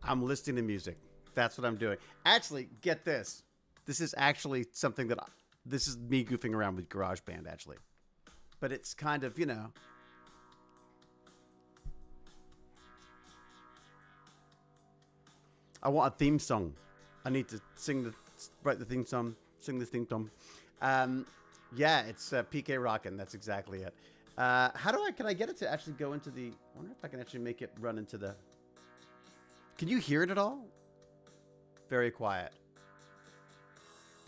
I'm listening to music. That's what I'm doing. Actually, get this. This is actually something that this is me goofing around with GarageBand, actually. But it's kind of, I want a theme song. I need to write the theme song, sing the theme song. Yeah, it's PK Rockin'. That's exactly it. Can I get it to actually go into I wonder if I can actually make it run into can you hear it at all? Very quiet.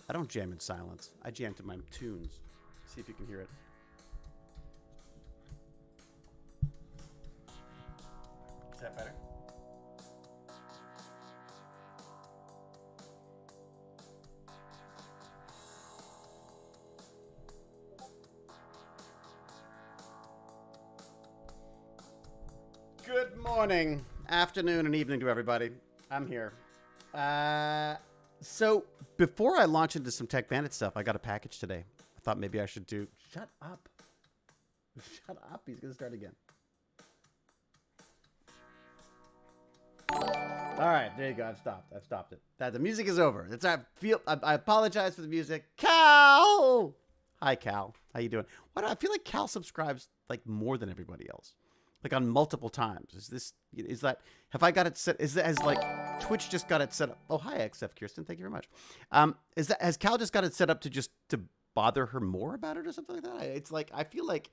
I don't jam in silence. I jam to my tunes. See if you can hear it. Is that better? Good morning, afternoon, and evening to everybody. I'm here. So before I launch into some Tech Bandit stuff, I got a package today. I thought maybe I should do... Shut up. Shut up. He's going to start again. All right, there you go. I've stopped it. The music is over. I apologize for the music. Cal! Hi, Cal. How you doing? I feel like Cal subscribes like more than everybody else. Like on multiple times. Have I got it set? Has like Twitch just got it set up? Oh, hi, XF Kirsten. Thank you very much. Has Cal just got it set up to bother her more about it or something like that? It's like, I feel like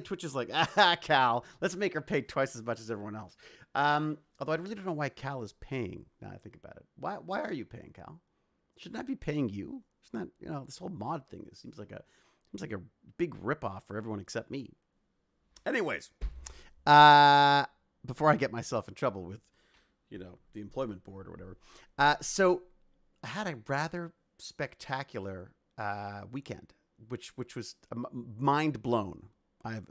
Twitch is like, Cal, let's make her pay twice as much as everyone else. Although I really don't know why Cal is paying now I think about it. Why are you paying, Cal? Shouldn't I be paying you? It's not, this whole mod thing, it seems like a big ripoff for everyone except me. Anyways, before I get myself in trouble with, the employment board or whatever. So I had a rather spectacular weekend, which was mind blown. I have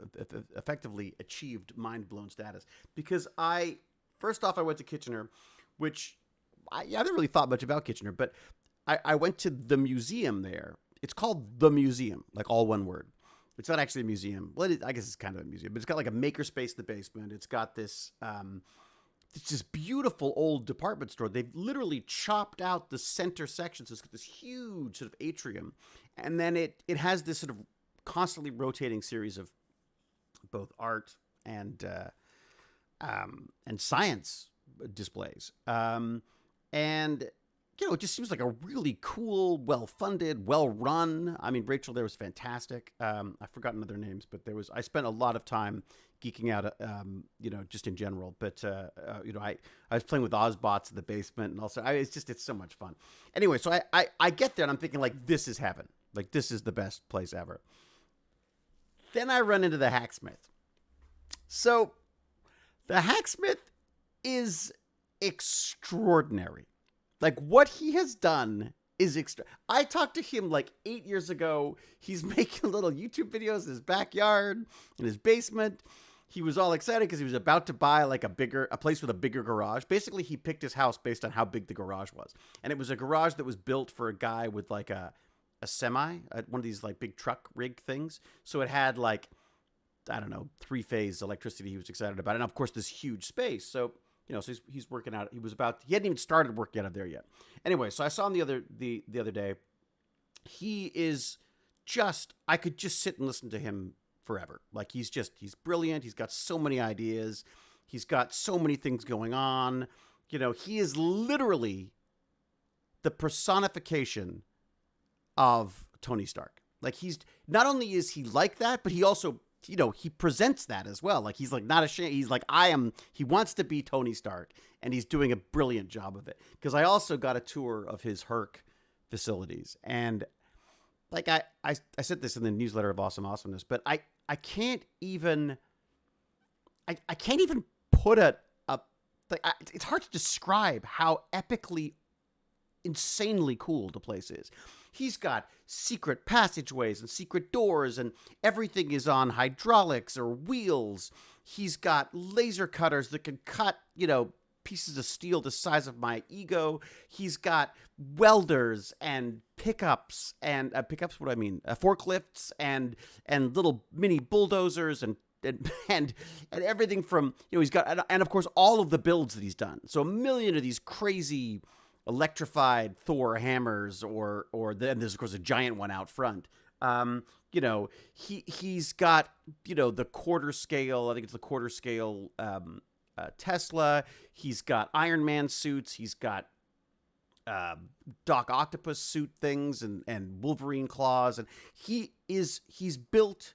effectively achieved mind blown status because first off, I went to Kitchener, which I haven't really thought much about Kitchener, but I went to the museum there. It's called The Museum, like all one word. It's not actually a museum. Well, I guess it's kind of a museum, but it's got like a makerspace in the basement. It's got this beautiful old department store. They've literally chopped out the center section, so it's got this huge sort of atrium, and then it has this sort of constantly rotating series of both art and science displays, and it just seems like a really cool, well-funded, well-run. I mean, Rachel there was fantastic. I've forgotten other names, but I spent a lot of time geeking out, just in general. But, I was playing with Ozbots in the basement, and also, it's so much fun. Anyway, so I get there, and I'm thinking, like, this is heaven. Like, this is the best place ever. Then I run into the Hacksmith. So, the Hacksmith is extraordinary. Like, what he has done is I talked to him like 8 years ago. He's making little YouTube videos in his backyard, in his basement. He was all excited because he was about to buy like a place with a bigger garage. Basically, he picked his house based on how big the garage was. And it was a garage that was built for a guy with like a semi, one of these like big truck rig things. So it had like, I don't know, 3-phase electricity he was excited about. And of course, this huge space. So... so he's working out. He hadn't even started working out of there yet. Anyway, so I saw him the other day. He is I could just sit and listen to him forever. Like he's brilliant. He's got so many ideas. He's got so many things going on. He is literally the personification of Tony Stark. Like not only is he like that, but he also, he presents that as well. Like, he's like not ashamed. He's like, he wants to be Tony Stark, and he's doing a brilliant job of it. Because I also got a tour of his Herc facilities. And like, I said this in the newsletter of Awesome Awesomeness, but I can't even put it's hard to describe how epically insanely cool the place is. He's got secret passageways and secret doors, and everything is on hydraulics or wheels. He's got laser cutters that can cut, pieces of steel the size of my ego. He's got welders and pickups and forklifts and little mini bulldozers and and everything from, he's got, and of course all of the builds that he's done. So a million of these crazy electrified Thor hammers, or then there's of course a giant one out front. He's got, the quarter scale. I think it's the quarter scale Tesla. He's got Iron Man suits. He's got Doc Octopus suit things and Wolverine claws, and he's built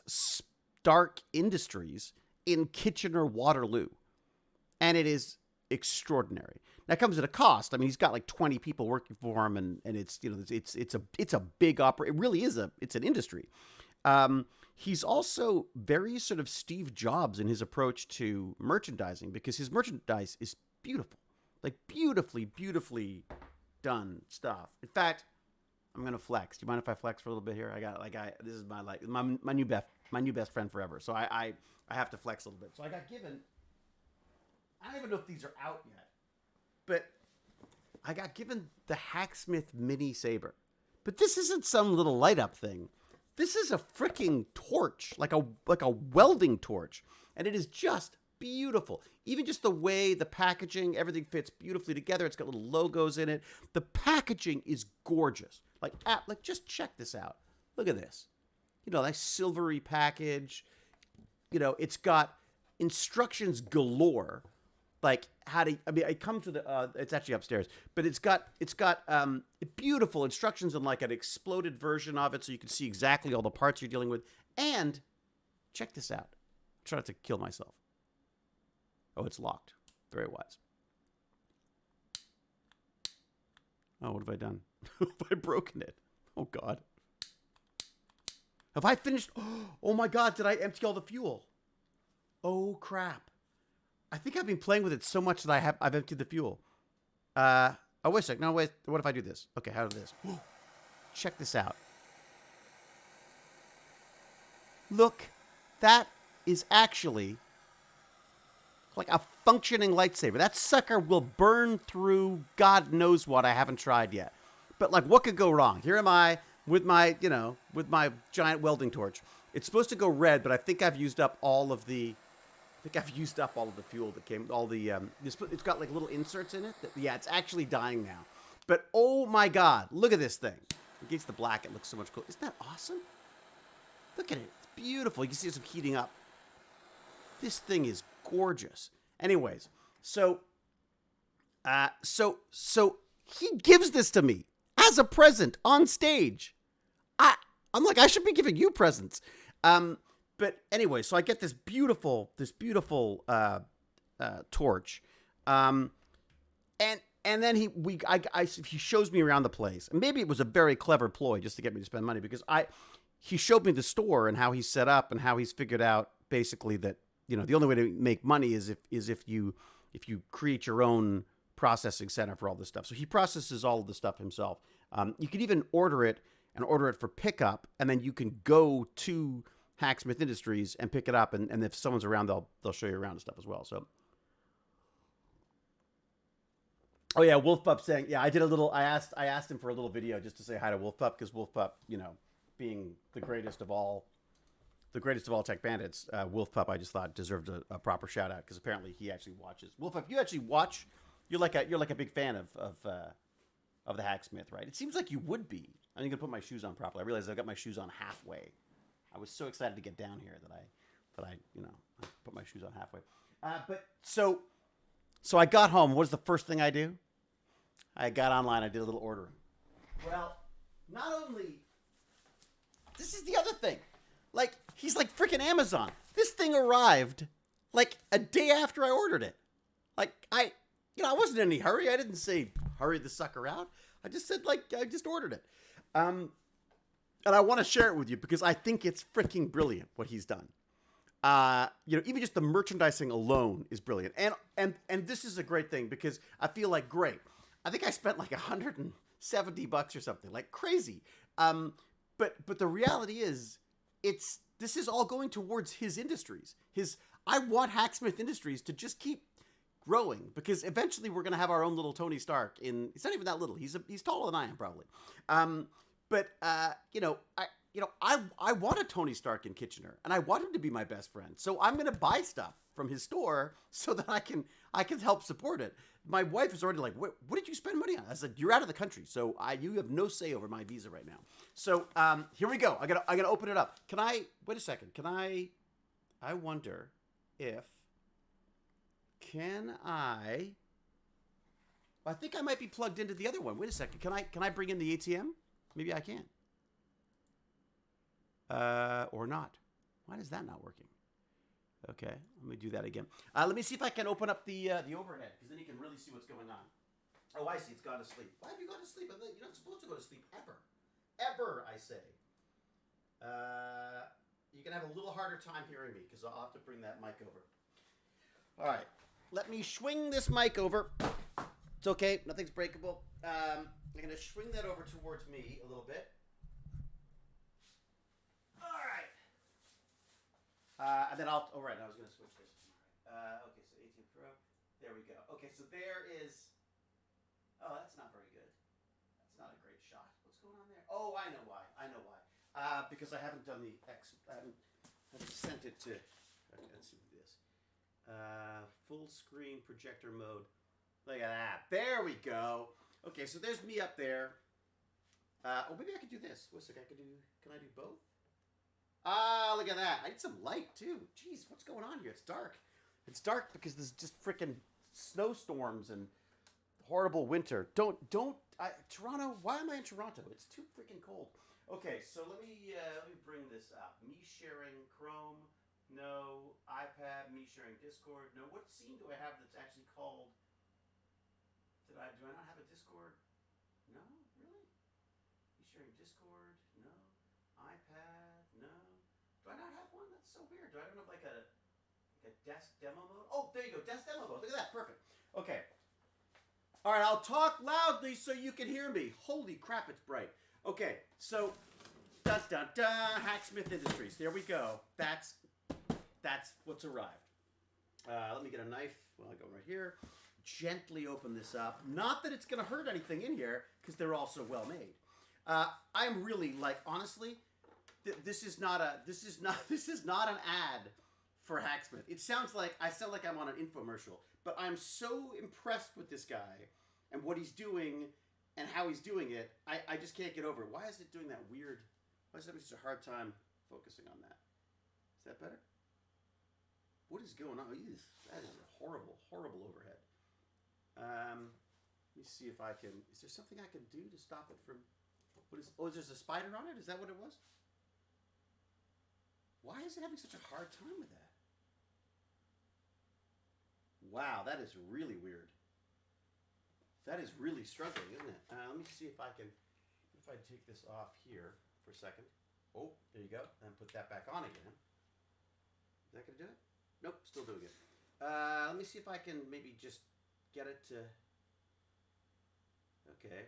Stark Industries in Kitchener Waterloo, and it is extraordinary. Now, it comes at a cost. I mean, he's got like 20 people working for him, and it's it's a big operation. It really is it's an industry. He's also very sort of Steve Jobs in his approach to merchandising, because his merchandise is beautiful, like beautifully done stuff. In fact, I'm gonna flex. Do you mind if I flex for a little bit here? This is my new best friend forever. So I have to flex a little bit. So I got given. I don't even know if these are out yet, but I got given the Hacksmith mini saber. But this isn't some little light up thing. This is a freaking torch, like a welding torch, and it is just beautiful. Even just the way the packaging, everything fits beautifully together. It's got little logos in it. The packaging is gorgeous. Like just check this out. Look at this. Nice silvery package. It's got instructions galore. Like how to, it comes with it's actually upstairs, but it's got beautiful instructions on like an exploded version of it, so you can see exactly all the parts you're dealing with. And check this out. Try not to kill myself. Oh, it's locked. Very wise. Oh, what have I done? Have I broken it? Oh God. Have I finished? Oh my God, did I empty all the fuel? Oh crap. I think I've been playing with it so much that I've emptied the fuel. Oh, wait a sec. No, wait. What if I do this? Okay, how do this? Check this out. Look, that is actually like a functioning lightsaber. That sucker will burn through God knows what I haven't tried yet. But like, what could go wrong? Here am I with my giant welding torch. It's supposed to go red, but I think I've used up all of the fuel that came, it's got like little inserts in it. It's actually dying now. But oh my God, look at this thing. Against the black, it looks so much cool. Isn't that awesome? Look at it. It's beautiful. You can see it's heating up. This thing is gorgeous. Anyways, so he gives this to me as a present on stage. I'm like, I should be giving you presents. But anyway, so I get this beautiful torch, and then he shows me around the place, and maybe it was a very clever ploy just to get me to spend money, because he showed me the store and how he's set up and how he's figured out basically that the only way to make money is if you create your own processing center for all this stuff. So he processes all of the stuff himself. You can even order it for pickup, and then you can go to Hacksmith Industries and pick it up, and if someone's around, they'll show you around and stuff as well. So, oh yeah, Wolf Pup saying, yeah, I did a little. I asked him for a little video just to say hi to Wolf Pup, because Wolf Pup, being the greatest of all tech bandits, Wolf Pup, I just thought deserved a proper shout out, because apparently he actually watches. Wolf Pup, you actually watch. You're like a big fan of the Hacksmith, right? It seems like you would be. I'm gonna put my shoes on properly. I realized I got my shoes on halfway. I was so excited to get down here that I put my shoes on halfway. But so I got home. What was the first thing I do? I got online. I did a little ordering. Well, not only, this is the other thing. Like, he's like freaking Amazon. This thing arrived like a day after I ordered it. Like, I wasn't in any hurry. I didn't say hurry the sucker out. I just said, I just ordered it. And I want to share it with you because I think it's freaking brilliant what he's done. Even just the merchandising alone is brilliant. And this is a great thing because I feel like, great. I think I spent like $170 or something, like crazy. But the reality is, this is all going towards his industries. I want Hacksmith Industries to just keep growing, because eventually we're going to have our own little Tony Stark. He's not even that little. He's taller than I am, probably. I want a Tony Stark in Kitchener, and I want him to be my best friend. So I'm going to buy stuff from his store so that I can help support it. My wife is already like, what did you spend money on? I said, you're out of the country, so you have no say over my visa right now. So here we go. I gotta open it up. Can I wait a second? I wonder if I think I might be plugged into the other one. Wait a second. Can I bring in the ATM? Maybe I can. Or not. Why is that not working? Okay, let me do that again. Let me see if I can open up the overhead, because then you can really see what's going on. Oh, I see. It's gone to sleep. Why have you gone to sleep? You're not supposed to go to sleep ever. Ever, I say. You're going to have a little harder time hearing me, because I'll have to bring that mic over. All right. Let me swing this mic over. It's okay. Nothing's breakable. I'm going to swing that over towards me a little bit. And then all right, I was going to switch this. Okay, so 18 Pro. There we go. Okay, so there is... Oh, that's not very good. That's not a great shot. What's going on there? Oh, I know why. Because I haven't done the I haven't sent it to... Okay, let's see this. Full screen projector mode. Look at that. There we go. Okay, so there's me up there. Oh, maybe I could do this. Wait a second. Can I do both? Ah, look at that. I need some light, too. Jeez, what's going on here? It's dark. It's dark because there's just freaking snowstorms and horrible winter. Toronto, why am I in Toronto? It's too freaking cold. Okay, so let me bring this up. Me sharing Chrome, no. iPad, me sharing Discord, no. What scene do I have that's actually called... Do I not have a Discord? No? Really? Me sharing Discord, no. iPad, no. Do I not have one? That's so weird. Do I don't have like a desk demo mode? Oh, there you go, desk demo mode. Look at that, perfect. Okay. All right, I'll talk loudly so you can hear me. Holy crap, it's bright. Okay, so dun dun dun, Hacksmith Industries. There we go. That's what's arrived. Let me get a knife. Well, I go right here. Gently open this up. Not that it's going to hurt anything in here, because they're all so well made. I'm really honestly. This is not an ad for Hacksmith. It sounds like I sound like I'm on an infomercial, but I'm so impressed with this guy and what he's doing and how he's doing it. I just can't get over it. Why is it doing that weird? Why is it having such a hard time focusing on that? Is that better? What is going on? That is a horrible, horrible overhead. Let me see if I can. Is there something I can do to stop it from? Is there a spider on it? Is that what it was? Why is it having such a hard time with that? Wow, that is really weird. That is really struggling, isn't it? Let me see if I take this off here for a second. Oh, there you go. And put that back on again. Is that going to do it? Nope, still doing it. Let me see if I can maybe just get it to... Okay.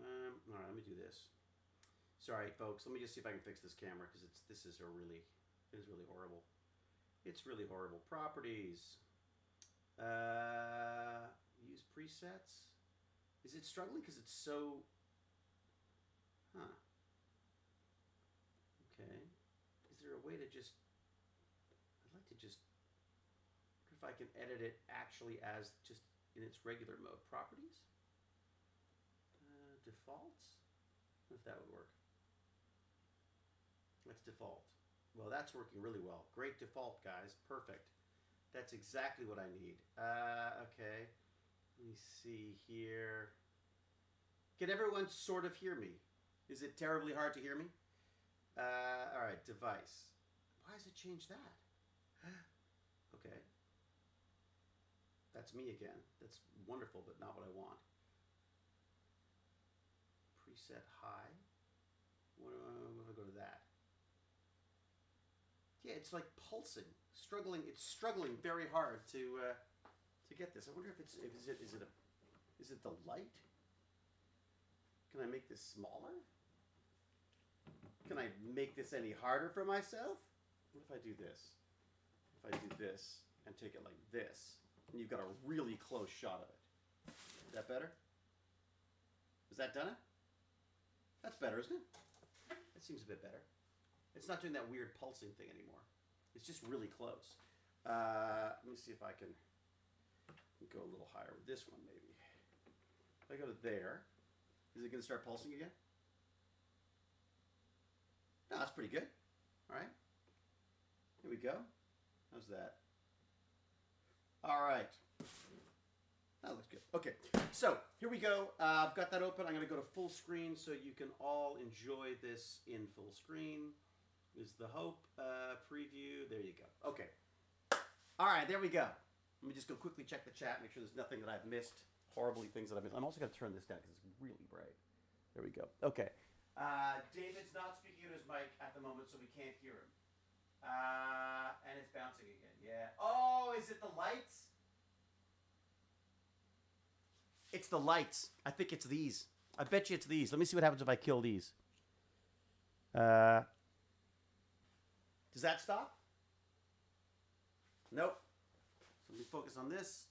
All right, let me do this. Sorry, folks. Let me just see if I can fix this camera, because it is really horrible. It's really horrible. Properties. Use presets. Is it struggling because it's so... Huh. Okay. Is there a way to just... I'd like to just... If I can edit it actually as just in its regular mode. Properties? Defaults? I wonder if that would work. That's default. Well, that's working really well. Great default, guys. Perfect. That's exactly what I need. Okay. Let me see here. Can everyone sort of hear me? Is it terribly hard to hear me? All right, device. Why has it changed that? Okay. That's me again. That's wonderful, but not what I want. Preset high. What if I go to that? Yeah, it's like pulsing, struggling. It's struggling very hard to get this. I wonder if is it the light? Can I make this smaller? Can I make this any harder for myself? What if I do this? If I do this and take it like this, and you've got a really close shot of it. Is that better? Has that done it? That's better, isn't it? That seems a bit better. It's not doing that weird pulsing thing anymore. It's just really close. Let me see if I can go a little higher with this one, maybe. If I go to there, is it going to start pulsing again? No, that's pretty good. All right. Here we go. How's that? All right. That looks good. Okay, so here we go. I've got that open. I'm going to go to full screen so you can all enjoy this in full screen. Is the hope. Preview. There you go. Okay. All right, there we go. Let me just go quickly check the chat, make sure there's nothing that I've missed, horribly things that I've missed. I'm also going to turn this down because it's really bright. There we go. Okay. David's not speaking to his mic at the moment, so we can't hear him. And it's bouncing again. Yeah. Oh, is it the lights? It's the lights. I think it's these. I bet you it's these. Let me see what happens if I kill these. Does that stop? Nope. So let me focus on this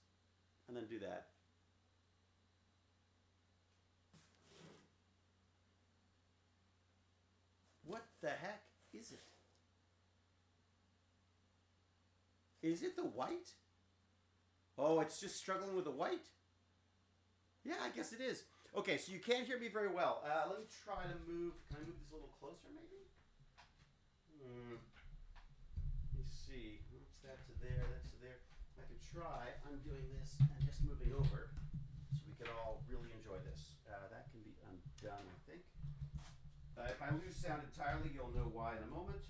and then do that. What the heck is it? Is it the white? Oh, it's just struggling with the white? Yeah, I guess it is. Okay, so you can't hear me very well. Let me try to move. Can I move this a little closer, maybe? Let me see. What's that to there? That's to there. I can try undoing this and just moving over so we can all really enjoy this. That can be undone, I think. If I lose sound entirely, you'll know why in a moment.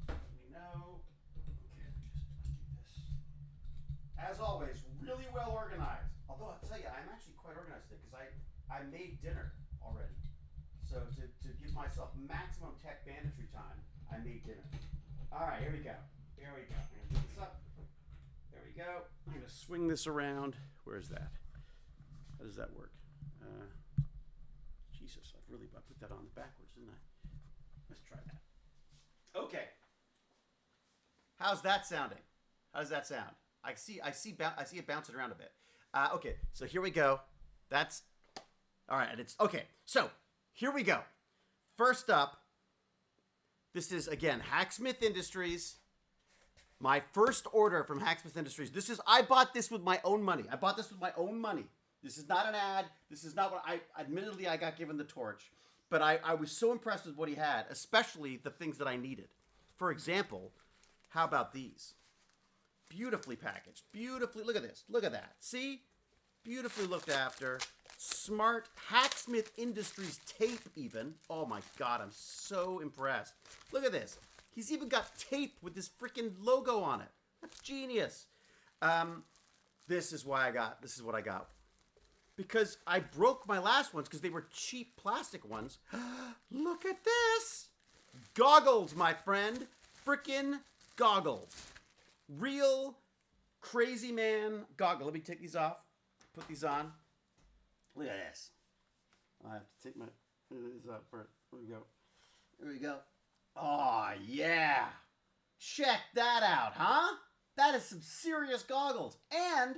Let me know. Okay, let me just undo this. As always, really well organized. Although I'll tell you, I'm actually quite organized today because I made dinner already. So to give myself maximum tech banditry time, I made dinner. All right, here we go. Here we go. I'm going to do this up. There we go. I'm going to swing this around. Where's that? How does that work? Jesus, I put that on backwards, didn't I? Let's try that. Okay. How's that sounding? How does that sound? I see it bouncing around a bit. Okay, so here we go. That's all right, and it's okay. So here we go. First up, this is again Hacksmith Industries. My first order from Hacksmith Industries. I bought this with my own money. This is not an ad. This is not what admittedly I got given the torch, but I was so impressed with what he had, especially the things that I needed. For example, how about these? Beautifully packaged. Beautifully, look at this. Look at that. See? Beautifully looked after. Smart Hacksmith Industries tape even. Oh my God, I'm so impressed. Look at this. He's even got tape with this freaking logo on it. That's genius. This is what I got. Because I broke my last ones because they were cheap plastic ones. Look at this. Goggles, my friend. Frickin' goggles. Real crazy man goggle. Let me take these off. Put these on. Look at this. I have to take this off first. Here we go. Here we go. Oh, yeah. Check that out, huh? That is some serious goggles. And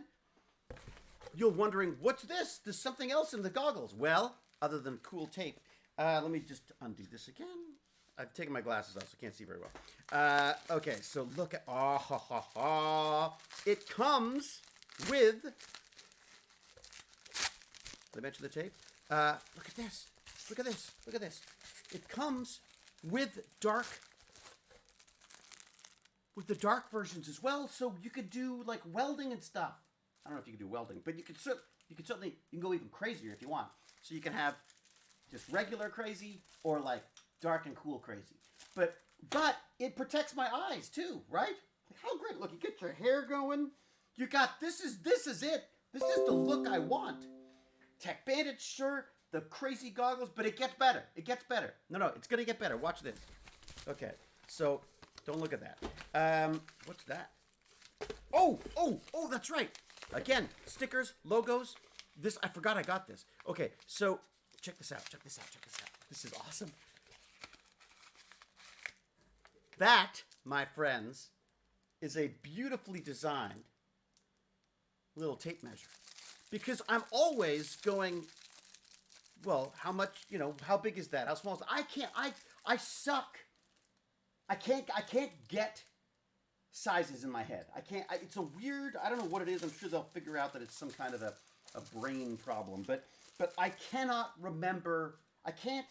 you're wondering, what's this? There's something else in the goggles. Well, other than cool tape. Let me just undo this again. I've taken my glasses off, so I can't see very well. Okay, so look at... It comes with... Did I mention the tape? Look at this. Look at this. Look at this. It comes with the dark versions as well, so you could do like welding and stuff. I don't know if you can do welding, but you could certainly go even crazier if you want. So you can have just regular crazy or like dark and cool crazy. But it protects my eyes too, right? Like how great! Look, you get your hair going. You got this is it. This is the look I want. Tech Bandit shirt, the crazy goggles, but it gets better. It gets better. No, it's gonna get better. Watch this. Okay, so don't look at that. What's that? Oh, that's right. Again, stickers, logos. This, I forgot I got this. Okay, so check this out. This is awesome. That, my friends, is a beautifully designed little tape measure. Because I'm always going, well, how much, how big is that? How small is that? I suck. I can't get sizes in my head. I can't. It's a weird. I don't know what it is. I'm sure they'll figure out that it's some kind of a brain problem. But I cannot remember. I can't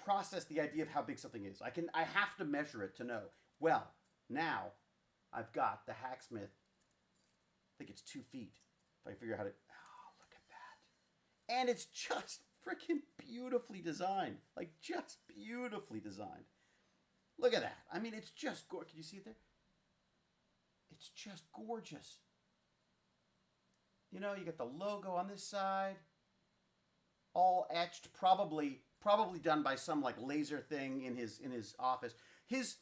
process the idea of how big something is. I have to measure it to know. Well, now I've got the Hacksmith. I think it's 2 feet. If I figure out how to. Oh, look at that! And it's just freaking beautifully designed. Like just beautifully designed. Look at that. I mean, it's just gorgeous. Can you see it there? It's just gorgeous. You know, you got the logo on this side, all etched, probably done by some like laser thing in his office. His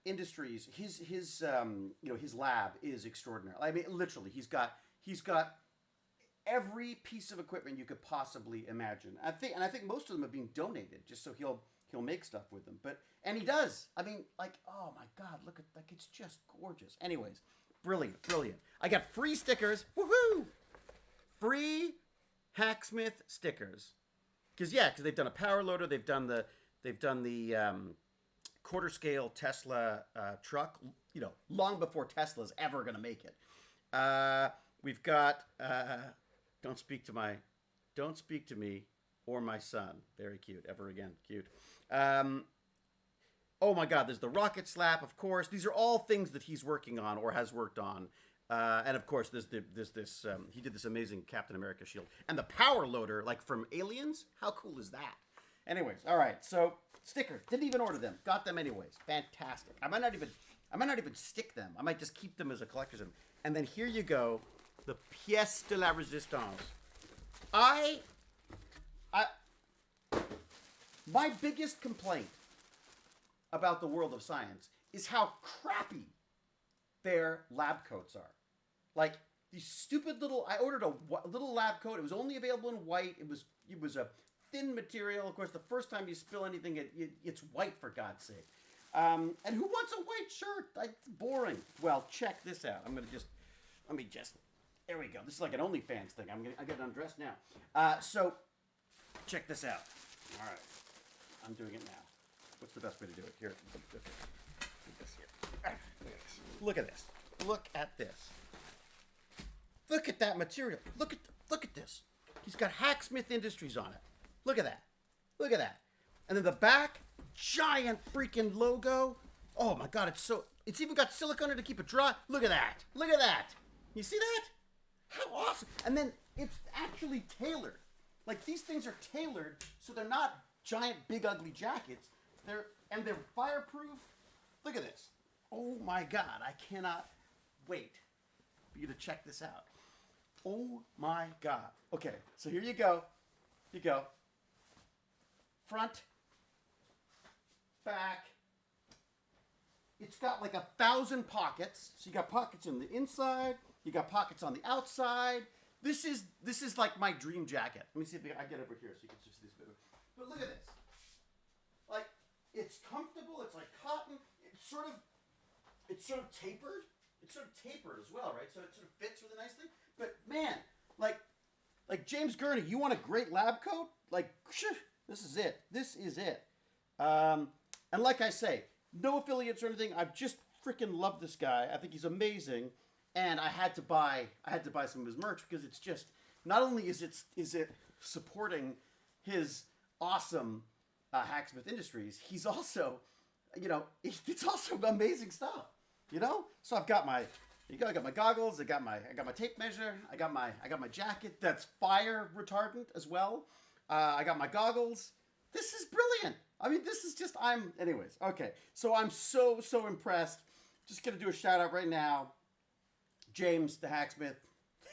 industries, his lab is extraordinary. I mean, literally, he's got every piece of equipment you could possibly imagine. I think most of them are being donated just so he'll make stuff with them. And he does. I mean, like, oh my God, look at, like, it's just gorgeous. Anyways, brilliant. I got free stickers. Woohoo! Free Hacksmith stickers. Because they've done a power loader. They've done the quarter scale Tesla truck. You know, long before Tesla's ever gonna make it. We've got don't speak to me or my son. Very cute. Ever again, cute. Oh my God, there's the rocket slap, of course. These are all things that he's working on or has worked on. And of course, there's this, he did this amazing Captain America shield. And the power loader, like from Aliens, how cool is that? Anyways, all right, so stickers. Didn't even order them. Got them anyways. Fantastic. I might not even stick them. I might just keep them as a collector's item. And then here you go, the pièce de la résistance. My biggest complaint about the world of science is how crappy their lab coats are. Like these stupid little. I ordered a little lab coat. It was only available in white. It was a thin material. Of course, the first time you spill anything, it's white for God's sake. And who wants a white shirt? It's boring. Well, check this out. Let me just. There we go. This is like an OnlyFans thing. I get undressed now. So check this out. All right. I'm doing it now. What's the best way to do it? Here. Okay. Put this here. Look at this. Look at this. Look at that material. Look at this. He's got Hacksmith Industries on it. Look at that. Look at that. And then the back, giant freaking logo. Oh my God, it's even got silicone in it to keep it dry. Look at that. Look at that. You see that? How awesome. And then it's actually tailored. Like these things are tailored so they're not giant big ugly jackets. They're fireproof. Look at this. Oh my God, I cannot wait for you to check this out. Oh my God. Okay, so here you go. Here you go. Front, back. It's got like 1,000 pockets. So you got pockets on the inside. You got pockets on the outside. This is like my dream jacket. Let me see if I get over here so you can just see this bit. But look at this. Like, it's comfortable. It's like cotton. It's sort of tapered. It's sort of tapered as well, right? So it sort of fits with a nice thing. But man, like James Gurney, you want a great lab coat? Like, this is it. This is it. And like I say, no affiliates or anything. I've just freaking loved this guy. I think he's amazing. And I had to buy some of his merch because it's just, not only is it supporting his awesome Hacksmith Industries, he's also, it's also amazing stuff, So I got my goggles, I got my tape measure, I got my jacket that's fire retardant as well. I got my goggles. This is brilliant. I mean, this is just, anyways, okay. So I'm so impressed. Just gonna do a shout out right now. James, the Hacksmith,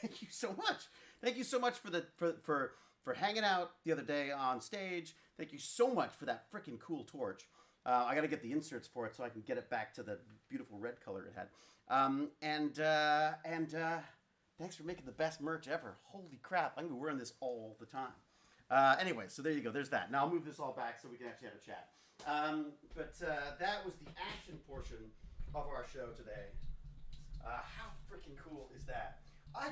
thank you so much. Thank you so much for hanging out the other day on stage. Thank you so much for that freaking cool torch. I got to get the inserts for it so I can get it back to the beautiful red color it had. And thanks for making the best merch ever. Holy crap, I'm going to be wearing this all the time. Anyway, so there you go. There's that. Now I'll move this all back so we can actually have a chat. But that was the action portion of our show today. How freaking cool is that? I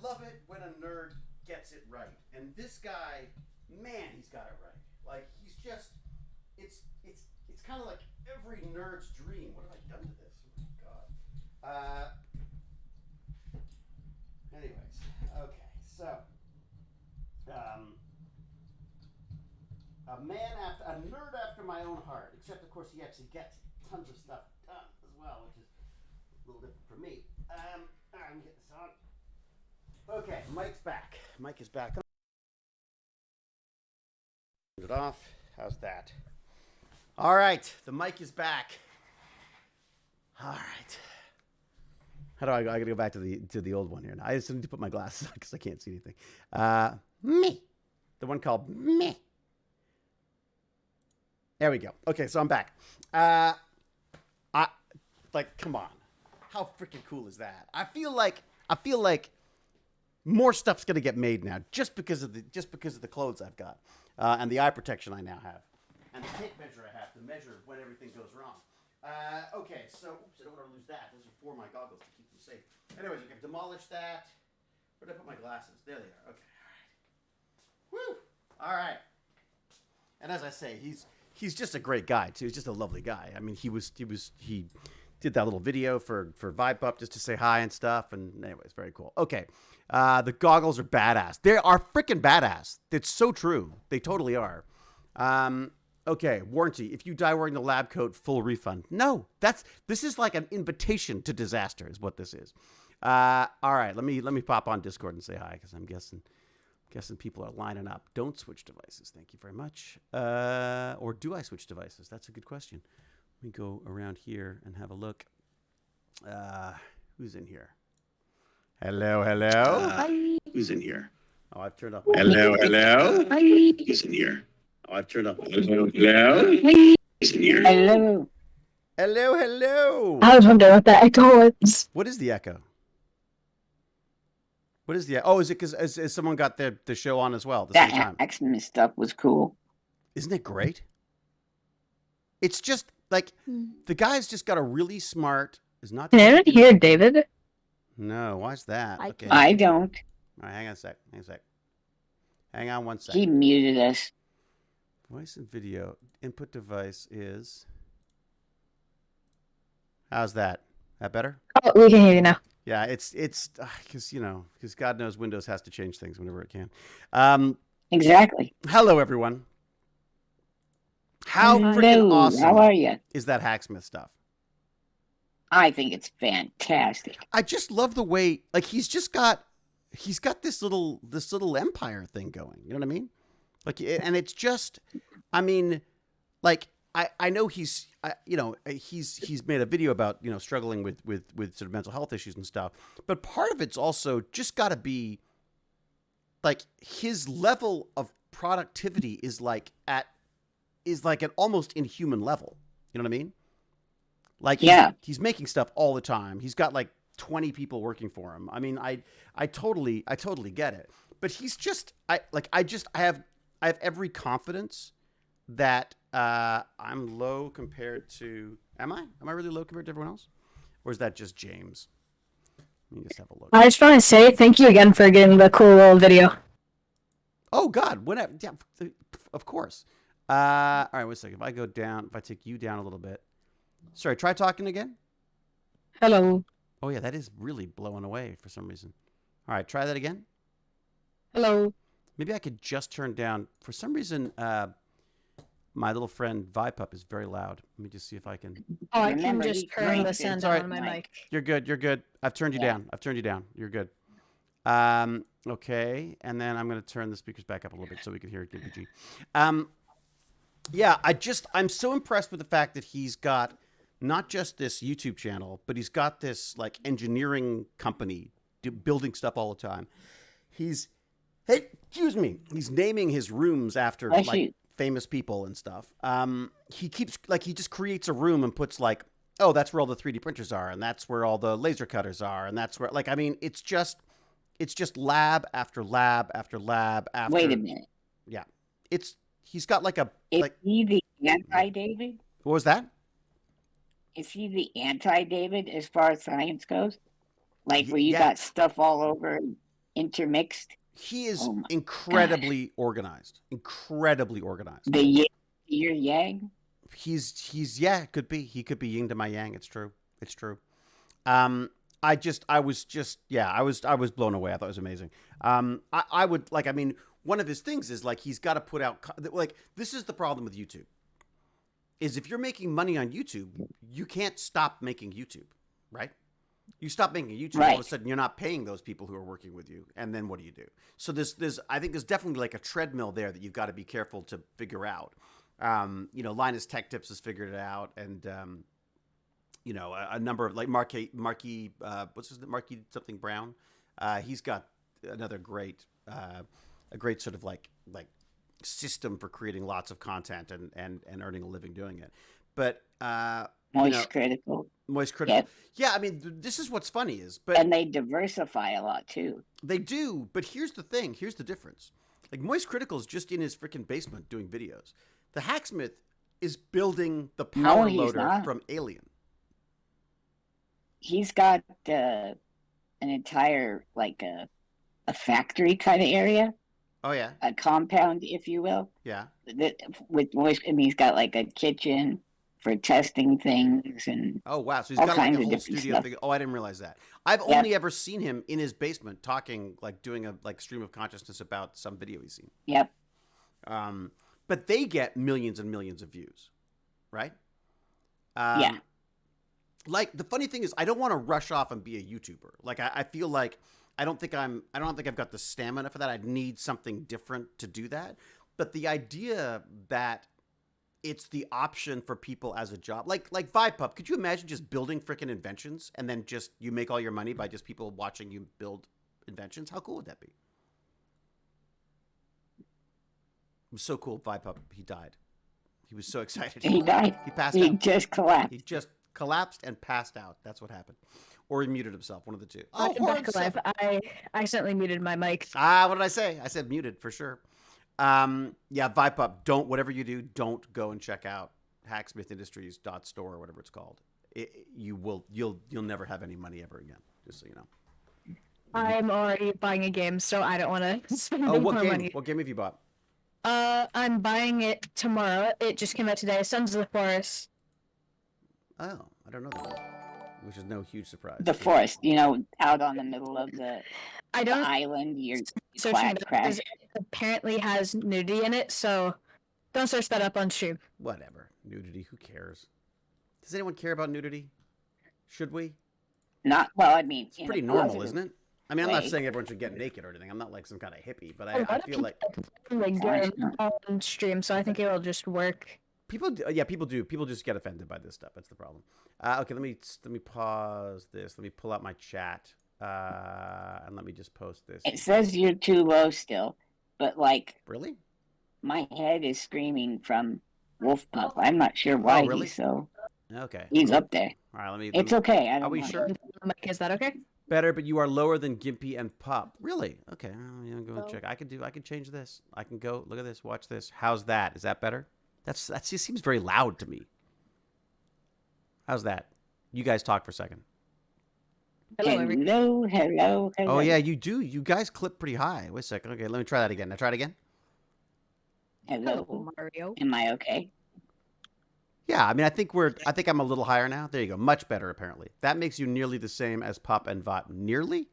love it when a nerd gets it right. And this guy man, he's got it right. Like he's just, it's kind of like every nerd's dream. What have I done to this? Oh my god. Anyways, okay, so a nerd after my own heart. Except of course he actually gets tons of stuff done as well, which is a little different for me. All right, let me get this on. Okay, Mike's back. Mike is back. Turn it off. How's that? All right, the mic is back. All right. How do I go? I gotta go back to the old one here. Now I just need to put my glasses on because I can't see anything. Me, the one called me. There we go. Okay, so I'm back. Come on, how freaking cool is that? I feel like more stuff's gonna get made now just because of the clothes I've got and the eye protection I now have and the tape measure I have to measure when everything goes wrong. Okay, so oops, I don't want to lose that. Those are for my goggles to keep them safe. Anyways, I can demolish that. Where did I put my glasses? There they are. Okay, all right. Woo! All right. And as I say, he's just a great guy too. He's just a lovely guy. I mean, he did that little video for Vibe Up just to say hi and stuff. And anyways, very cool. Okay, the goggles are badass. They are freaking badass. It's so true. They totally are. Okay, warranty. If you die wearing the lab coat, full refund. No, this is like an invitation to disaster is what this is. All right, let me pop on Discord and say hi because I'm guessing people are lining up. Don't switch devices. Thank you very much. Or do I switch devices? That's a good question. Let me go around here and have a look. Who's in here? Hello. Hi. Who's in here? Oh, I've turned off. Hello. Hi. Who's in here? Oh, I've turned off. Hello. Hi. Who's in here? Hello. Hello. I was wondering what the echo was. What is the echo? What is the? Oh, is it because as someone got the show on as well at the same time? That Hacksmith stuff was cool. Isn't it great? It's just like the guy's just got a really smart. Is not. Can anyone hear David? No, why's that? I Okay. I don't. All right, hang on a sec. Hang on one sec. He muted us. Voice and video input device is. How's that? That better? Oh, we can hear you now. Yeah, it's because God knows Windows has to change things whenever it can. Exactly. Hello, everyone. How freaking awesome How are you? is that Hacksmith stuff? I think it's fantastic. I just love the way he's got this little empire thing going. You know what I mean? And it's just, I mean, I know he's made a video about struggling with sort of mental health issues and stuff, but part of it's also just got to be his level of productivity is an almost inhuman level. You know what I mean? He's making stuff all the time. He's got 20 people working for him. I mean, I totally get it. But he's just I have every confidence that I'm low compared to. Am I really low compared to everyone else, or is that just James? Let me just have a look. I just want to say thank you again for getting the cool little video. Oh God, whenever, yeah, of course. All right, wait a second. If I take you down a little bit. Sorry, try talking again. Hello. Oh yeah, that is really blowing away for some reason. All right, try that again. Hello. Maybe I could just turn down. For some reason, my little friend Vipup is very loud. Let me just see if I can. Oh, I can just turn the sound down on my mic. You're good. I've turned you down. You're good. Okay, and then I'm going to turn the speakers back up a little bit so we can hear it. Yeah, I'm so impressed with the fact that he's got not just this YouTube channel, but he's got this engineering company building stuff all the time. He's naming his rooms after famous people and stuff. He just creates a room and puts oh, that's where all the 3D printers are, and that's where all the laser cutters are, and that's where I mean, it's just lab after lab after lab after. Wait a minute. Yeah, he's got Is he the anti-David? What was that? Is he the anti-David as far as science goes? Where you got stuff all over intermixed? He is incredibly organized. Incredibly organized. The yin to your yang? He's yeah, it could be. He could be yin to my yang. It's true. It's true. I was blown away. I thought it was amazing. I would like, I mean, one of his things is like, he's got to put out, like, this is the problem with YouTube, is if you're making money on YouTube, you can't stop making YouTube, right? You stop making YouTube, all of a sudden you're not paying those people who are working with you. And then what do you do? So I think there's definitely like a treadmill there that you've got to be careful to figure out. You know, Linus Tech Tips has figured it out. And, you know, a number of like Marquis, what's his name? Marquis something Brown. He's got another great, a great sort of like system for creating lots of content and earning a living doing it. But, Moist Critical. Yep. Yeah, I mean, this is what's funny is, and they diversify a lot too. They do, but here's the thing. Here's the difference. Like, Moist Critical is just in his freaking basement doing videos. The Hacksmith is building the power loader from Alien. He's got an entire like a factory kind of area. Oh yeah, a compound, if you will. Yeah. With Moist, I mean, he's got like a kitchen for testing things and oh wow, so he's got like a whole studio thing. Oh, I didn't realize that. I've only ever seen him in his basement talking, like doing a like stream of consciousness about some video he's seen. Yep. But they get millions and millions of views, right? Yeah. Like, the funny thing is, I don't want to rush off and be a YouTuber. Like, I feel like I don't think I've got the stamina for that. I'd need something different to do that. But the idea that it's the option for people as a job, like VibePup, could you imagine just building freaking inventions and then just you make all your money by just people watching you build inventions? How cool would that be? It was so cool. VibePup, he died. He was so excited. He died. He passed out. He just collapsed. He just collapsed and passed out. That's what happened. Or he muted himself, one of the two. Oh, back alive. I accidentally muted my mic. What did I say? I said muted for sure. Yeah, VibePup, whatever you do, don't go and check out hacksmithindustries.store or whatever it's called. You'll never have any money ever again, just so you know. I'm already buying a game, so I don't want to spend more money. What game have you bought? I'm buying it tomorrow. It just came out today. Sons of the Forest. Oh, I don't know that one. Which is no huge surprise. The forest, you know, out on the middle of the island. You're crash. It apparently has nudity in it, so don't search that up on stream. Whatever. Nudity, who cares? Does anyone care about nudity? Should we? Not, well, I mean, it's pretty normal, isn't it? I mean, I'm not saying everyone should get naked or anything. I'm not like some kind of hippie, but I feel like on stream, so I think it will just work. People do. People just get offended by this stuff. That's the problem. Okay, let me pause this. Let me pull out my chat, and let me just post this. It says you're too low still, but like, really, my head is screaming from Wolf Pup. I'm not sure why he's so. Okay, he's up there. All right, let me. It's okay. Are we sure? Is that okay? Better, but you are lower than Gimpy and Pup. Really? Okay, I'm going to check. I can change this. I can go look at this. Watch this. How's that? Is that better? That just seems very loud to me. How's that? You guys talk for a second. Hello. Oh yeah, you do. You guys clip pretty high. Wait a second. Okay, let me try that again. Now try it again. Hello, Mario. Am I okay? Yeah, I mean, I think I'm a little higher now. There you go. Much better, apparently. That makes you nearly the same as Pop and Vot. Nearly?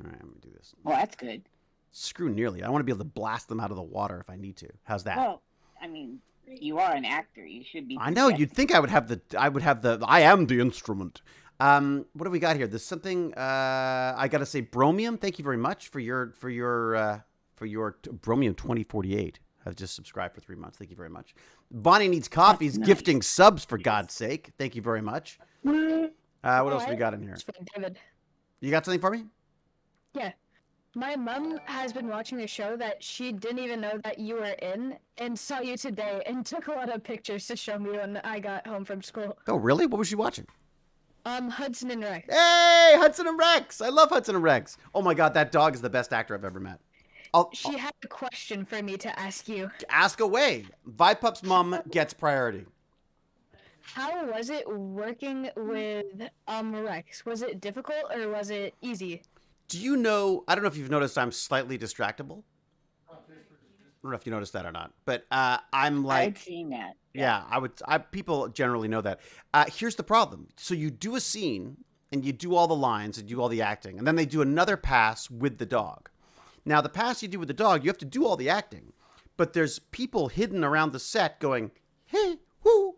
All right, let me do this. Well, that's good. Screw nearly. I want to be able to blast them out of the water if I need to. How's that? Well, I mean, you are an actor. You should be. I know. You'd think I would have the. I am the instrument. What do we got here? There's something. I got to say, Bromium. Thank you very much for your Bromium 2048. I've just subscribed for 3 months. Thank you very much. Bonnie Needs Coffee's gifting subs, for God's sake. Thank you very much. What else we got in here? David. You got something for me? Yeah. My mom has been watching a show that she didn't even know that you were in and saw you today and took a lot of pictures to show me when I got home from school. Oh, really? What was she watching? Hudson and Rex. Hey, Hudson and Rex. I love Hudson and Rex. Oh my God, that dog is the best actor I've ever met. She had a question for me to ask you. Ask away. VibePup's mom gets priority. How was it working with Rex? Was it difficult or was it easy? Do you know? I don't know if you've noticed. I'm slightly distractible. I don't know if you noticed that or not, but I'm like, I've seen that. yeah, I would. People generally know that. Here's the problem. So you do a scene and you do all the lines and do all the acting, and then they do another pass with the dog. Now, the pass you do with the dog, you have to do all the acting, but there's people hidden around the set going, hey, whoo,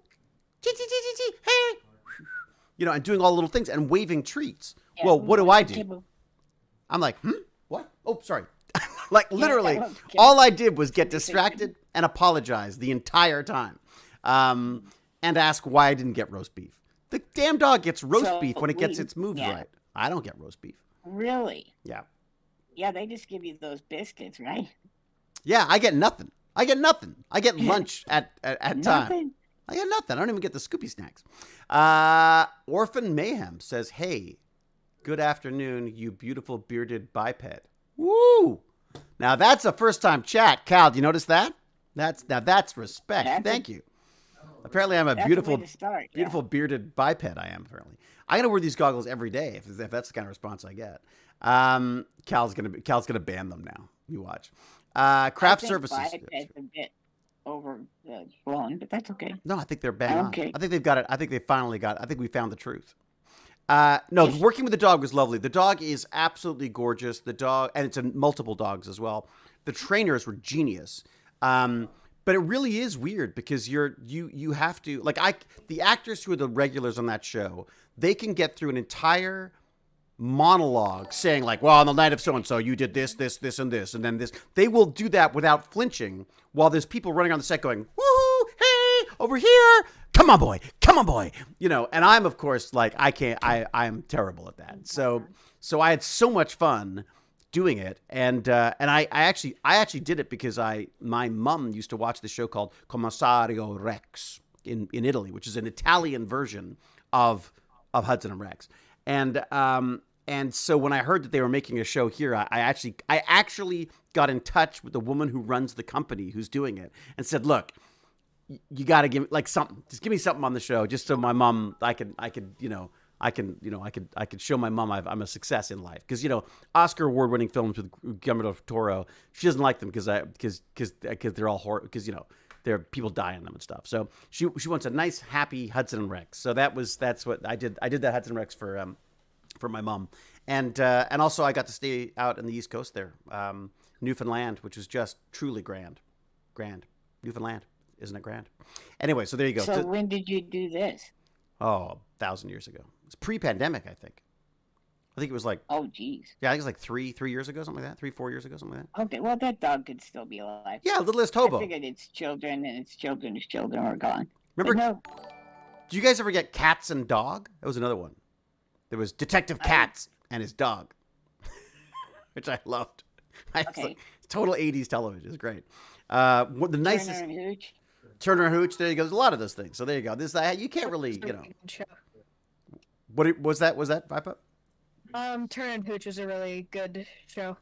hey, and doing all the little things and waving treats. Yeah, Well, what do I do? I'm like, what? Oh, sorry. Like literally, all I did was get distracted and apologize the entire time, and ask why I didn't get roast beef. The damn dog gets roast beef when it gets its moves right. I don't get roast beef. Really? Yeah. Yeah, they just give you those biscuits, right? Yeah, I get nothing. I get lunch at time. I get nothing. I don't even get the Scoopy snacks. Orphan Mayhem says, hey, good afternoon, you beautiful bearded biped. Woo! Now that's a first-time chat. Cal, do you notice that? That's respect. Thank you. Apparently, I'm a beautiful bearded biped. I am apparently. I'm gonna wear these goggles every day if that's the kind of response I get. Cal's gonna ban them now. You watch. Craft services. Biped's a bit overblown, but that's okay. No, I think they're bang on. I think they've got it. I think they finally got it. I think we found the truth. No, working with the dog was lovely. The dog is absolutely gorgeous. The dog, and it's multiple dogs as well. The trainers were genius. But it really is weird because you have to, like, the actors who are the regulars on that show, they can get through an entire monologue saying like, well, on the night of so-and-so, you did this, this, this, and this, and then this. They will do that without flinching while there's people running on the set going, woohoo, hey, over here. Come on, boy. And I'm, of course, like, I'm terrible at that. So I had so much fun doing it. And I actually did it because my mom used to watch this show called Commissario Rex in Italy, which is an Italian version of Hudson and Rex. And so when I heard that they were making a show here, I actually got in touch with the woman who runs the company who's doing it and said, look, you got to give me like something. Just give me something on the show, just so my mom, I could show my mom I'm a success in life. Because Oscar award-winning films with Guillermo del Toro, she doesn't like them because they're all horror. Because there are people die in them and stuff. So she wants a nice, happy Hudson and Rex. So that's what I did. I did that Hudson and Rex for my mom, and also I got to stay out in the East Coast there, Newfoundland, which was just truly grand. Newfoundland. Isn't it grand? Anyway, so there you go. So when did you do this? Oh, 1,000 years ago. It's pre-pandemic, I think. I think it was like... Oh, geez. Yeah, I think it was like 3 years ago, something like that. 4 years ago, something like that. Okay, well, that dog could still be alive. Yeah, Littlest Hobo. I figured its children and its children's children were gone. Remember? No. Do you guys ever get Cats and Dog? That was another one. There was Detective Katz and his dog, which I loved. Okay. Like, total 80s television. It's great. The nicest... Turner and Hooch. Turner and Hooch, there you go. There's a lot of those things. So there you go. You can't really, What was that? Was that Vipa? Turner and Hooch is a really good show.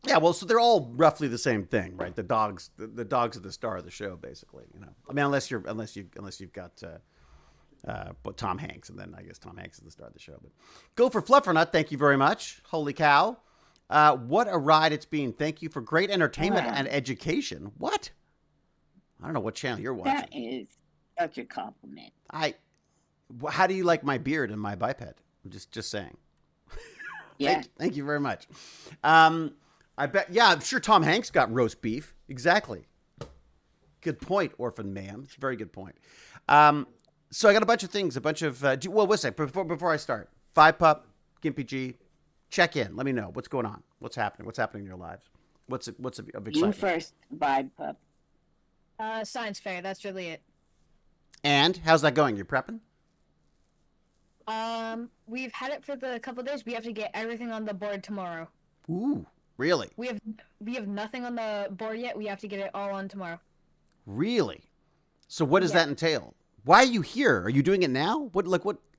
Yeah, well, so they're all roughly the same thing, right? The dogs are the star of the show, basically. I mean, unless you've got Tom Hanks, and then I guess Tom Hanks is the star of the show. But go for Fluffernut. Thank you very much. Holy cow! What a ride it's been. Thank you for great entertainment and education. What? I don't know what channel you're watching. That is such a compliment. How do you like my beard and my biped? I'm just saying. Yeah. Thank you very much. I bet. Yeah, I'm sure Tom Hanks got roast beef. Exactly. Good point, Orphan Ma'am. It's a very good point. So I got a bunch of things. What's that? Before I start, Five Pup, Gimpy G, check in. Let me know what's going on. What's happening? What's happening in your lives? What's a big excitement? You first, Vibe Pup. Science fair. That's really it. And how's that going? You're prepping? We've had it for the couple of days. We have to get everything on the board tomorrow. Ooh, really? We have nothing on the board yet. We have to get it all on tomorrow. Really? So what does that entail? Why are you here? Are you doing it now? What?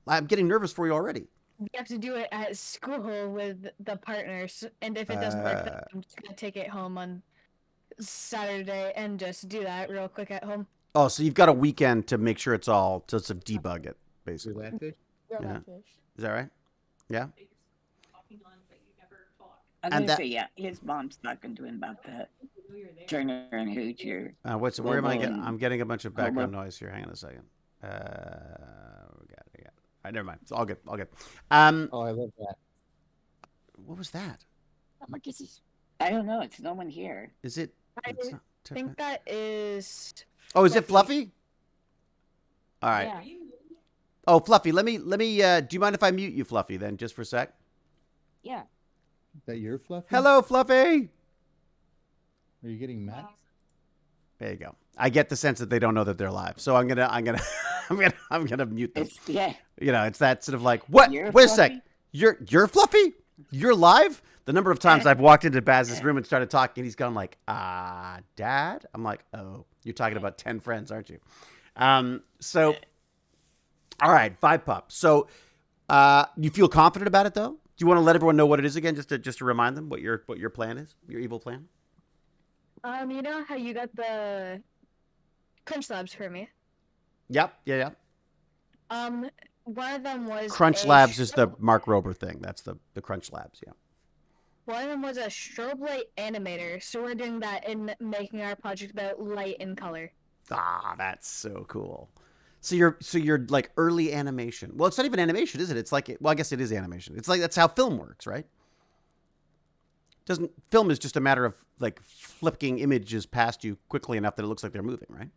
I'm getting nervous for you already. We have to do it at school with the partners, and if it doesn't work, then I'm just gonna take it home on Saturday and just do that real quick at home. Oh, so you've got a weekend to make sure it's all to debug it, basically. Your Yeah. Is that right? Yeah. I'm And gonna say yeah. His mom's talking to him about the Turner and Hoocher. where am I Lobo getting? and I'm getting a bunch of background Hobo. noise here. Hang on a second. We got it. All right, never mind. It's all good. All good. Um, Oh, I love that. what was that? Oh, my kisses. I don't know. It's no one here. Is it? I It's not think that is. Oh, is it Fluffy? All right. Yeah. Oh, Fluffy, let me. Do you mind if I mute you, Fluffy? Then just for a sec. Yeah. Is that your Fluffy? Hello, Fluffy. Are you getting mad? There you go. I get the sense that they don't know that they're live, so I'm gonna I'm gonna mute them. Yeah. You know, it's that sort of like, what? You're Wait a sec. Fluffy? You're Fluffy? You're live? The number of times I've walked into Baz's room and started talking, he's gone like, Dad? I'm like, oh, you're talking about 10 friends, aren't you? So, all right, 5 pup. So, you feel confident about it though? Do you want to let everyone know what it is again, just to remind them what your plan is, your evil plan? You know how you got the crunch labs for me? Yep. Yeah. One of them was Crunch a Labs is the strobe- Mark Rober thing. That's the Crunch Labs. Yeah. One of them was a strobe light animator, so we're doing that in making our project about light and color. That's so cool. So you're like early animation. Well, it's not even animation, is it? It's like, well, I guess it is animation. It's like, that's how film works, right? Film is just a matter of like flicking images past you quickly enough that it looks like they're moving, right?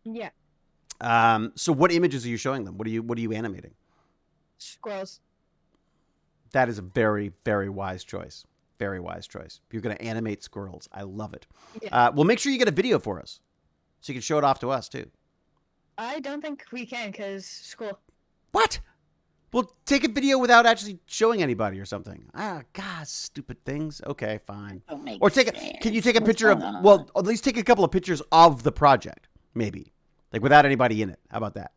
Yeah. So what images are you showing them? What are you animating? Squirrels. That is a very, very wise choice. Very wise choice. You're going to animate squirrels. I love it. Yeah. Well, make sure you get a video for us so you can show it off to us too. I don't think we can because school. What? Well, take a video without actually showing anybody or something. God, stupid things. Okay, fine. Don't make Or sense. can you take a What's picture of, going on? well, at least take a couple of pictures of the project, maybe. Like without anybody in it. How about that?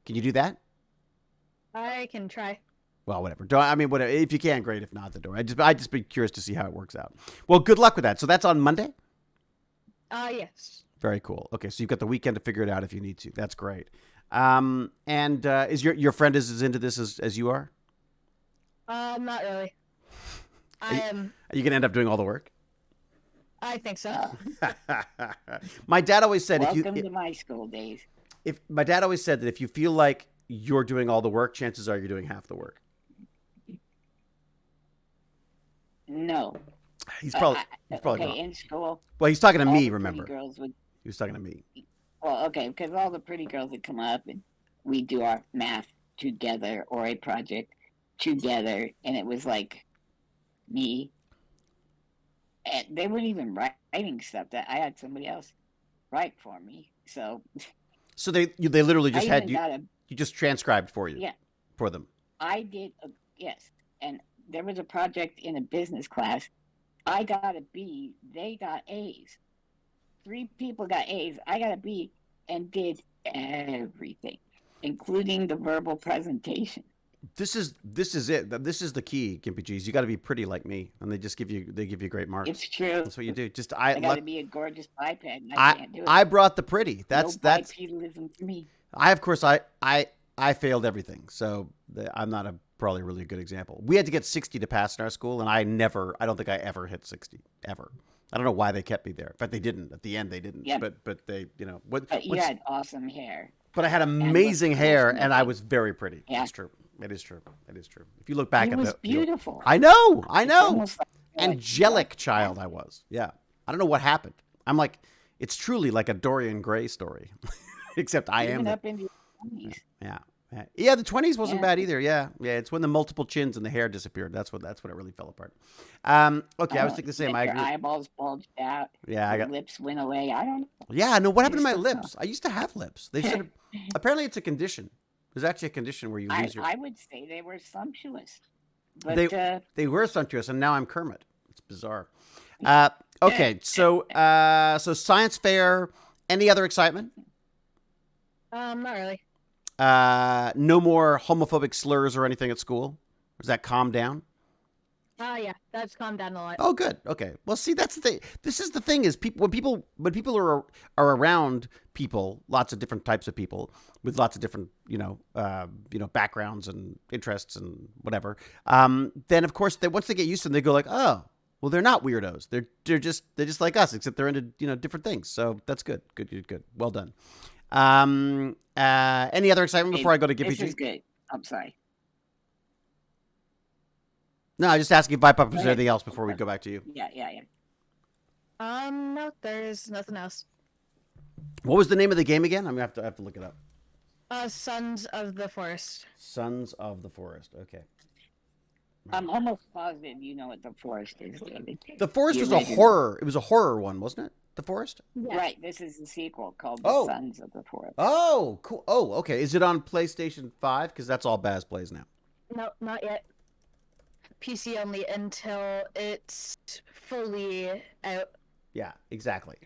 Can you do that? I can try. Well, whatever. Whatever. If you can, great. If not, the door. I'd just be curious to see how it works out. Well, good luck with that. So that's on Monday? Yes. Very cool. Okay, so you've got the weekend to figure it out if you need to. That's great. Is your friend as into this as you are? Not really. Are you going to end up doing all the work? I think so. My dad always said Welcome to my school days. my dad always said that if you feel like you're doing all the work, chances are you're doing half the work. No. He's probably okay, wrong. in school. Well, he's talking to all me, the remember. pretty girls would, He was talking to me. well, okay, because all the pretty girls would come up and we do our math together or a project together, and it was like me. And they weren't even writing stuff that I had somebody else write for me. So they literally just I had even you. got a You just transcribed for you. Yeah. For them. I did, yes. And there was a project in a business class. I got a B. They got A's. 3 people got A's. I got a B and did everything, including the verbal presentation. This is it. This is the key, Gimpy G's. You got to be pretty like me, and they give you great marks. It's true. That's what you do. Just I got to be a gorgeous biped. And I can't do it. I brought the pretty. That's no bipedalism for me. I failed everything, so I'm not probably a really good example. We had to get 60 to pass in our school, and I don't think I ever hit 60 ever. I don't know why they kept me there. In fact, they didn't. At the end, they didn't. Yeah. But they, But you had awesome hair. But I had amazing hair, and I looking. was very pretty. Yeah. It's true. It is true. It is true. If you look back It at was the beautiful. I know. It's almost like Angelic child I was. Yeah. I don't know what happened. I'm like, it's truly like a Dorian Gray story. Except I am. Even up into your 20s. Yeah. Yeah, the 20s wasn't Yeah. bad either. Yeah. Yeah, it's when the multiple chins and the hair disappeared. That's when it really fell apart. Okay, I was thinking the same. I Your agree. eyeballs bulged out. Yeah, Your lips went away. I don't know. Yeah, no, what happened to my You're so lips? I used to have lips. They should have apparently it's a condition. There's actually a condition where you lose your I would say they were sumptuous. But They were sumptuous, and now I'm Kermit. It's bizarre. Okay, so science fair. Any other excitement? Not really. No more homophobic slurs or anything at school? Is that calmed down? Yeah, that's calmed down a lot. Oh, good. Okay. Well, see, that's the thing. This is the thing is when people are around people, lots of different types of people with lots of different backgrounds and interests and whatever. Then of course once they get used to them, they go like, oh, well, they're not weirdos. They're just like us, except they're into different things. So that's good. Good. Well done. Any other excitement before I go to Gippy This G? is good. I'm sorry. No, I just asking if I pop Go there's ahead. anything else before we go back to you. Yeah. No, there's nothing else. What was the name of the game again? I'm gonna have to look it up. Sons of the Forest. Sons of the Forest. Okay. I'm almost positive you know what the forest is, David. The Forest The was a original. horror. It was a horror one, wasn't it? The Forest. Yeah. Right. This is the sequel called The Oh. Sons of the Forest. Oh, cool. Oh, okay. Is it on PlayStation 5? Because that's all Baz plays now. No, not yet. PC only until it's fully out. Yeah, exactly.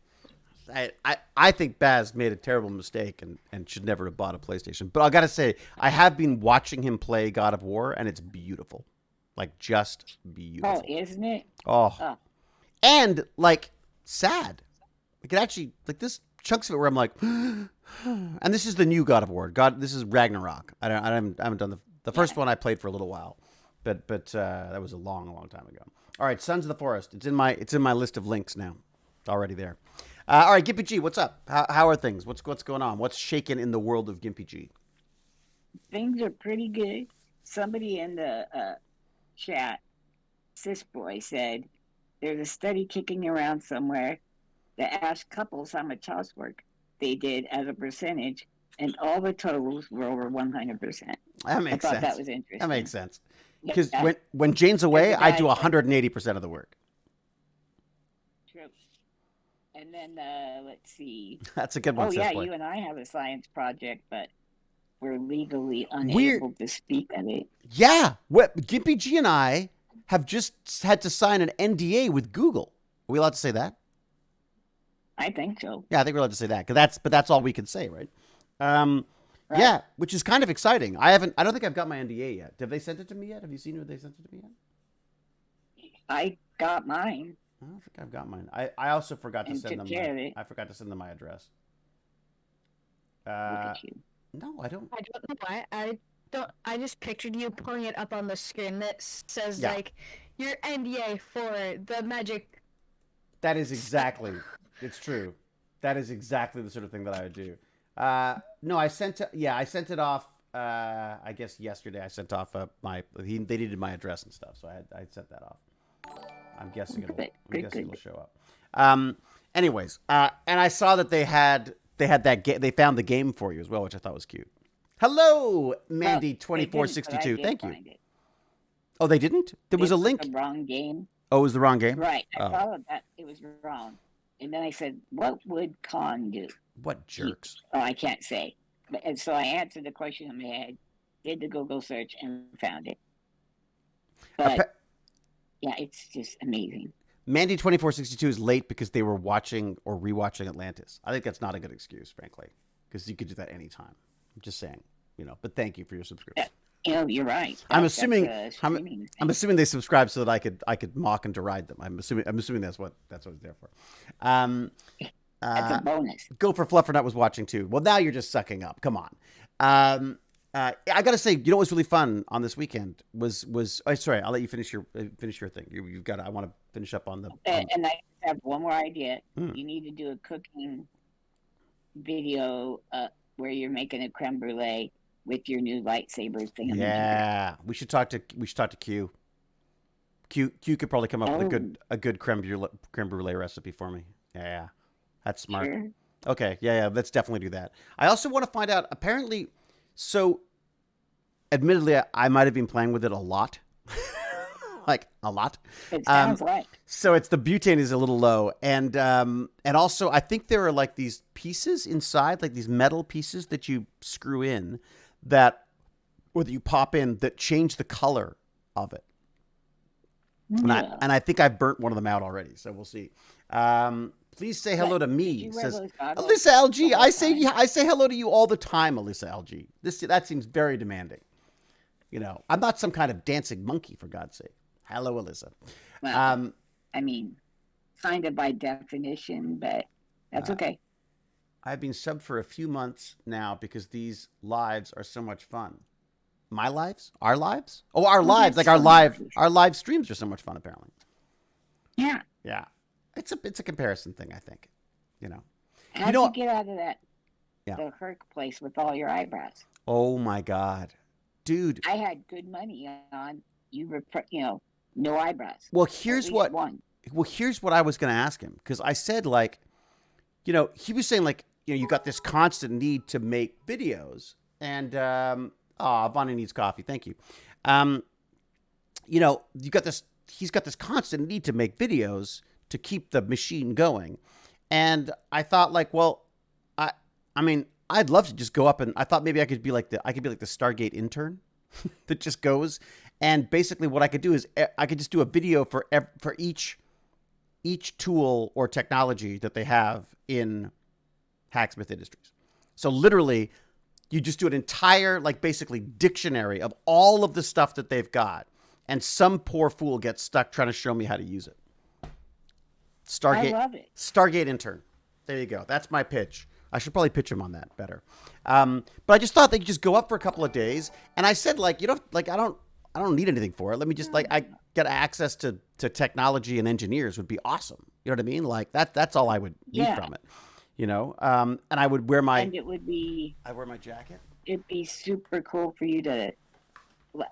I think Baz made a terrible mistake and should never have bought a PlayStation. But I got to say, I have been watching him play God of War, and it's beautiful. Like, just beautiful. Oh, isn't it? Oh. Oh. And, like, sad. Like, it actually, like, this chunks of it where I'm like, and this is the new God of War. This is Ragnarok. I haven't done the first one I played for a little while. But that was a long time ago. All right, Sons of the Forest. It's in my list of links now. It's already there. All right, Gimpy G, what's up? How are things? What's going on? What's shaking in the world of Gimpy G? Things are pretty good. Somebody in the chat, Sis Boy, said there's a study kicking around somewhere that asked couples how much housework they did as a percentage, and all the totals were over 100%. That makes sense. I thought that was interesting. That makes sense. Because Yeah. when Jane's away, I do guy- 180% of the work. True. And then let's see. That's a good one, Oh Sis yeah, Boy. you and I have a science project, but we're legally unable to speak of it. Yeah, Gimpy G and I have just had to sign an NDA with Google. Are we allowed to say that? I think so. Yeah, I think we're allowed to say that. But that's all we can say, right? Right. Yeah, which is kind of exciting. I don't think I've got my NDA yet. Have they sent it to me yet? Have you seen who they sent it to me yet? I got mine. I don't think I've got mine. I also forgot to And send took them. care of it. I forgot to send them my address. Look at you. No, I don't. I don't know why. I just pictured you pulling it up on the screen that says Yeah. like your NDA for the magic. That is exactly. It's true. That is exactly the sort of thing that I would do. No, I sent it off. I guess yesterday I sent off they needed my address and stuff, so I sent that off. I'm guessing it'll show up. Anyways, and I saw that they had they found the game for you as well, which I thought was cute. Hello, Mandy2462. Thank you. Oh, they didn't? There was a link. The wrong game. Oh, it was the wrong game? Right. I Oh. followed that. It was wrong. And then I said, what would Khan do? What jerks. Oh, I can't say. And so I answered the question in my head, did the Google search, and found it. But yeah, it's just amazing. Mandy2462 is late because they were watching or rewatching Atlantis. I think that's not a good excuse, frankly, because you could do that anytime. I'm just saying, but thank you for your subscription. You're right. I'm That's assuming a streaming I'm thing. assuming they subscribe so that I could mock and deride them. I'm assuming that's what it's there for. That's a bonus. Go for Fluffernut was watching too. Well, now you're just sucking up. Come on. I gotta say, what was really fun on this weekend was. Oh, sorry, I'll let you finish your thing. You've got. I want to finish up on the. And I have one more idea. Hmm. You need to do a cooking video where you're making a creme brulee with your new lightsaber thing. Yeah, we should talk to Q. Q could probably come up with a good creme brulee recipe for me. Yeah, that's smart. Sure. Okay, yeah, let's definitely do that. I also want to find out. Apparently, so admittedly, I might have been playing with it a lot, like a lot. It sounds like. So the butane is a little low, and also I think there are like these pieces inside, like these metal pieces that you screw in, that you pop in that change the color of it. Yeah. And I think I've burnt one of them out already, so we'll see. Please say hello to me, Did you wear says those goggles Alyssa LG. the whole I say time? I say hello to you all the time, Alyssa LG. That seems very demanding. I'm not some kind of dancing monkey, for God's sake. Hello, Alyssa. Well, Um, I mean, kind of by definition, but that's okay. I've been subbed for a few months now because these lives are so much fun. My lives? Our lives? Oh, our lives. Like our live streams are so much fun, apparently. Yeah. Yeah. It's a comparison thing, I think. How'd you get out of that Yeah. the Herc place with all your eyebrows? Oh my God. Dude. I had good money on you were no eyebrows. Well, At here's least what one. I was going to ask him, because I said, like, he was saying, like, you got this constant need to make videos, and Vonnie needs coffee. Thank you. You got this. He's got this constant need to make videos to keep the machine going, and I thought, like, well, I mean, I'd love to just go up, and I thought maybe I could be like the Stargate intern that just goes, and basically what I could do is I could just do a video for each tool or technology that they have in Hacksmith Industries. So literally, you just do an entire, like, basically dictionary of all of the stuff that they've got, and some poor fool gets stuck trying to show me how to use it. I love it. Stargate intern. There you go. That's my pitch. I should probably pitch him on that better. But I just thought they could just go up for a couple of days, and I said, like, I don't need anything for it. Let me just, like, I get access to technology and engineers would be awesome. You know what I mean? Like that's all I would need from it. And I would wear my. And it would be. I wear my jacket. It'd be super cool for you to.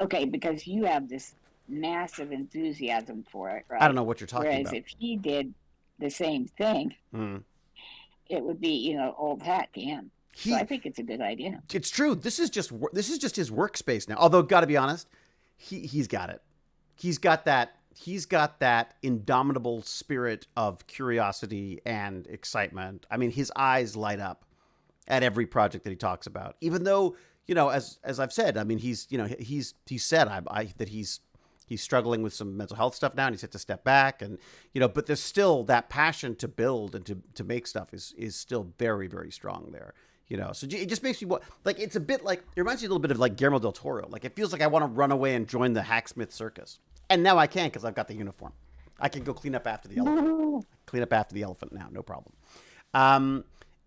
Okay, because you have this massive enthusiasm for it, right? I don't know what you're talking about. Whereas if he did the same thing, it would be, old hat to him. So I think it's a good idea. It's true. This is just his workspace now. Although, got to be honest, he's got it. He's got that indomitable spirit of curiosity and excitement. I mean, his eyes light up at every project that he talks about. Even though, as I've said, I mean, he said that he's struggling with some mental health stuff now, and he's had to step back, and but there's still that passion to build and to make stuff is still very, very strong there. So it just makes me like, it's a bit like, it reminds me a little bit of like Guillermo del Toro. Like, it feels like I want to run away and join the Hacksmith circus. And now I can, because I've got the uniform. I can go clean up after the elephant now, no problem.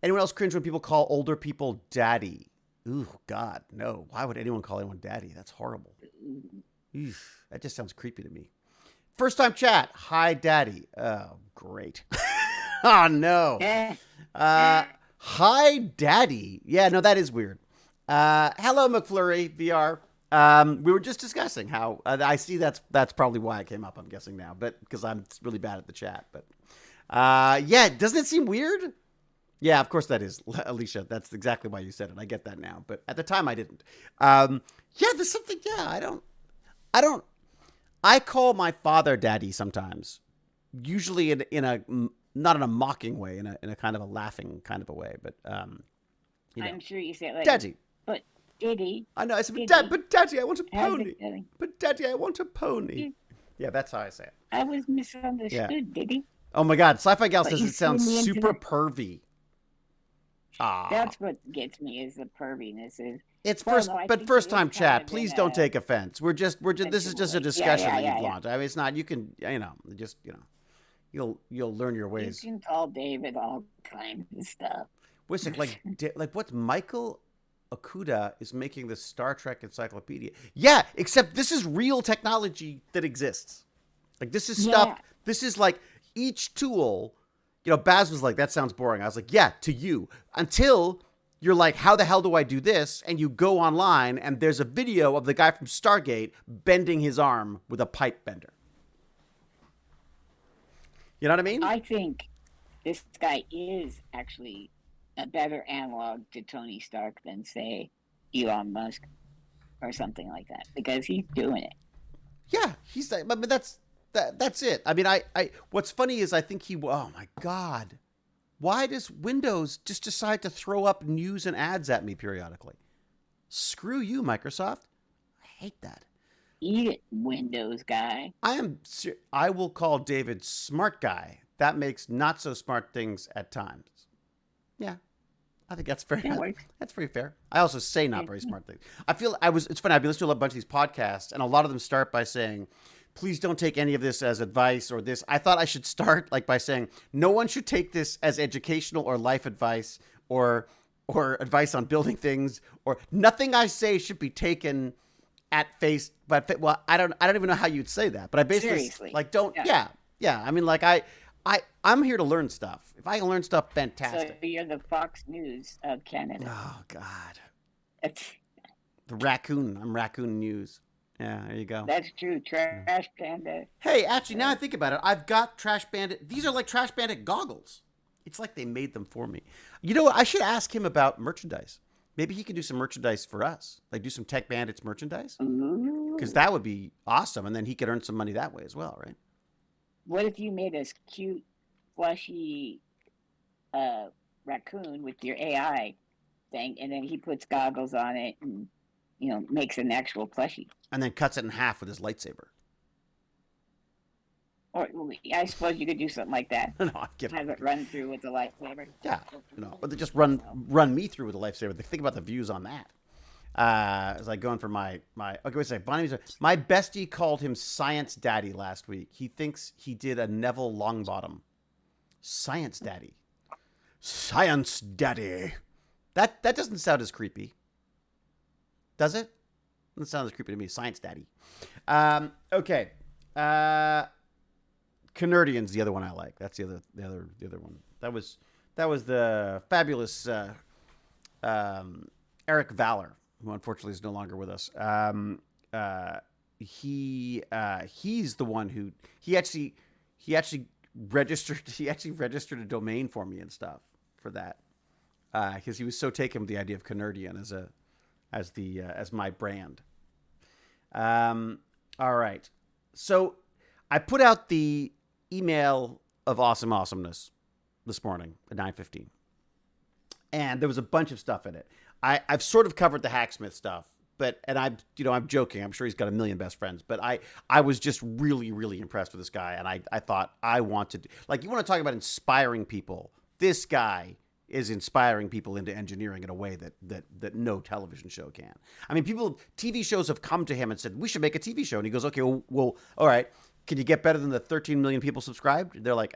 Anyone else cringe when people call older people daddy? Ooh, God, no. Why would anyone call anyone daddy? That's horrible. Oof, that just sounds creepy to me. First time chat. Hi, daddy. Oh, great. Oh, no. Hi, daddy. Yeah, no, that is weird. Hello, McFlurry, VR. We were just discussing how I see that's probably why it came up, I'm guessing now, but because I'm really bad at the chat. But yeah, doesn't it seem weird? Yeah, of course that is, Alicia. That's exactly why you said it. I get that now, but at the time I didn't. Yeah, there's something. Yeah, I call my father daddy sometimes, usually in a not in a mocking way, in a kind of a laughing kind of a way, but I'm sure you say it like daddy. But Diddy. I know. I said, but daddy, I want a pony. But daddy, I want a pony. Yeah, that's how I say it. I was misunderstood, Diddy. Oh my God, Sci-Fi Gal says it sounds super pervy. That's what gets me, is the perviness. It's first time chat. Please don't take offense. We're just this is just a discussion that you've launched. I mean, it's not. You can you'll learn your ways. You can call David all kinds of stuff. What's it like what's Michael Okuda is making the Star Trek encyclopedia? Yeah, except this is real technology that exists. Like, this is stuff. This is like each tool. Baz was like, that sounds boring. I was like, yeah, to you. Until you're like, how the hell do I do this? And you go online and there's a video of the guy from Stargate bending his arm with a pipe bender. You know what I mean? I think this guy is actually a better analog to Tony Stark than, say, Elon Musk or something like that, because he's doing it. Yeah, he's like, I mean, that's it. I mean, I what's funny is I think oh my God, why does Windows just decide to throw up news and ads at me periodically? Screw you, Microsoft. I hate that. Eat it, Windows guy. I will call David smart guy. That makes not so smart things at times. Yeah, I think that's fair. That's very fair. I also say not very smart things. It's funny. I've been listening to a bunch of these podcasts, and a lot of them start by saying, please don't take any of this as advice or this. I thought I should start like by saying no one should take this as educational or life advice or advice on building things, or nothing I say should be taken at face. But well, I don't even know how you'd say that. But I basically Seriously. like don't. Yeah. I mean, like I'm here to learn stuff. If I can learn stuff, fantastic. So you're the Fox News of Canada. Oh God, That's, the raccoon. I'm Raccoon News. Yeah, there you go. that's true. Trash Panda. Hey, actually, now I think about it, I've got Trash Bandit. These are like Trash Bandit goggles. It's like they made them for me. You know what? I should ask him about merchandise. Maybe he could do some merchandise for us, like do some Tech Bandits merchandise, Ooh. because that would be awesome, and then he could earn some money that way as well, right? What if you made a cute, fleshy raccoon with your AI thing, and then he puts goggles on it and, makes an actual plushie? And then cuts it in half with his lightsaber. Or I suppose you could do something like that. No, I'm kidding. Have it run through with the lightsaber. Yeah, or they just run me through with a lightsaber. Think about the views on that. It's like going for my. Okay, wait a second. Bonnie, my bestie called him Science Daddy last week. He thinks he did a Neville Longbottom. Science Daddy. Science Daddy. That doesn't sound as creepy. Does it? Doesn't sound as creepy to me. Science Daddy. Okay. Canardian's the other one I like. That's the other one. That was the fabulous Eric Valor, who unfortunately is no longer with us. He's the one who he actually registered a domain for me and stuff for that, because he was so taken with the idea of Canardian as my brand. All right, so I put out the email of awesomeness this morning at 9:15, and there was a bunch of stuff in it. I've sort of covered the Hacksmith stuff, and I'm joking. I'm sure he's got a million best friends, but I was just really, really impressed with this guy, and I thought I wanted, like, you want to talk about inspiring people. This guy is inspiring people into engineering in a way that no television show can. I mean, TV shows have come to him and said, we should make a TV show. And he goes, okay, well, all right. Can you get better than the 13 million people subscribed? They're like,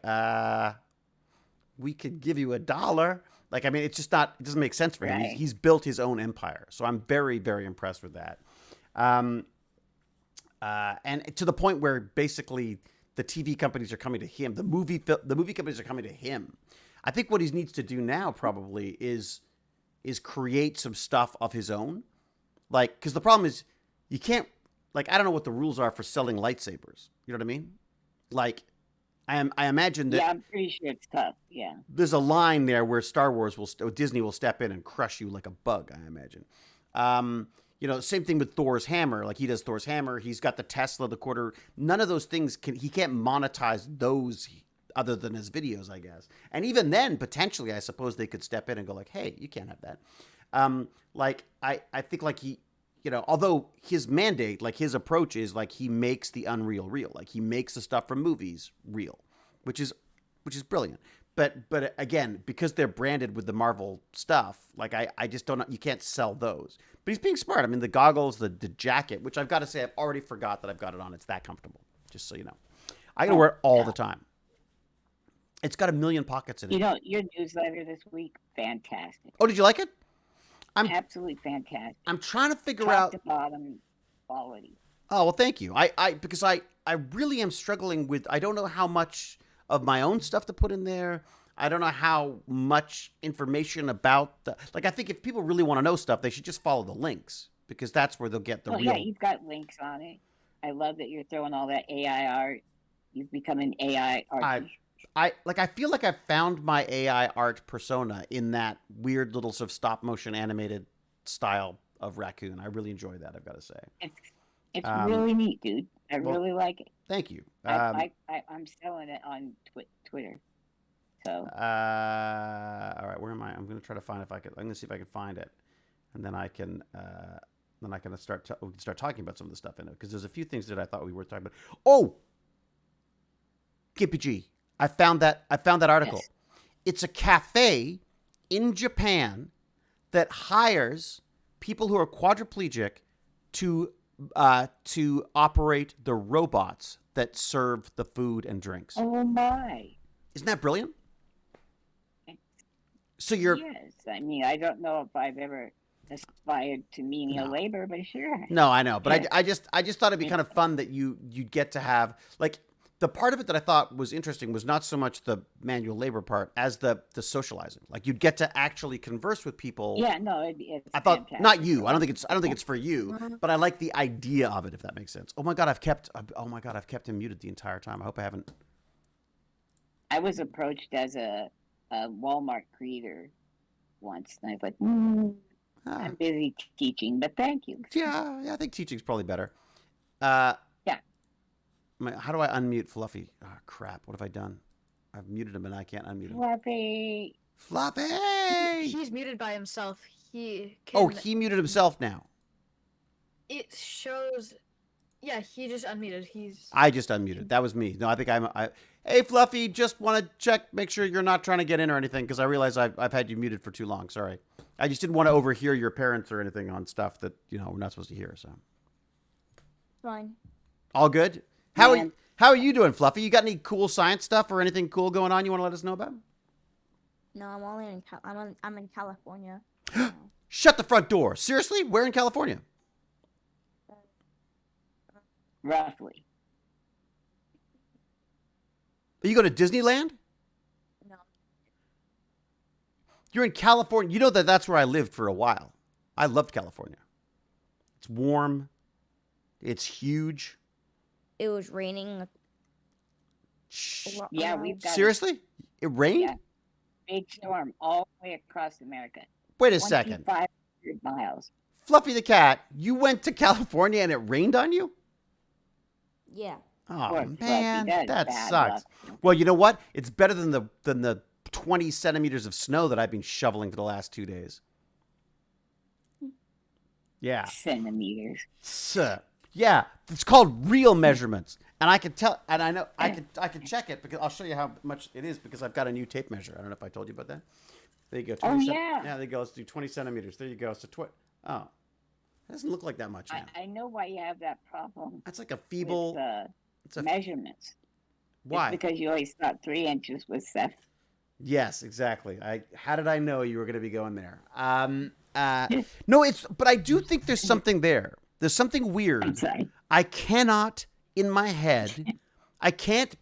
we could give you $1. Like, I mean, it's just not, it doesn't make sense for him. Right. He's built his own empire. So I'm very, very impressed with that. And to the point where basically the TV companies are coming to him. The movie companies are coming to him. I think what he needs to do now probably is create some stuff of his own. Like, because the problem is you can't, like, I don't know what the rules are for selling lightsabers. You know what I mean? Like, I imagine that. Yeah, I'm pretty sure it's tough. Yeah. There's a line there where Disney will step in and crush you like a bug, I imagine. Same thing with Thor's hammer. Like, he does Thor's hammer. He's got the Tesla, the quarter. None of those things he can't monetize those other than his videos, I guess. And even then, potentially, I suppose they could step in and go like, hey, you can't have that. I think like he, although his mandate, like his approach is like he makes the unreal real. Like he makes the stuff from movies real, which is brilliant. But again, because they're branded with the Marvel stuff, like I just don't know, you can't sell those. But he's being smart. I mean, the goggles, the jacket, which I've got to say, I've already forgot that I've got it on. It's that comfortable, just so you know. I gotta wear it all the time. It's got 1 million pockets in it. Your newsletter this week, fantastic. Oh, did you like it? Absolutely fantastic. I'm trying to figure Top out to bottom quality. Oh, well, thank you. Because I really am struggling with, I don't know how much of my own stuff to put in there. I don't know how much information about I think if people really want to know stuff, they should just follow the links, because that's where they'll get the real. Yeah, you've got links on it. I love that you're throwing all that AI art. You've become an AI artist. I feel like I found my AI art persona in that weird little sort of stop motion animated style of raccoon. I really enjoy that, I've got to say. It's really neat, dude. I really like it. Thank you. I'm selling it on Twitter. So. All right, where am I? I'm going to try to find I'm going to see if I can find it, and then I can we can start talking about some of the stuff in it, because there's a few things that I thought we were talking about. Oh, KPG. I found that article. Yes. It's a cafe in Japan that hires people who are quadriplegic to to operate the robots that serve the food and drinks. Oh my! Isn't that brilliant? So you're Yes, I mean, I don't know if I've ever aspired to menial No. labor, but sure. No, I know, but Yeah. I just thought it'd be kind of fun that you'd get to have like the part of it that I thought was interesting was not so much the manual labor part as the socializing. Like you'd get to actually converse with people. Yeah, no, it's I thought fantastic. not you. I don't think it's for you, but I like the idea of it, if that makes sense. Oh my god, I've kept him muted the entire time. I hope I haven't. I was approached as a Walmart greeter once, and I thought, Ah, I'm busy teaching, but thank you. yeah, I think teaching's probably better. Yeah. How do I unmute Fluffy? Oh, crap. What have I done? I've muted him and I can't unmute him. Fluffy. Fluffy! He's muted by himself. He Oh, can. he muted himself now. It shows. Yeah, he just unmuted. I just unmuted. That was me. No, I think Hey, Fluffy, just want to check, make sure you're not trying to get in or anything, because I realize I've had you muted for too long. Sorry. I just didn't want to overhear your parents or anything on stuff that, we're not supposed to hear, so. Fine. All good? How Man. are you doing, Fluffy? You got any cool science stuff or anything cool going on you want to let us know about? No, I'm only in I'm in California. Shut the front door. Seriously? Where in California? Roughly. Are you going to Disneyland? No. You're in California. You know that's where I lived for a while. I loved California. It's warm. It's huge. It was raining. Yeah, we've got Seriously? It rained? Yeah. a big storm all the way across America. Wait a second. 2,500 miles. Fluffy the cat, you went to California and it rained on you? Yeah. Oh, Poor man, Fluffy, that bad sucks. luck. Well, you know what? It's better than the 20 centimeters of snow that I've been shoveling for the last 2 days. Yeah. Centimeters. Yeah, it's called real measurements. And I can tell, and I know I can check it because I'll show you how much it is because I've got a new tape measure. I don't know if I told you about that. There you go. 20 yeah. Yeah, there you go. Let's do 20 centimeters. There you go. So oh, it doesn't look like that much now. I know why you have that problem. That's like a feeble. With, It's a measurements. why? It's because you always thought 3 inches was Seth. Yes, exactly. How did I know you were going to be going there? No, but I do think there's something there. There's something weird. I'm sorry. I cannot, in my head, I can't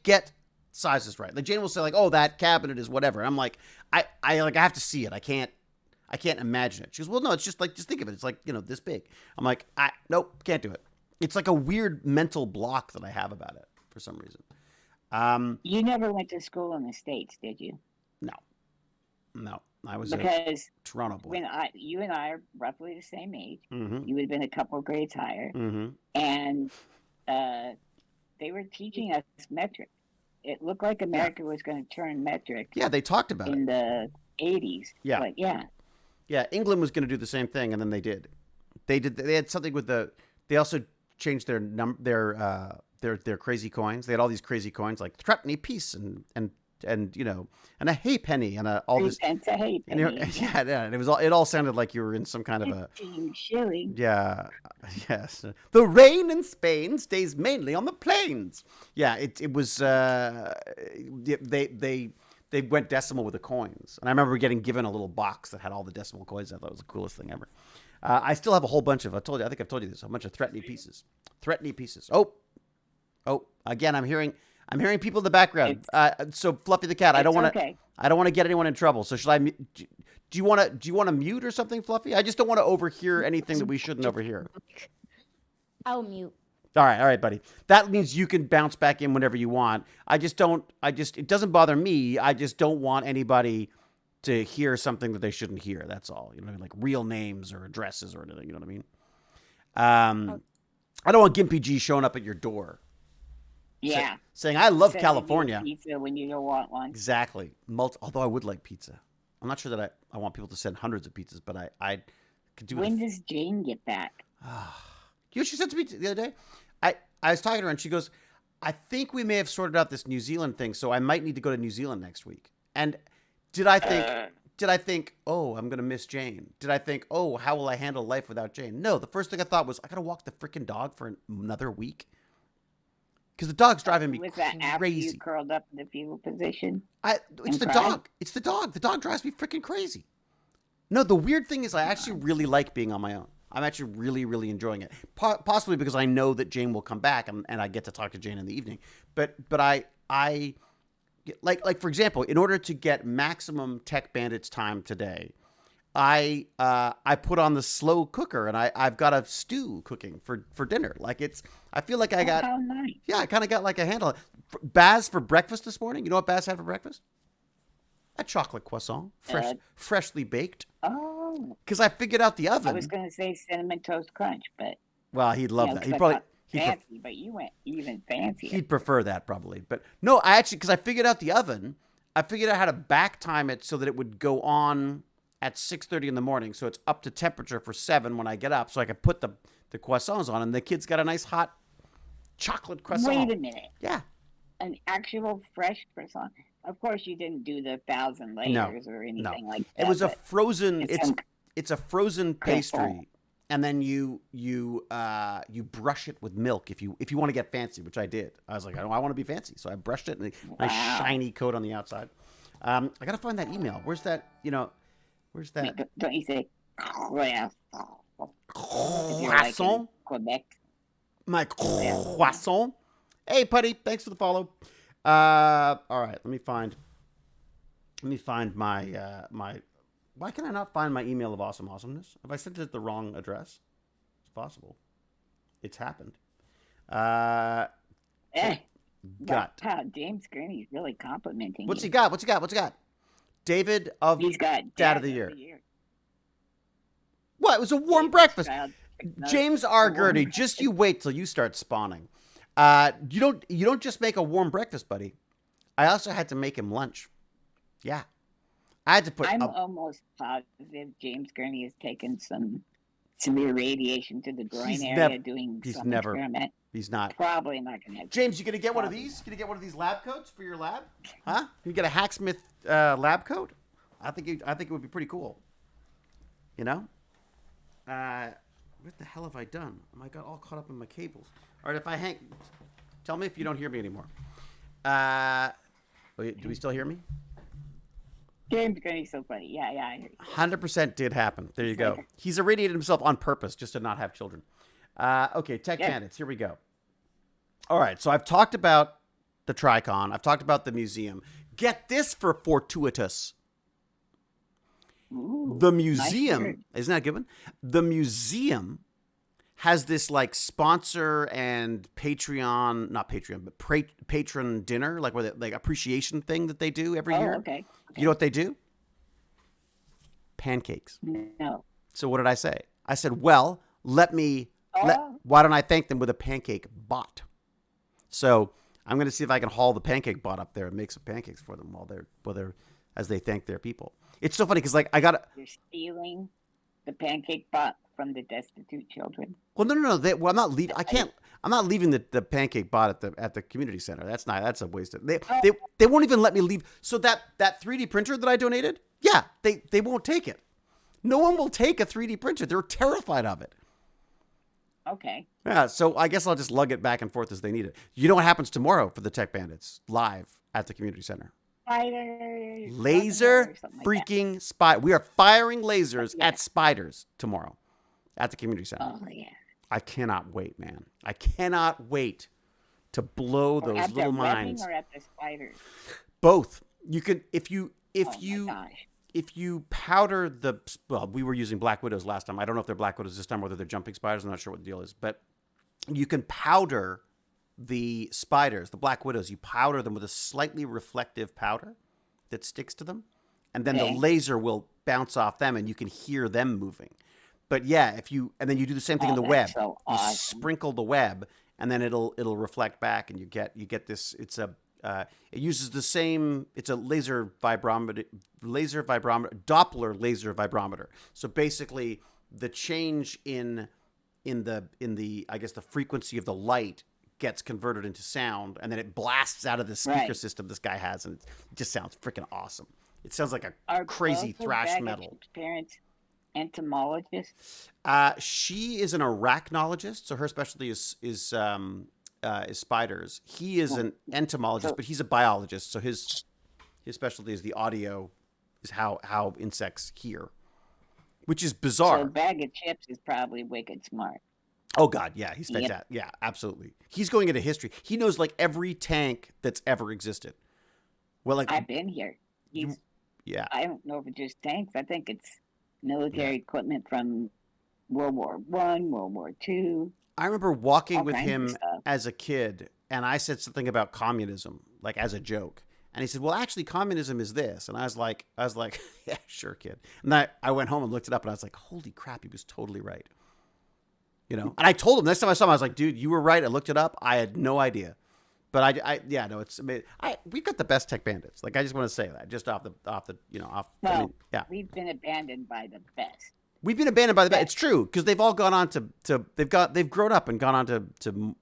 get sizes right. Like Jane will say, like, "Oh, that cabinet is whatever." And I'm like, I have to see it. I can't imagine it. She goes, "Well, no, it's just think of it. It's like this big." I'm like, nope, can't do it. It's like a weird mental block that I have about it for some reason. You never went to school in the States, did you? No, I was a Because Toronto boy. when you and I are roughly the same age, Mm-hmm. you would have been a couple grades higher, Mm-hmm. and they were teaching us metric. It looked like America was going to turn metric Yeah, they talked about in it. the 80s. Yeah. But yeah. Yeah, England was going to do the same thing, and then they did. They had something with They also changed their crazy coins. They had all these crazy coins like threepenny piece and a halfpenny and all this. 3 cents a halfpenny. And it all sounded like you were in some kind of a 15 shillings. yeah, yes. The rain in Spain stays mainly on the plains. Yeah, it was. They went decimal with the coins, and I remember getting given a little box that had all the decimal coins. I thought it was the coolest thing ever. I still have a whole bunch of. I think I've told you this. A bunch of threepenny pieces. Threepenny pieces. Oh. Again, I'm hearing people in the background. So Fluffy the cat, I don't want to. Okay. I don't want to get anyone in trouble. So should I? Do you want to mute or something, Fluffy? I just don't want to overhear anything that we shouldn't overhear. I'll mute. All right, buddy. That means you can bounce back in whenever you want. It doesn't bother me. I just don't want anybody to hear something that they shouldn't hear. That's all. You know what I mean? Like real names or addresses or anything. You know what I mean? I don't want Gimpy G showing up at your door. Yeah. Saying, I love Sending you California. Pizza when you don't want one. Exactly. Although I would like pizza. I'm not sure that I want people to send hundreds of pizzas, but I could do it. When does Jane get back? You know what she said to me the other day? I was talking to her and she goes, I think we may have sorted out this New Zealand thing, so I might need to go to New Zealand next week. And did I did I think, oh, I'm gonna miss Jane? Did I think, oh, how will I handle life without Jane? No, the first thing I thought was, I gotta walk the freaking dog for another week because the dog's driving me Was that after you crazy. curled up in the fetal position? It's the cried? dog. It's the dog. The dog drives me freaking crazy. No, the weird thing is, I actually really like being on my own. I'm actually really, really enjoying it. Possibly because I know that Jane will come back, and I get to talk to Jane in the evening. But I like for example, in order to get maximum Tech Bandits time today, I put on the slow cooker, and I've got a stew cooking for dinner. Like I feel like I got How nice. yeah, I kind of got like a handle. Baz for breakfast this morning. You know what Baz had for breakfast? A chocolate croissant, freshly baked. Oh, Because I figured out the I oven. was going to say cinnamon toast crunch, but Well, he'd love that. 'cause He I probably thought fancy, but you went even fancier. he'd prefer that probably. But no, I actually, because I figured out the oven, I figured out how to back time it so that it would go on at 6:30 in the morning, so it's up to temperature for 7 when I get up, so I could put the croissants on, and the kids got a nice hot chocolate croissant. Wait a minute, Yeah, an actual fresh croissant? Of course, you didn't do the 1,000 layers or anything like that. it was a but frozen. it's It's a frozen pastry, croissant. and then you brush it with milk if you want to get fancy, which I did. I was like, I want to be fancy, so I brushed it, and a nice Wow. shiny coat on the outside. I gotta find that email. Where's that? Where's that? Don't you say croissant? If you're like in Croissant? Quebec. My croissant. Hey, Putty, thanks for the follow. All right, let me find my my. Why can I not find my email of awesomeness? Have I sent it at the wrong address? It's possible. It's happened. Gut. Wow, James Gurney's really complimenting What's you. he got? What's he got? What's he got? David of He's got Dad of the Year. What? It was a warm breakfast. James R. Gertie, just you wait till you start spawning. You don't just make a warm breakfast, buddy. I also had to make him lunch. Yeah. I had to put I'm almost positive James Gurney has taken some severe radiation to the groin area doing some experiment. He's not. Probably not going to have. James, you gonna get one of these? Gonna get one of these lab coats for your lab? Huh? You get a Hacksmith lab coat? I think it would be pretty cool. You know? What the hell have I done? I got all caught up in my cables. All right, if I hang, tell me if you don't hear me anymore. Do we still hear me? James Gurney's so funny. Yeah, I hear you. 100% did happen. There you go. He's irradiated himself on purpose just to not have children. Okay, Tech Bandits. Here we go. All right, so I've talked about the Tricon. I've talked about the museum. Get this for fortuitous. Ooh, The museum, nice isn't that a good one? The museum has this like sponsor and Patreon, not Patreon, but patron dinner, like where they, like appreciation thing that they do every year. Okay. You know what they do? Pancakes. No. So what did I say? I said, well, why don't I thank them with a pancake bot? So I'm going to see if I can haul the pancake bot up there and make some pancakes for them while they're as they thank their people. It's so funny because like You're stealing the pancake bot from the destitute children. Well, no. I'm not leaving. I'm not leaving the pancake bot at the community center. That's a waste of. They won't even let me leave. So that 3D printer that I donated, yeah, they won't take it. No one will take a 3D printer. They're terrified of it. Okay. Yeah, so I guess I'll just lug it back and forth as they need it. You know what happens tomorrow for the Tech Bandits live at the community center? Spiders. Laser freaking spider. We are firing lasers at spiders tomorrow at the community center. Oh yeah. I cannot wait, man. I cannot wait to blow those at little the minds. or at the spiders. Both. You can if you My gosh. if you powder the we were using Black Widows last time. I don't know if they're Black Widows this time, whether they're jumping spiders. I'm not sure what the deal is, but you can powder the spiders, the Black Widows. You powder them with a slightly reflective powder that sticks to them, and then the laser will bounce off them, and you can hear them moving. But yeah, and then you do the same thing in the web. So you awesome. sprinkle the web, and then it'll reflect back, and you get this. It's a it uses the same. It's a laser vibrometer, Doppler laser vibrometer. So basically, the change in the I guess the frequency of the light gets converted into sound, and then it blasts out of the speaker system this guy has, and it just sounds freaking awesome. It sounds like a Are crazy both of thrash Bag of metal. Chips' parents entomologists? She is an arachnologist, so her specialty is spiders. He is an entomologist, So, but he's a biologist, so his specialty is the audio, is how insects hear, which is so bizarre. Bag of Chips is probably wicked smart. Oh God, yeah, he's Yep. fantastic. Yeah, absolutely. He's going into history. He knows like every tank that's ever existed. Well, like I've been here. you, yeah, I don't know if it's just tanks. I think it's yeah. military equipment from World War One, World War Two, I remember walking all with kinds of him stuff. as a kid, and I said something about communism, like as a joke. And he said, "Well, actually, communism is this." And I was like, "Yeah, sure, kid." And I went home and looked it up, and I was like, "Holy crap, he was totally right." You know. And I told him next time I saw him, I was like, "Dude, you were right. I looked it up. I had no idea." But yeah, no, it's amazing. We've got the best tech bandits. Like I just want to say that, just off the off. Well, I mean, yeah. we've been abandoned by the best. We've been abandoned by the best. Best. It's true because they've all gone on to they've grown up and gone on to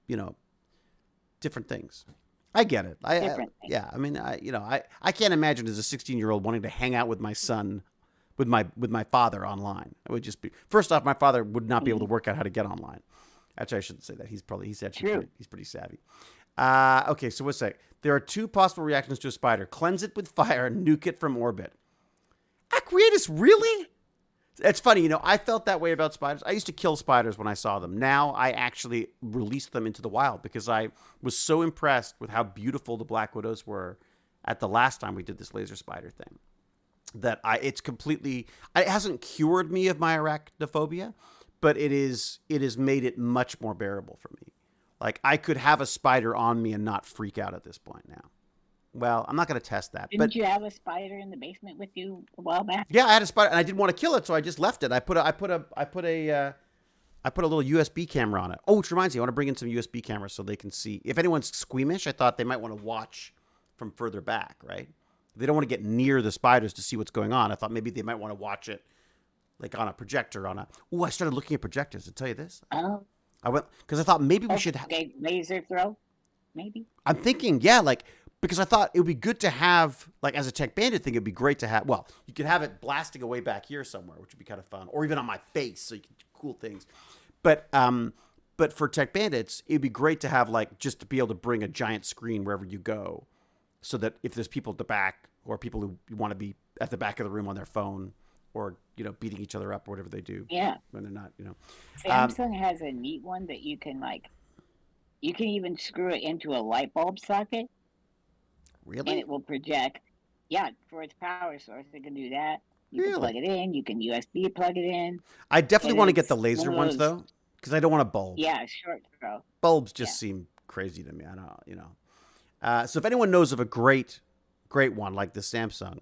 different things. I get it. Different things. Yeah. I mean, I can't imagine as a 16-year-old wanting to hang out with my son, with my father online. It would just be, first off, my father would not be able to work out how to get online. Actually, I shouldn't say that. He's actually True. he's pretty savvy. Okay, so what's that? There are two possible reactions to a spider: cleanse it with fire, nuke it from orbit. Aquietus, really? It's funny, I felt that way about spiders. I used to kill spiders when I saw them. Now I actually released them into the wild because I was so impressed with how beautiful the black widows were at the last time we did this laser spider thing that it hasn't cured me of my arachnophobia, but it has made it much more bearable for me. Like I could have a spider on me and not freak out at this point now. Well, I'm not going to test that. Didn't you have a spider in the basement with you a while back? Yeah, I had a spider, and I didn't want to kill it, so I just left it. I put a little USB camera on it. Oh, which reminds me, I want to bring in some USB cameras so they can see. If anyone's squeamish, I thought they might want to watch from further back, right? If they don't want to get near the spiders to see what's going on, I thought maybe they might want to watch it like on a projector Oh, I started looking at projectors, to tell you this. Oh. I went, because I thought maybe we should Okay, laser throw, maybe? I'm thinking, yeah, like, because I thought it would be good to have, like, as a Tech Bandit thing, it'd be great to have, well, you could have it blasting away back here somewhere, which would be kind of fun, or even on my face, so you can do cool things. But for Tech Bandits, it'd be great to have, like, just to be able to bring a giant screen wherever you go, so that if there's people at the back, or people who want to be at the back of the room on their phone, or, beating each other up, or whatever they do. Yeah. When they're not, Samsung has a neat one that you can even screw it into a light bulb socket. Really? And it will project. Yeah, for its power source, it can do that. You Really? can plug it in. You can USB plug it in. I definitely And want to get it's the laser one of ones, those- though, because I don't want a bulb. Yeah, short throw. Bulbs just Yeah. seem crazy to me. I don't. So if anyone knows of a great one like the Samsung,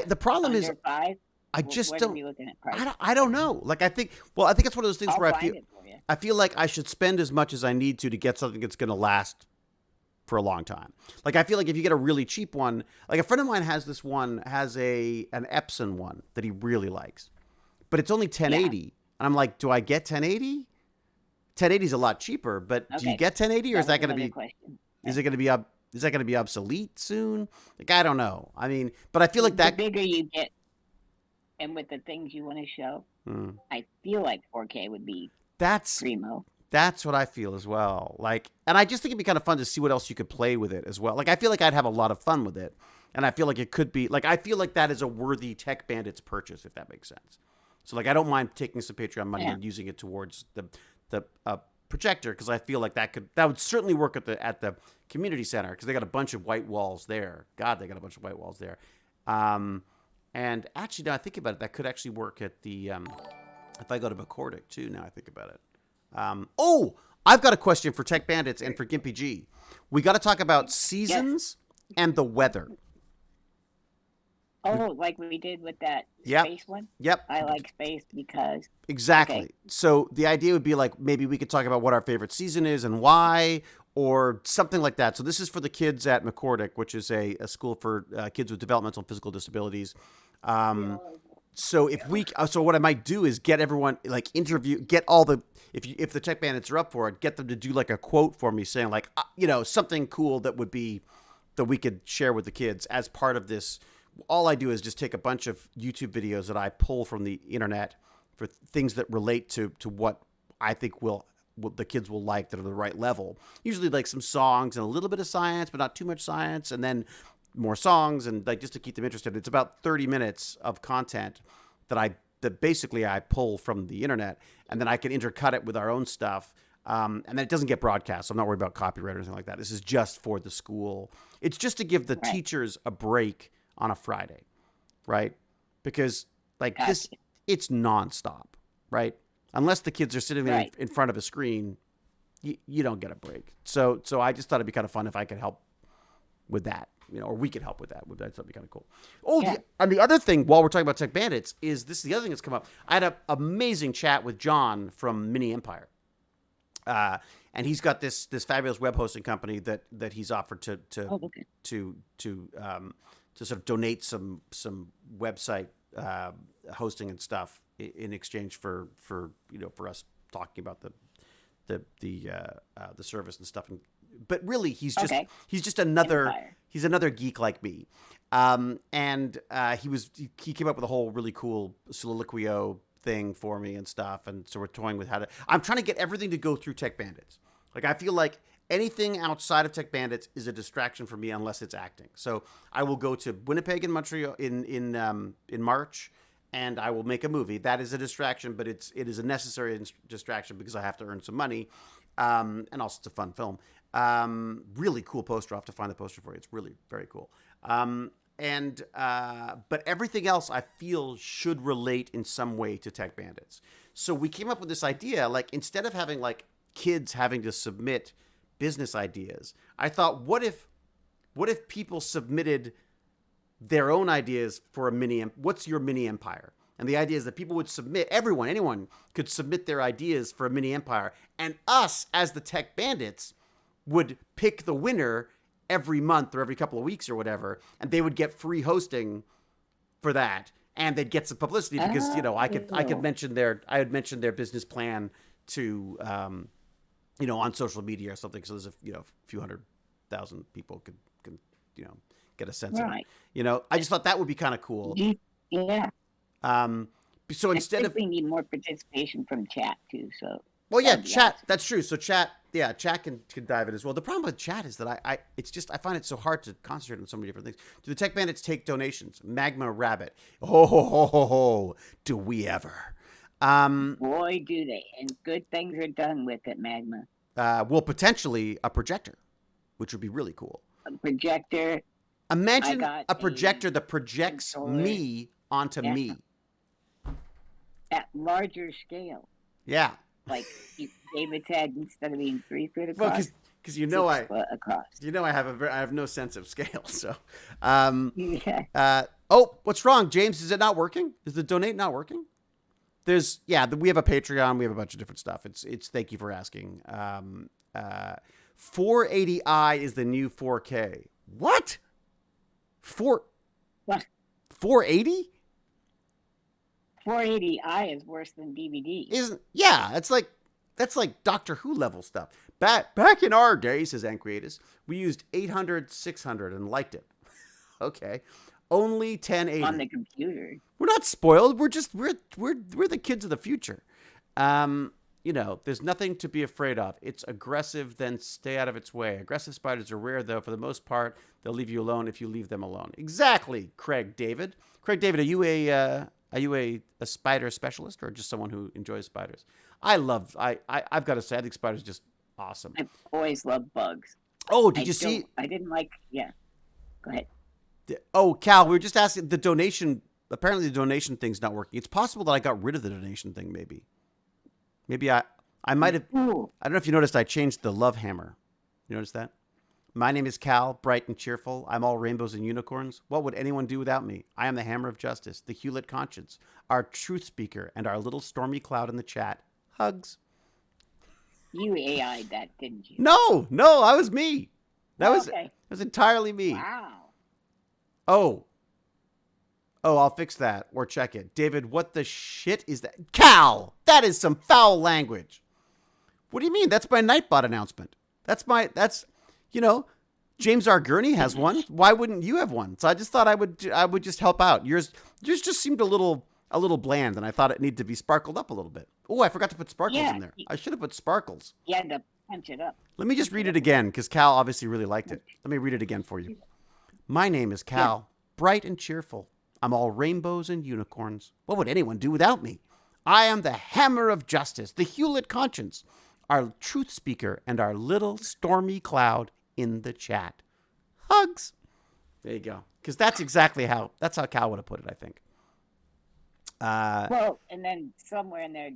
the problem is Under 5. I just what don't. Are we looking at price? I don't know. Like I think it's one of those things I'll where find it for you. I feel like I should spend as much as I need to get something that's going to last for a long time. Like I feel like if you get a really cheap one, like a friend of mine has an Epson one that he really likes, but it's only 1080, and I'm like, do I get 1080? 1080 is a lot cheaper, but do you Okay. get 1080, or is that was going to another be? question. Is it going to be Is that going to be obsolete soon? Like I don't know. I mean, but I feel like that. The bigger you get, and with the things you want to show, I feel like 4K would be That's primo. That's what I feel as well. Like, and I just think it'd be kind of fun to see what else you could play with it as well. Like, I feel like I'd have a lot of fun with it, and I feel like it could be like I feel like that is a worthy Tech Bandits purchase, if that makes sense. So, like, I don't mind taking some Patreon money and using it towards the projector because I feel like that would certainly work at the community center because they got a bunch of white walls there. God, they got a bunch of white walls there. And actually, now I think about it, that could actually work at the if I go to McCordick too. Now I think about it. I've got a question for Tech Bandits and for Gimpy G. We got to talk about seasons and the weather. Oh, like we did with that Yep. space one? Yep. I like space because Exactly. Okay. So the idea would be like maybe we could talk about what our favorite season is and why, or something like that. So this is for the kids at McCordick, which is a school for kids with developmental and physical disabilities. So so what I might do is get everyone get all the if the Tech Bandits are up for it, get them to do like a quote for me saying like something cool that we could share with the kids as part of this. all I do is just take a bunch of YouTube videos that I pull from the internet for things that relate to what I think what the kids will like, that are the right level. Usually like some songs and a little bit of science, but not too much science, and then more songs, and like just to keep them interested. It's about 30 minutes of content that basically I pull from the internet, and then I can intercut it with our own stuff. And then it doesn't get broadcast, so I'm not worried about copyright or anything like that. This is just for the school. It's just to give the teachers a break on a Friday, right? Because like this, it's nonstop, right? Unless the kids are sitting there in front of a screen, you don't get a break. So I just thought it'd be kind of fun if I could help with that, or we could help with that. That'd be kind of cool. Oh, and the other thing, while we're talking about Tech Bandits, is this is the other thing that's come up. I had an amazing chat with John from Mini Empire. And he's got this fabulous web hosting company that he's offered to sort of donate some website hosting and stuff in exchange for us talking about the service and stuff. But really, he's just another geek like me. And he came up with a whole really cool soliloquio thing for me and stuff, and so we're toying with I'm trying to get everything to go through Tech Bandits. Like, I feel like anything outside of Tech Bandits is a distraction for me unless it's acting. So I will go to Winnipeg and Montreal in March, and I will make a movie. That is a distraction, but it is a necessary distraction because I have to earn some money, and also it's a fun film. Really cool poster. I'll have to find the poster for you. It's really very cool. But everything else I feel should relate in some way to Tech Bandits. So we came up with this idea, like, instead of having like kids having to submit business ideas, I thought, what if people submitted their own ideas for what's your mini empire? And the idea is that people would submit, anyone could submit their ideas for a mini empire, and us as the Tech Bandits would pick the winner every month or every couple of weeks or whatever, and they would get free hosting for that, and they'd get some publicity because I would mention their business plan to on social media or something, so there's a few 100,000 people could get a sense of it. I just thought that would be kind of cool. Yeah. So instead of we need more participation from chat too. So chat. Awesome. That's true. So chat can dive in as well. The problem with chat is that I find it so hard to concentrate on so many different things. Do the Tech Bandits take donations? Magma Rabbit. Oh, do we ever? Boy, do they. And good things are done with it, Magma. Well, potentially a projector, which would be really cool. A projector. Imagine a projector that projects me onto me. At larger scale. Yeah. Like David said, instead of being 3 feet across. Well, because across. I have no sense of scale. So, yeah. What's wrong, James? Is it not working? Is the donate not working? We have a Patreon. We have a bunch of different stuff. It's thank you for asking. 480i is the new 4K. What? 480? 480i is worse than DVD. That's like Doctor Who level stuff. Back in our day, says Anquiatus, we used 800, 600 and liked it. Okay. Only 1080 on the computer. We're not spoiled. We're the kids of the future. There's nothing to be afraid of. It's aggressive, then stay out of its way. Aggressive spiders are rare, though. For the most part, they'll leave you alone if you leave them alone. Exactly, Craig David. Craig David, are you a spider specialist or just someone who enjoys spiders? I've got to say, I think spiders are just awesome. I've always loved bugs. Oh, did you see? I didn't like. Yeah. Go ahead. Oh, Cal, we were just asking the donation. Apparently, the donation thing's not working. It's possible that I got rid of the donation thing. Maybe I might have. Ooh. I don't know if you noticed. I changed the love hammer. You noticed that? My name is Cal, bright and cheerful. I'm all rainbows and unicorns. What would anyone do without me? I am the hammer of justice, the Hewlett conscience, our truth speaker, and our little stormy cloud in the chat. Hugs. You AI'd that, didn't you? No, I was me. That was entirely me. Wow. Oh, I'll fix that or check it. David, what the shit is that? Cal, that is some foul language. What do you mean? That's my Nightbot announcement. James R. Gurney has one. Why wouldn't you have one? So I just thought I would just help out. Yours just seemed a little bland, and I thought it needed to be sparkled up a little bit. Oh, I forgot to put sparkles Yeah. in there. I should have put sparkles. You had to punch it up. Let me just read it again, because Cal obviously really liked it. Let me read it again for you. My name is Cal, bright and cheerful. I'm all rainbows and unicorns. What would anyone do without me? I am the hammer of justice, the Hewlett conscience, our truth speaker, and our little stormy cloud in the chat. Hugs. There you go. Because that's how Cal would have put it, I think. Well, and then somewhere in there,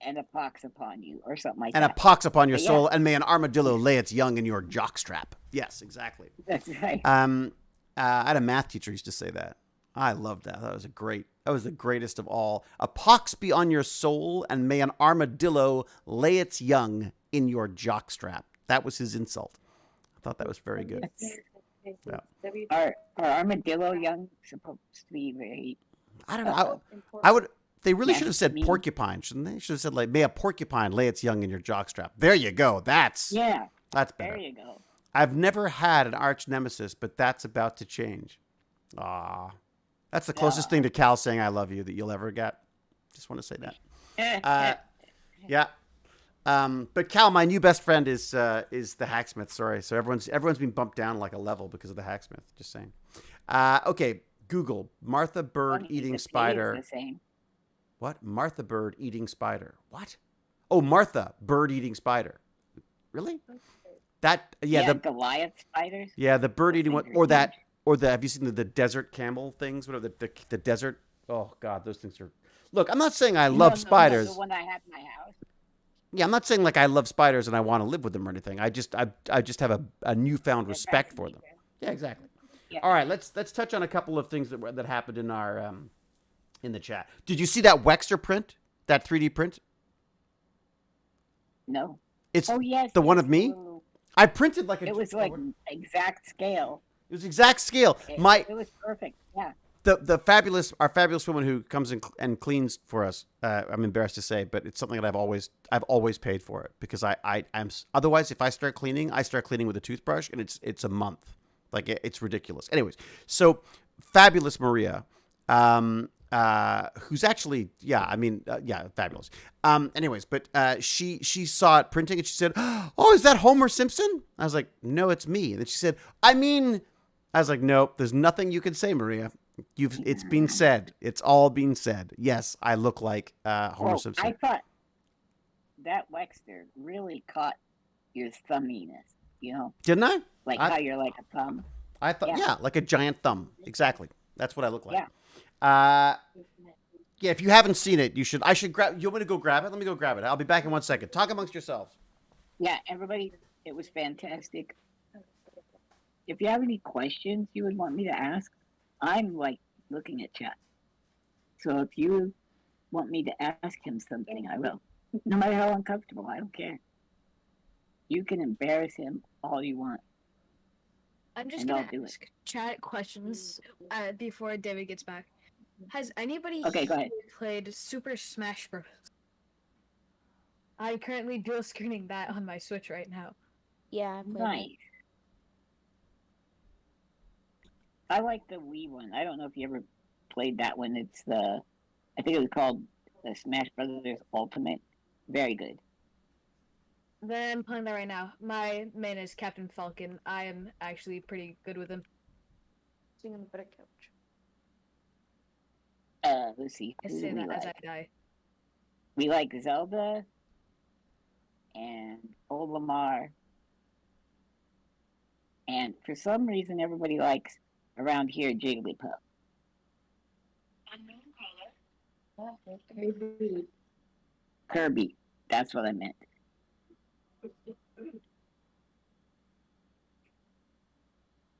and a pox upon you, or something like And that. a pox upon your But soul, and may an armadillo lay its young in your jockstrap. Yes, exactly. That's right. I had a math teacher who used to say that. I loved that. That was the greatest of all. A pox be on your soul, and may an armadillo lay its young in your jockstrap. That was his insult. I thought that was very good. Yeah. Are armadillo young supposed to be very? I don't know. I would. They really Yeah, should have said mean. porcupine, shouldn't they? Should have said, like, may a porcupine lay its young in your jockstrap. There you go. That's Yeah. better. There you go. I've never had an arch nemesis, but that's about to change. That's the closest thing to Cal saying I love you that you'll ever get. Just want to say that. Yeah. But Cal, my new best friend is the Hacksmith. Sorry, so everyone's been bumped down like a level because of the Hacksmith. Just saying. Okay, Google Martha Bird Funny, eating the pay is spider. the same. What? Martha Bird eating spider. What? Oh, Martha Bird eating spider. Really? That Yeah, Goliath spiders. the bird eating one, things or are that, huge. or the, have you seen the desert camel things? Whatever, the desert. Oh God, those things are. Look, I'm not saying I love no, spiders. The one I have in my house. Yeah, I'm not saying like I love spiders and I want to live with them or anything. I just have a newfound respect for them. Yeah, exactly. Yeah. All right, let's touch on a couple of things that happened in our in the chat. Did you see that Wexter print? That 3D print? No. It's Oh yes. the one of me. Oh, I printed like a. it was like exact scale. It was exact scale. It was perfect. Yeah. Our fabulous woman who comes and cleans for us. I'm embarrassed to say, but it's something that I've always paid for it because I'm otherwise if I start cleaning with a toothbrush and it's a month. Like it's ridiculous. Anyways, so fabulous Maria, who's actually fabulous. Anyways, but she saw it printing and she said, "Oh, is that Homer Simpson?" I was like, "No, it's me." And then she said, I was like, "Nope, there's nothing you can say, Maria. It's been said. It's all been said. Yes, I look like Homer Simpson." I thought that Wexter really caught your thumminess. You know, Didn't I? like how you're like a thumb. I thought, Yeah. like a giant thumb. Exactly. That's what I look like. Yeah. Yeah, if you haven't seen it, you should. I should grab. You want me to go grab it? Let me go grab it. I'll be back in 1 second. Talk amongst yourselves. Yeah, everybody, it was fantastic. If you have any questions you would want me to ask, I'm like looking at chat. So if you want me to ask him something, I will. No matter how uncomfortable, I don't care. You can embarrass him all you want. I'm just And gonna I'll do it. ask chat questions before David gets back. Has anybody Okay, go ahead. here played Super Smash Bros? I'm currently dual screening that on my Switch right now. Yeah, I played Nice. I like the Wii one. I don't know if you ever played that one. I think it was called the Smash Brothers Ultimate. Very good. Then I'm playing that right now. My main is Captain Falcon. I am actually pretty good with him. Sitting on the better couch. Let's see. I Who say do we that as I like? die. We like Zelda and Olimar. And for some reason, everybody likes around here Jigglypuff. Kirby. That's what I meant.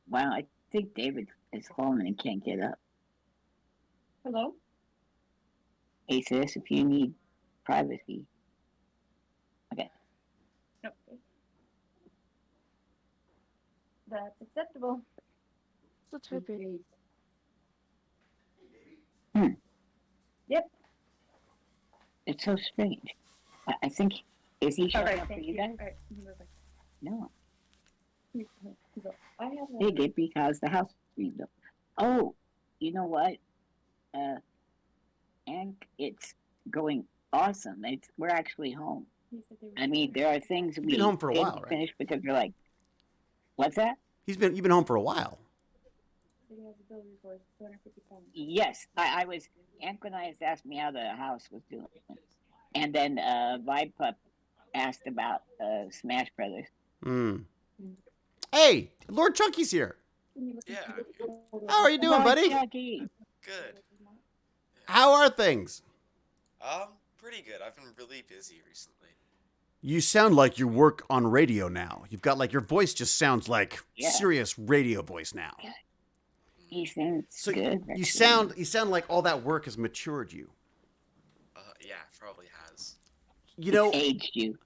Wow, I think David is falling and can't get up. Hello? Hey sis, if you need privacy. Okay. That's acceptable. So turpid. Yep. It's so strange. I think, is he showing up for you guys? Alright. No. Dig it because the house being built. Oh, you know what? Uh, and it's going awesome. We're actually home. I mean, there are things You've been we home for a didn't while, right? finish because we're like, what's that? You've been home for a while. Yes, I was. Anquinius asked me how the house was doing, and then Vibe Pup asked about Smash Brothers. Mm. Hey, Lord Chunky's here. Yeah, I'm here. How are you doing, Lord buddy? Chucky. Good. How are things? Pretty good. I've been really busy recently. You sound like you work on radio now. You've got like your voice just sounds like Yeah. serious radio voice now. He sounds So good. you sound like all that work has matured you. Yeah, probably has. You know, It's aged you.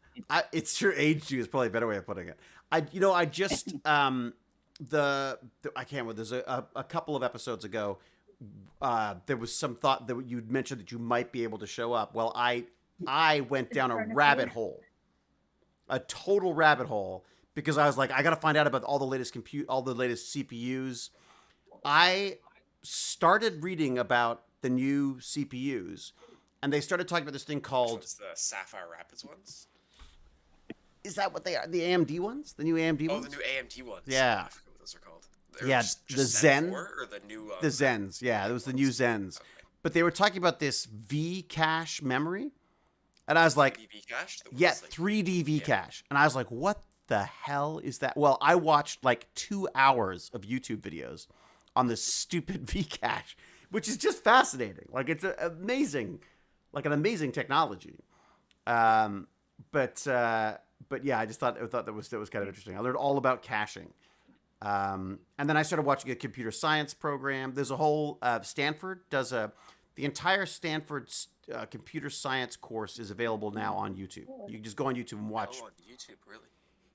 it's sure aged you is probably a better way of putting it. I just I can't remember. There's a couple of episodes ago. There was some thought that you'd mentioned that you might be able to show up. Well, I went down a rabbit hole, a total rabbit hole, because I was like, I got to find out about all the latest CPUs. I started reading about the new CPUs, and they started talking about this thing Which called. one's the Sapphire Rapids ones? Is that what they are? The AMD ones? The new AMD Oh, ones? the new AMD ones. Yeah. I forget what those are called. They're Yeah, just the Zen Zen. 4 or the new. The Zens. Yeah, it was the new Zens. Okay. But they were talking about this V cache memory, and I was like, DB cache. The yeah, ones, like, 3D V yeah. cache. And I was like, what the hell is that? Well, I watched like 2 hours of YouTube videos on this stupid V cache, which is just fascinating. Like it's amazing, like an amazing technology. But yeah, I just thought that was kind of interesting. I learned all about caching. And then I started watching a computer science program. There's a whole Stanford does the entire Stanford computer science course is available now on YouTube. You can just go on YouTube and watch. Oh, on YouTube, really?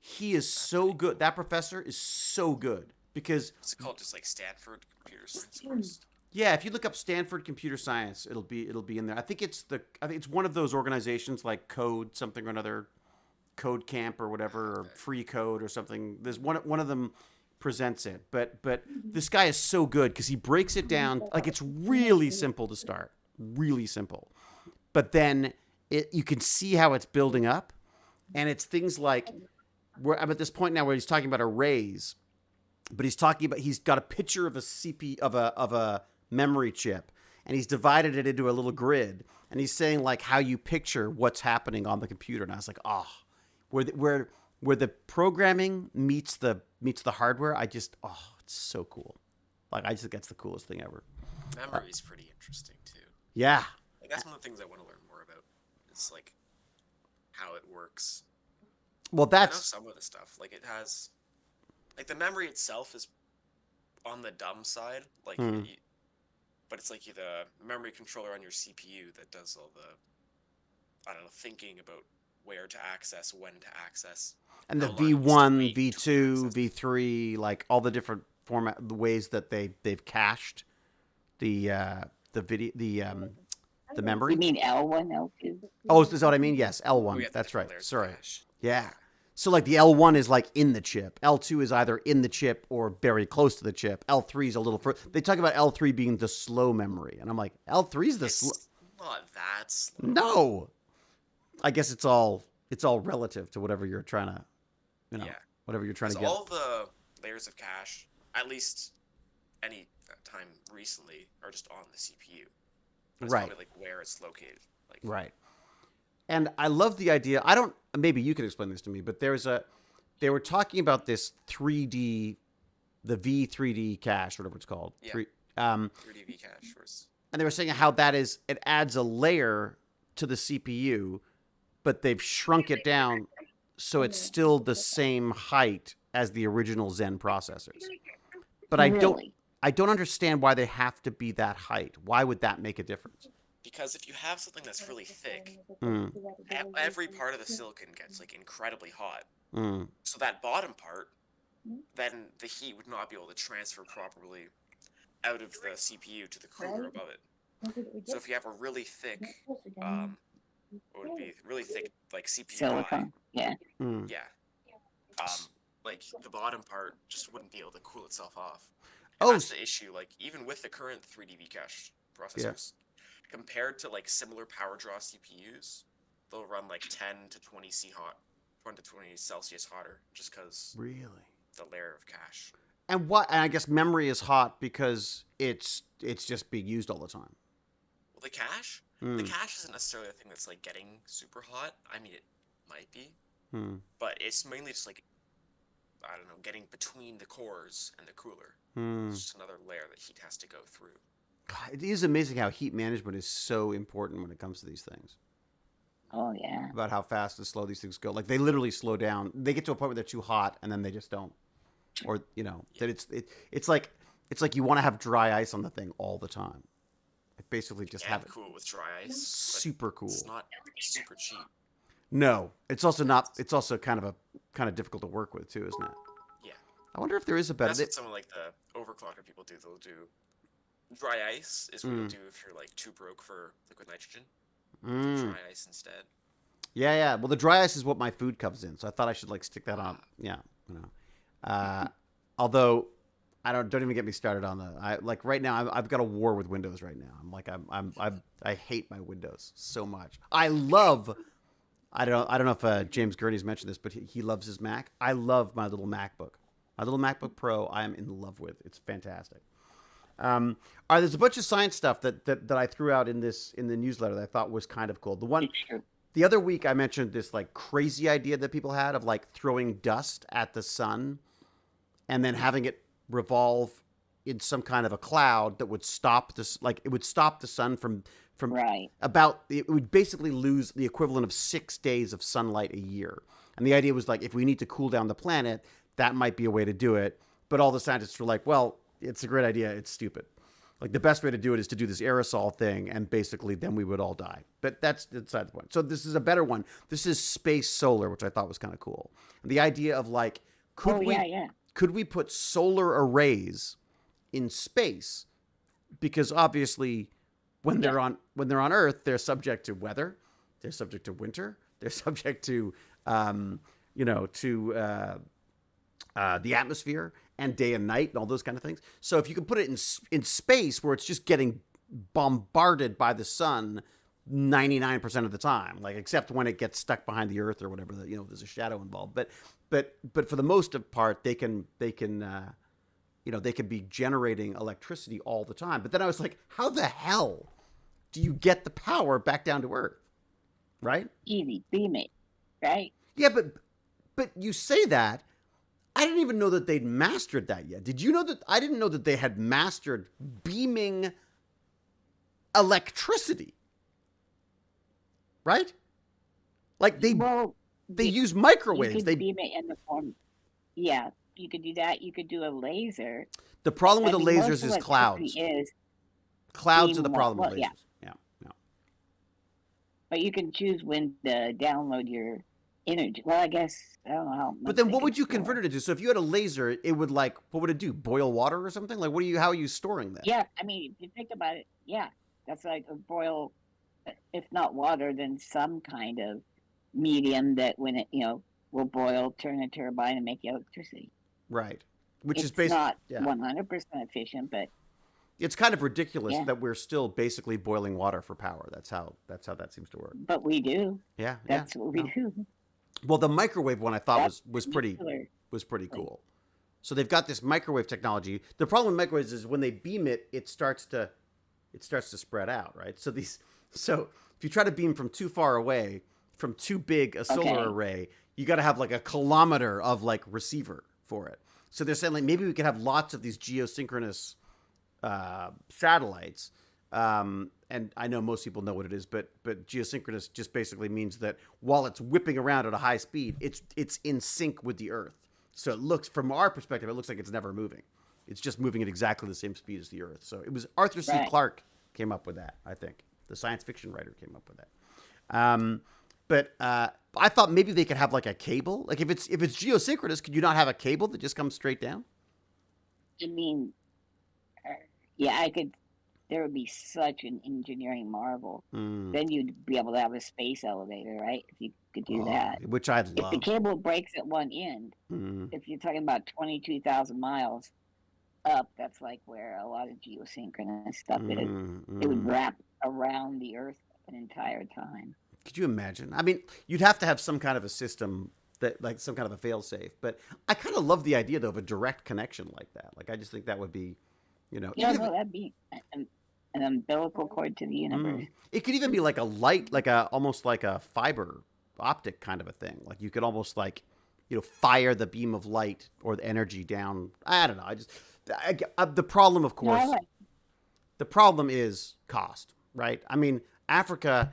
He is so good. That professor is so good because What's it called? Just like Stanford Computer Science course. yeah, if you look up Stanford computer science, it'll be in there. I think it's one of those organizations like Code something or another, Code Camp or whatever, or Free Code or something. There's one of them presents it, but this guy is so good because he breaks it down like it's really simple to start, really simple, but then you can see how it's building up, and it's things like I'm at this point now where he's talking about arrays, but he's got a picture of a of a memory chip, and he's divided it into a little grid, and he's saying like how you picture what's happening on the computer, and I was like, where the programming meets the hardware, it's so cool. Like I just think that's the coolest thing ever. Memory is pretty interesting too. Yeah. Like that's one of the things I want to learn more about. It's like how it works. Well, I know that's some of the stuff. Like it has, like the memory itself is on the dumb side. Like, but it's like the memory controller on your CPU that does all the, I don't know, thinking about where to access, when to access. and the how long it needs to V1, wait to V2, access. V3, like all the different the ways that they've cached the memory. You mean L1, L2? Oh, is that what I mean? Yes, L1. Oh, yeah, the That's right. different layers of Sorry. cache. Yeah. So like the L1 is like in the chip. L2 is either in the chip or very close to the chip. L3 is a little further. They talk about L3 being the slow memory, and I'm like, L3 is the slow. It's not that slow. No. I guess it's all relative to whatever you're trying to, Yeah. whatever you're trying to 'Cause get. all the layers of cache, at least any time recently, are just on the CPU. But it's Right. probably like where it's located. Like, Right. And I love the idea. Maybe you can explain this to me, but they were talking about this 3D, the V3D cache, whatever it's called. Yeah. 3D cache. And they were saying how it adds a layer to the CPU, but they've shrunk it down so it's still the same height as the original Zen processors. But I don't understand why they have to be that height. Why would that make a difference? Because if you have something that's really thick, Mm, every part of the silicon gets like incredibly hot. mm. So that bottom part, then the heat would not be able to transfer properly out of the CPU to the cooler above it. So if you have a really thick, what would it be really thick like CPU die, Silicon. Yeah. Mm. yeah, like the bottom part just wouldn't be able to cool itself off. And Oh, that's the issue. Like even with the current 3D V-cache yeah. processors, compared to like similar power draw CPUs, they'll run like 10 to 20 C hot, 10 to 20 Celsius hotter, just because Really? the layer of cache. And what? And I guess memory is hot because it's just being used all the time. Well, the cache, the cache isn't necessarily a thing that's like getting super hot. I mean, it might be, but it's mainly just like, I don't know, getting between the cores and the cooler. It's just another layer that heat has to go through. God, it is amazing how heat management is so important when it comes to these things. Oh yeah. About how fast and slow these things go. Like they literally slow down. They get to a point where they're too hot, and then they just don't. Or that it's like you want to have dry ice on the thing all the time. Like basically just have it cool with dry ice. super cool. It's not super cheap. No, it's also not. It's also kind of difficult to work with too, isn't it? Yeah. I wonder if there is a better. That's what some of like the overclocker people do. They'll do dry ice is what you'll do if you're like too broke for liquid nitrogen. Dry ice instead. Yeah. Well, the dry ice is what my food comes in, so I thought I should like stick that on. Yeah, although I don't even get me started on like right now. I've got a war with Windows right now. I hate my Windows so much. I don't know if James Gurney's mentioned this, but he loves his Mac. I love my little MacBook. My little MacBook Pro, I am in love with. It's fantastic. There's a bunch of science stuff that I threw out in the newsletter that I thought was kind of cool. The other week I mentioned this like crazy idea that people had of like throwing dust at the sun and then having it revolve in some kind of a cloud that would stop this, like it would stop the sun from Right. it would basically lose the equivalent of 6 days of sunlight a year. And the idea was like, if we need to cool down the planet, that might be a way to do it. But all the scientists were like, well, it's a great idea. It's stupid. Like the best way to do it is to do this aerosol thing. And basically then we would all die. But that's beside the point. So this is a better one. This is space solar, which I thought was kind of cool. And the idea of like, could we put solar arrays in space? Because obviously when they're on Earth, they're subject to weather, they're subject to winter, they're subject to the atmosphere and day and night and all those kind of things. So if you can put it in space where it's just getting bombarded by the sun 99% of the time, like except when it gets stuck behind the Earth or whatever, there's a shadow involved. But for the most part, they can be generating electricity all the time. But then I was like, how the hell do you get the power back down to Earth? Right? Easy, beam it, right? Yeah, but you say that. I didn't even know that they'd mastered that yet. Did you know that? I didn't know that they had mastered beaming electricity. Right? Like they use microwaves. You could beam it in the form. Yeah, you could do that. You could do a laser. The problem with the lasers is clouds. Clouds are the problem with lasers. Yeah. But you can choose when to download your energy. Well, I guess I don't know how. But then, what would you convert it to? So, if you had a laser, it would what would it do? Boil water or something? Like, how are you storing that? Yeah, I mean, if you think about it, yeah, that's like a boil. If not water, then some kind of medium that when it will boil, turn a turbine and make electricity. Right. Which it's is basically not 100% efficient, but it's kind of ridiculous that we're still basically boiling water for power. That's how that seems to work. But we do. Yeah. That's what we do. Well, the microwave one I thought was pretty cool. So they've got this microwave technology. The problem with microwaves is when they beam it, it starts to spread out, right? So if you try to beam from too far away, from too big a solar array, you got to have like a kilometer of like receiver for it. So they're saying like maybe we could have lots of these geosynchronous satellites. And I know most people know what it is, but geosynchronous just basically means that while it's whipping around at a high speed, it's in sync with the Earth. So it looks, from our perspective, it looks like it's never moving. It's just moving at exactly the same speed as the Earth. So it was Arthur C. Clarke came up with that, I think. The science fiction writer came up with that. But I thought maybe they could have like a cable. Like if it's geosynchronous, could you not have a cable that just comes straight down? I mean, yeah, I could there would be such an engineering marvel. Mm. Then you'd be able to have a space elevator, right? If you could do that. Which I'd If the love. cable breaks at one end, if you're talking about 22,000 miles up, that's like where a lot of geosynchronous stuff is. It would wrap around the Earth an entire time. Could you imagine? I mean, you'd have to have some kind of a system that, like, some kind of a fail-safe. But I kind of love the idea, though, of a direct connection like that. Like, I just think that would be, Yeah, no, that'd be an umbilical cord to the universe. It could even be like a light, almost like a fiber optic kind of a thing. Like, you could almost, like, fire the beam of light or the energy down. I don't know. The problem, of course, the problem is cost, right? I mean, Africa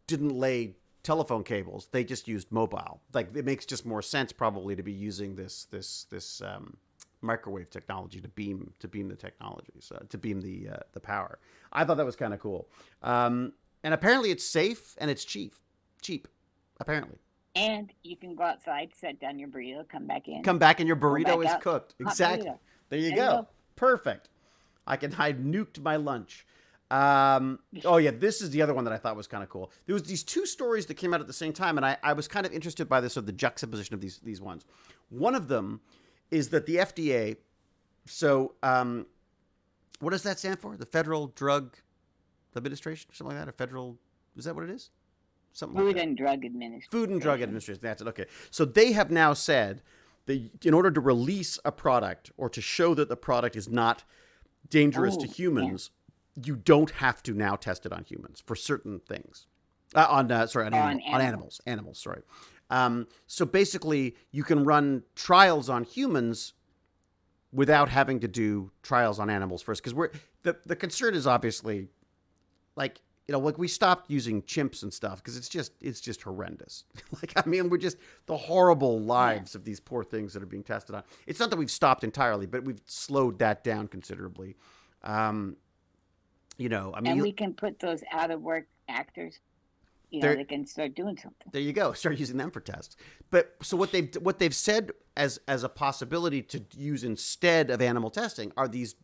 didn't lay telephone cables; they just used mobile. Like, it makes just more sense probably to be using this microwave technology to beam the technologies, to beam the power. I thought that was kind of cool, and apparently it's safe and it's cheap, apparently. And you can go outside, set down your burrito, come back in, and your burrito is cooked. Exactly. Burrito. There you go. Perfect. I nuked my lunch. Oh yeah, this is the other one that I thought was kind of cool. There was these two stories that came out at the same time, and I was kind of interested by this, of the juxtaposition of these ones. One of them is that the FDA, so what does that stand for? The Federal Drug Administration, or something like that? Is that what it is? Something like that. Food and Drug Administration. Food and Drug Administration, that's it, okay. So they have now said that in order to release a product or to show that the product is not dangerous to humans, you don't have to now test it on humans for certain things. On animals. Animals, sorry. So basically, you can run trials on humans without having to do trials on animals first. Because the concern is obviously, like we stopped using chimps and stuff because it's just horrendous. Like, I mean, we're just the horrible lives of these poor things that are being tested on. It's not that we've stopped entirely, but we've slowed that down considerably. I mean, and we can put those out of work actors. They can start doing something. There you go. Start using them for tests. But so what they've said as a possibility to use instead of animal testing are these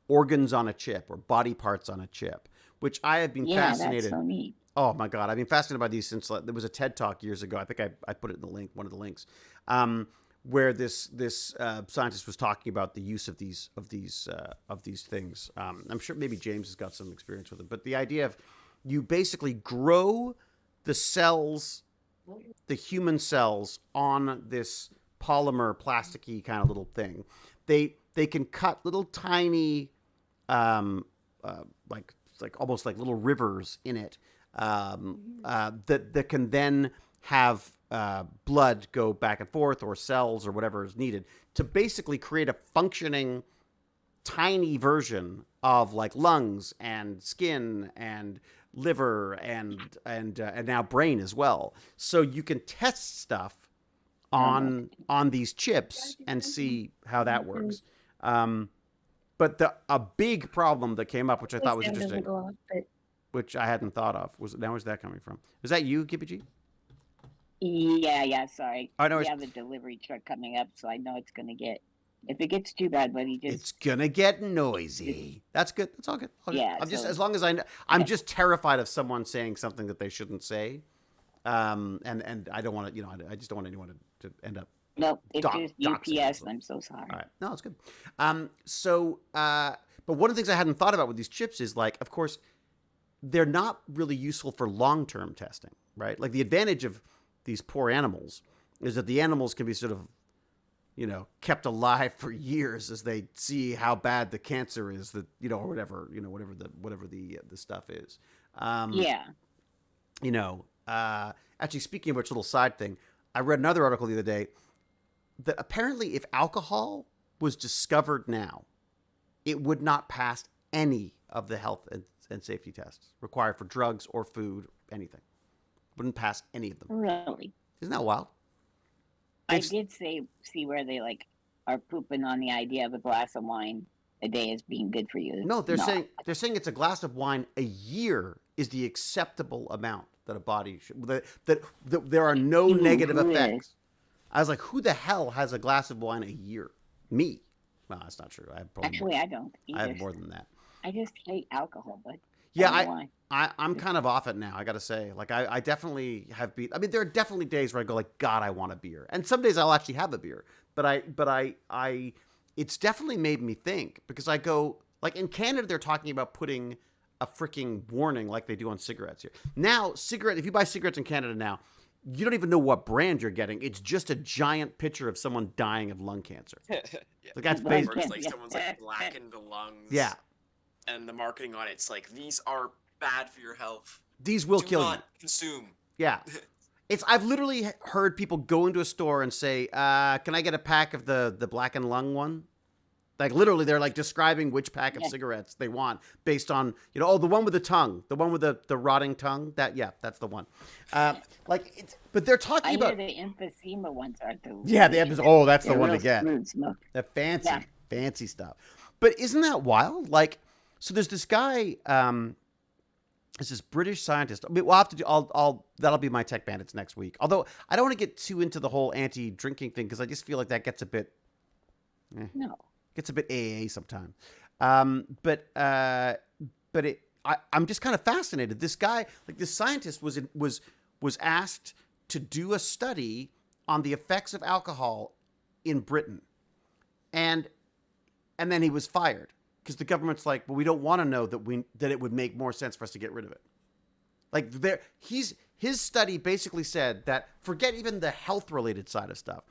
organs on a chip or body parts on a chip, which I have been fascinated. That's so neat. Oh my God, I've been fascinated by these since there was a TED Talk years ago. I think I put it in the link, one of the links, where this scientist was talking about the use of these things. I'm sure maybe James has got some experience with it, but the idea of you basically grow the cells, the human cells, on this polymer, plasticky kind of little thing. They can cut little tiny, like almost like little rivers in it, that can then have blood go back and forth, or cells, or whatever is needed to basically create a functioning tiny version of, like, lungs and skin and liver and now brain as well. So you can test stuff on these chips and see how that works. But a big problem that came up, which I thought was interesting, which I hadn't thought of, was, now where's that coming from? Is that you, Gippy? Yeah, sorry. I know. We have a delivery truck coming up, so I know it's going to get, if it gets too bad, buddy, it's going to get noisy. That's good. That's all good. Yeah. I'm just, as long as I know, I'm just terrified of someone saying something that they shouldn't say. And I don't want to, I just don't want anyone to end up. No, it's just UPS, and I'm so sorry. All right. No, it's good. But one of the things I hadn't thought about with these chips is, like, of course, they're not really useful for long-term testing, right? Like, the advantage of these poor animals is that the animals can be sort of, kept alive for years as they see how bad the cancer is, that, or whatever the stuff is. Actually, speaking of which, little side thing, I read another article the other day that apparently if alcohol was discovered now, it would not pass any of the health and safety tests required for drugs or food, anything. Wouldn't pass any of them. Really? Isn't that wild? I did see where they, like, are pooping on the idea of a glass of wine a day as being good for you. No, they're saying it's a glass of wine a year is the acceptable amount that a body should, that there are no negative effects. I was like, who the hell has a glass of wine a year? Me. Well, that's not true. I have Actually, I don't either. I have more than that. I just hate alcohol, but Yeah, I don't know why. I'm kind of off it now. I got to say, like, I definitely have been. I mean, there are definitely days where I go like, God, I want a beer, and some days I'll actually have a beer. But it's definitely made me think because I go like in Canada, they're talking about putting a freaking warning like they do on cigarettes here. Now, if you buy cigarettes in Canada now, you don't even know what brand you're getting. It's just a giant picture of someone dying of lung cancer. Yeah. Like that's Lung Or basically it's like someone's like blackened the lungs. yeah. And the marketing on it's like these are bad for your health. These will Do kill you. not consume. Yeah. I've literally heard people go into a store and say, can I get a pack of the black and lung one? Like literally they're like describing which pack of cigarettes they want based on, the one with the tongue, the one with the rotting tongue. That's the one. But they're talking about the emphysema ones are the that's the one to get. The fancy stuff. But isn't that wild? Like, so there's this guy, there's this British scientist. I mean, we'll have to do. That'll be my Tech Bandits next week. Although I don't want to get too into the whole anti-drinking thing because I just feel like that gets a bit. Gets a bit AA sometimes. I'm just kind of fascinated. This guy, like this scientist, was asked to do a study on the effects of alcohol in Britain, and then he was fired because the government's like, well, we don't want to know that it would make more sense for us to get rid of it. Like his study basically said that forget even the health related side of stuff,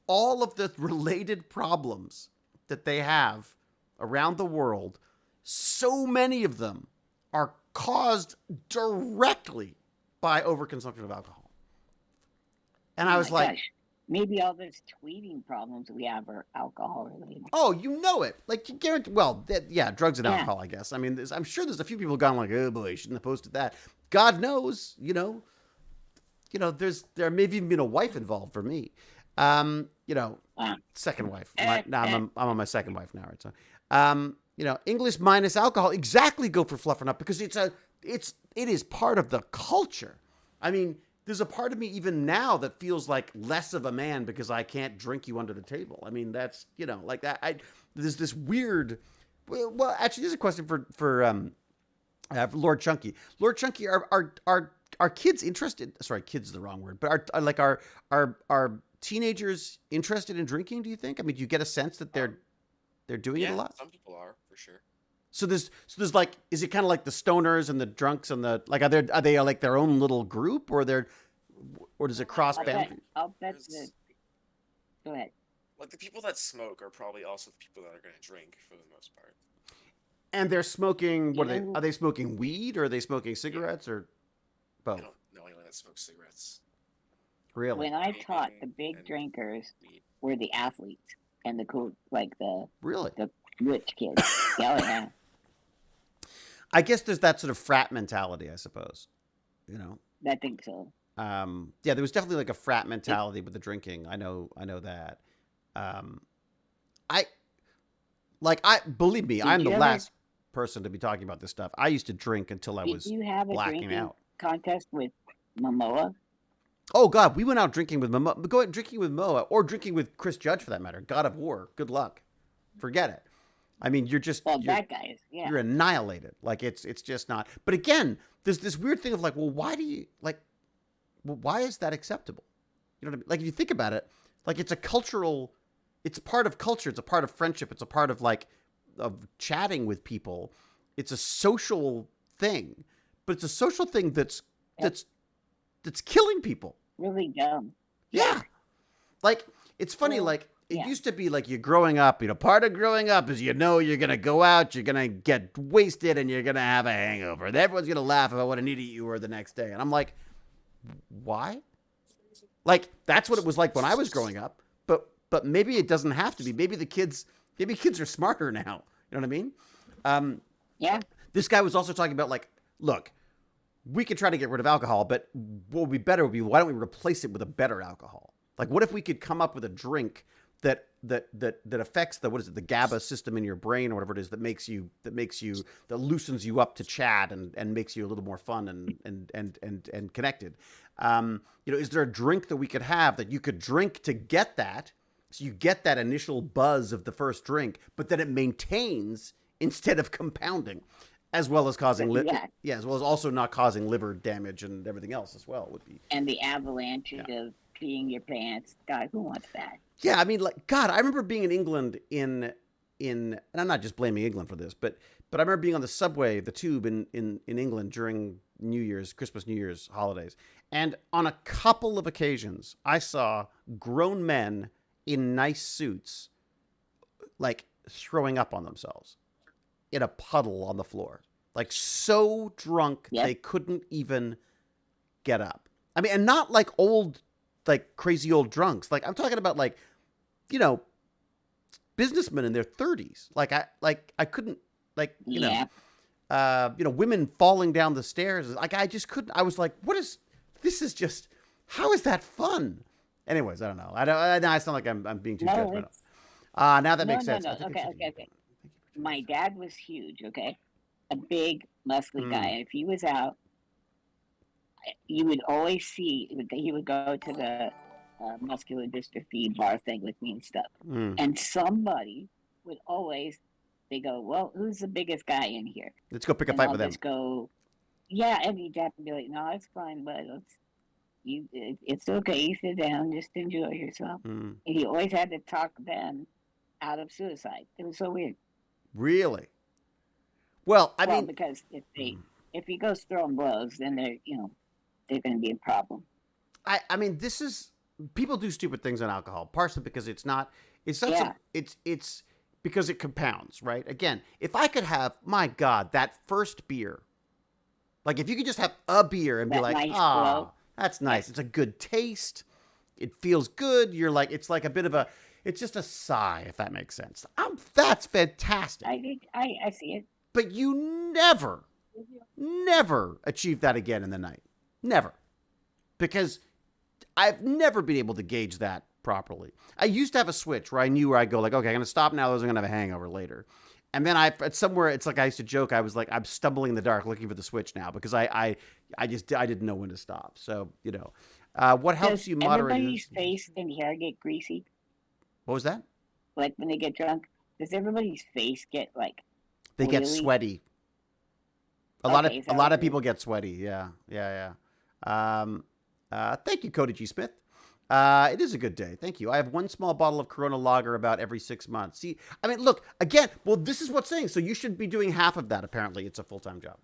all of the related problems that they have around the world, so many of them are caused directly by overconsumption of alcohol. And I was like, gosh. Maybe all those tweeting problems we have are alcohol related. oh, you know it. Like, you guarantee, drugs and alcohol, I guess. I mean, I'm sure there's a few people gone like, oh boy, shouldn't have posted that. God knows, there may have even been a wife involved for me. Second wife. Now I'm on my second wife now, right? So, English minus alcohol, exactly go for fluffing up because it is part of the culture. I mean, there's a part of me even now that feels like less of a man because I can't drink you under the table. I mean, that's, like that. There's this weird, well, actually, there's a question for Lord Chunky. Lord Chunky, are kids interested? Sorry, kids is the wrong word, but are teenagers interested in drinking? Do you think? I mean, do you get a sense that they're doing it a lot? Some people are for sure. So there's like, is it kind of like the stoners and the drunks and the like? Are they like their own little group, or does it cross boundaries? I'll bet Go ahead. Like the people that smoke are probably also the people that are going to drink for the most part. And they're smoking. Are they smoking weed or are they smoking cigarettes or both? I don't know anyone that smokes cigarettes. Really? When I taught, the big drinkers were the athletes and the cool, like the rich kids. Yeah. I guess there's that sort of frat mentality, I suppose. I think so. There was definitely like a frat mentality with the drinking. I know that. Believe me, I'm the last person to be talking about this stuff. I used to drink until I was Did you have a blacking drinking out. contest with Momoa? Oh God, we went out drinking with Momoa. Go ahead, drinking with Moa or drinking with Chris Judge for that matter. God of War. Good luck. Forget it. I mean, that guy is, you're annihilated. Like it's just not. But again, there's this weird thing of like, well, why is that acceptable? You know what I mean? Like if you think about it, like it's part of culture. It's a part of friendship. It's a part of of chatting with people. It's a social thing, but it's a social thing that's killing people. Really dumb. Yeah. Like it's funny. It used to be like you're growing up, part of growing up is, you're going to go out, you're going to get wasted and you're going to have a hangover. And everyone's going to laugh about what an idiot you were the next day. And I'm like, why? Like, that's what it was like when I was growing up. But maybe it doesn't have to be. Maybe kids are smarter now. You know what I mean? Yeah. This guy was also talking about like, look, we could try to get rid of alcohol, but what would be better would be, why don't we replace it with a better alcohol? Like, what if we could come up with a drink that affects the GABA system in your brain or whatever it is that loosens you up to chat and makes you a little more fun and connected. Is there a drink that we could have that you could drink to get that? So you get that initial buzz of the first drink, but then it maintains instead of compounding, as well as causing Yeah. as well as also not causing liver damage and everything else as well would be. And the avalanche of peeing your pants. God, who wants that? Yeah, I mean, like, God, I remember being in England and I'm not just blaming England for this, but I remember being on the subway, the tube in England during New Year's, Christmas, New Year's holidays, and on a couple of occasions, I saw grown men in nice suits, like throwing up on themselves in a puddle on the floor, like so drunk they couldn't even get up. I mean, and not like old, like crazy old drunks. Like I'm talking about like, you know, businessmen in their 30s. Like I couldn't, like, you know, women falling down the stairs. Like I just couldn't. I was like, this is just, how is that fun? Anyways, I don't know. Now it's not like I'm being too judgmental. Now that makes sense. No. Okay. My dad was huge. Okay, a big, muscly guy. And if he was out, you would always see that he would go to the muscular dystrophy bar thing with me and stuff. And somebody would always, they go, well, who's the biggest guy in here? Let's go pick a fight with them. Just go, yeah, and your dad would be like, no, it's fine, but it's okay. You sit down, just enjoy yourself. And he always had to talk them out of suicide. It was so weird. Really? Well, I mean, because if he goes throwing blows, then they're going to be a problem. I mean, this is, people do stupid things on alcohol, partially because it's because it compounds, right? Again, if I could have, my God, that first beer, like if you could just have a beer and be like, nice that's nice. It's a good taste. It feels good. You're like, it's like a bit of a, it's just a sigh, if that makes sense. That's fantastic. I see it. But you never achieve that again in the night. Never. Because I've never been able to gauge that properly. I used to have a switch where I knew where I go like, okay, I'm going to stop now. I'm going to have a hangover later. And then somewhere, it's like I used to joke. I was like, I'm stumbling in the dark looking for the switch now because I didn't know when to stop. So, you know, what helps you moderate? Does everybody's face and hair get greasy? What was that? Like when they get drunk, does everybody's face get like they oily? Get sweaty. A lot of people get sweaty. Yeah. Thank you, Cody G. Smith. It is a good day. Thank you. I have one small bottle of Corona Lager about every 6 months. See, I mean, look, again, well, this is what's saying. So you should be doing half of that. Apparently, it's a full-time job.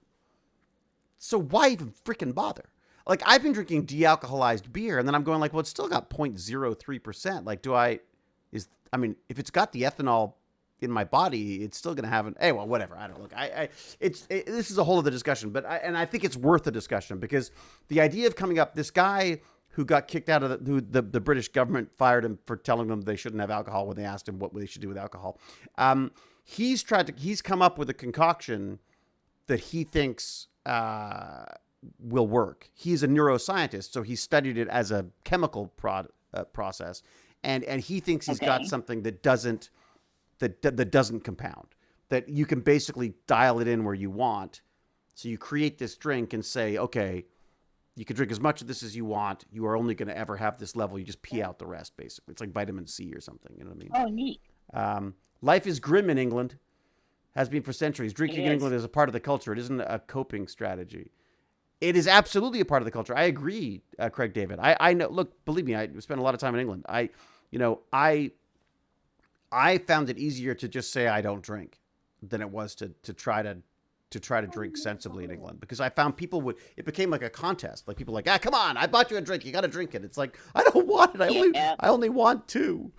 So why even freaking bother? Like, I've been drinking de-alcoholized beer, and then I'm going like, well, it's still got 0.03%. Like, if it's got the ethanol in my body, it's still going to have an, hey, well, whatever. I don't look. This is a whole other discussion, but I think it's worth a discussion because the idea of coming up, this guy who got kicked out of the British government fired him for telling them they shouldn't have alcohol when they asked him what they should do with alcohol. He's come up with a concoction that he thinks will work. He's a neuroscientist, so he studied it as a chemical process, and he thinks he's got something that doesn't compound. That you can basically dial it in where you want. So you create this drink and say, okay, you can drink as much of this as you want. You are only going to ever have this level. You just pee out the rest, basically. It's like vitamin C or something. You know what I mean? Oh, neat. Life is grim in England. Has been for centuries. Drinking in England is a part of the culture. It isn't a coping strategy. It is absolutely a part of the culture. I agree, Craig David. I know. Look, believe me, I spent a lot of time in England. I found it easier to just say I don't drink than it was to try to drink sensibly in England, because I found it became like a contest. Like people were like, come on, I bought you a drink. You got to drink it. It's like, I don't want it. I only want two,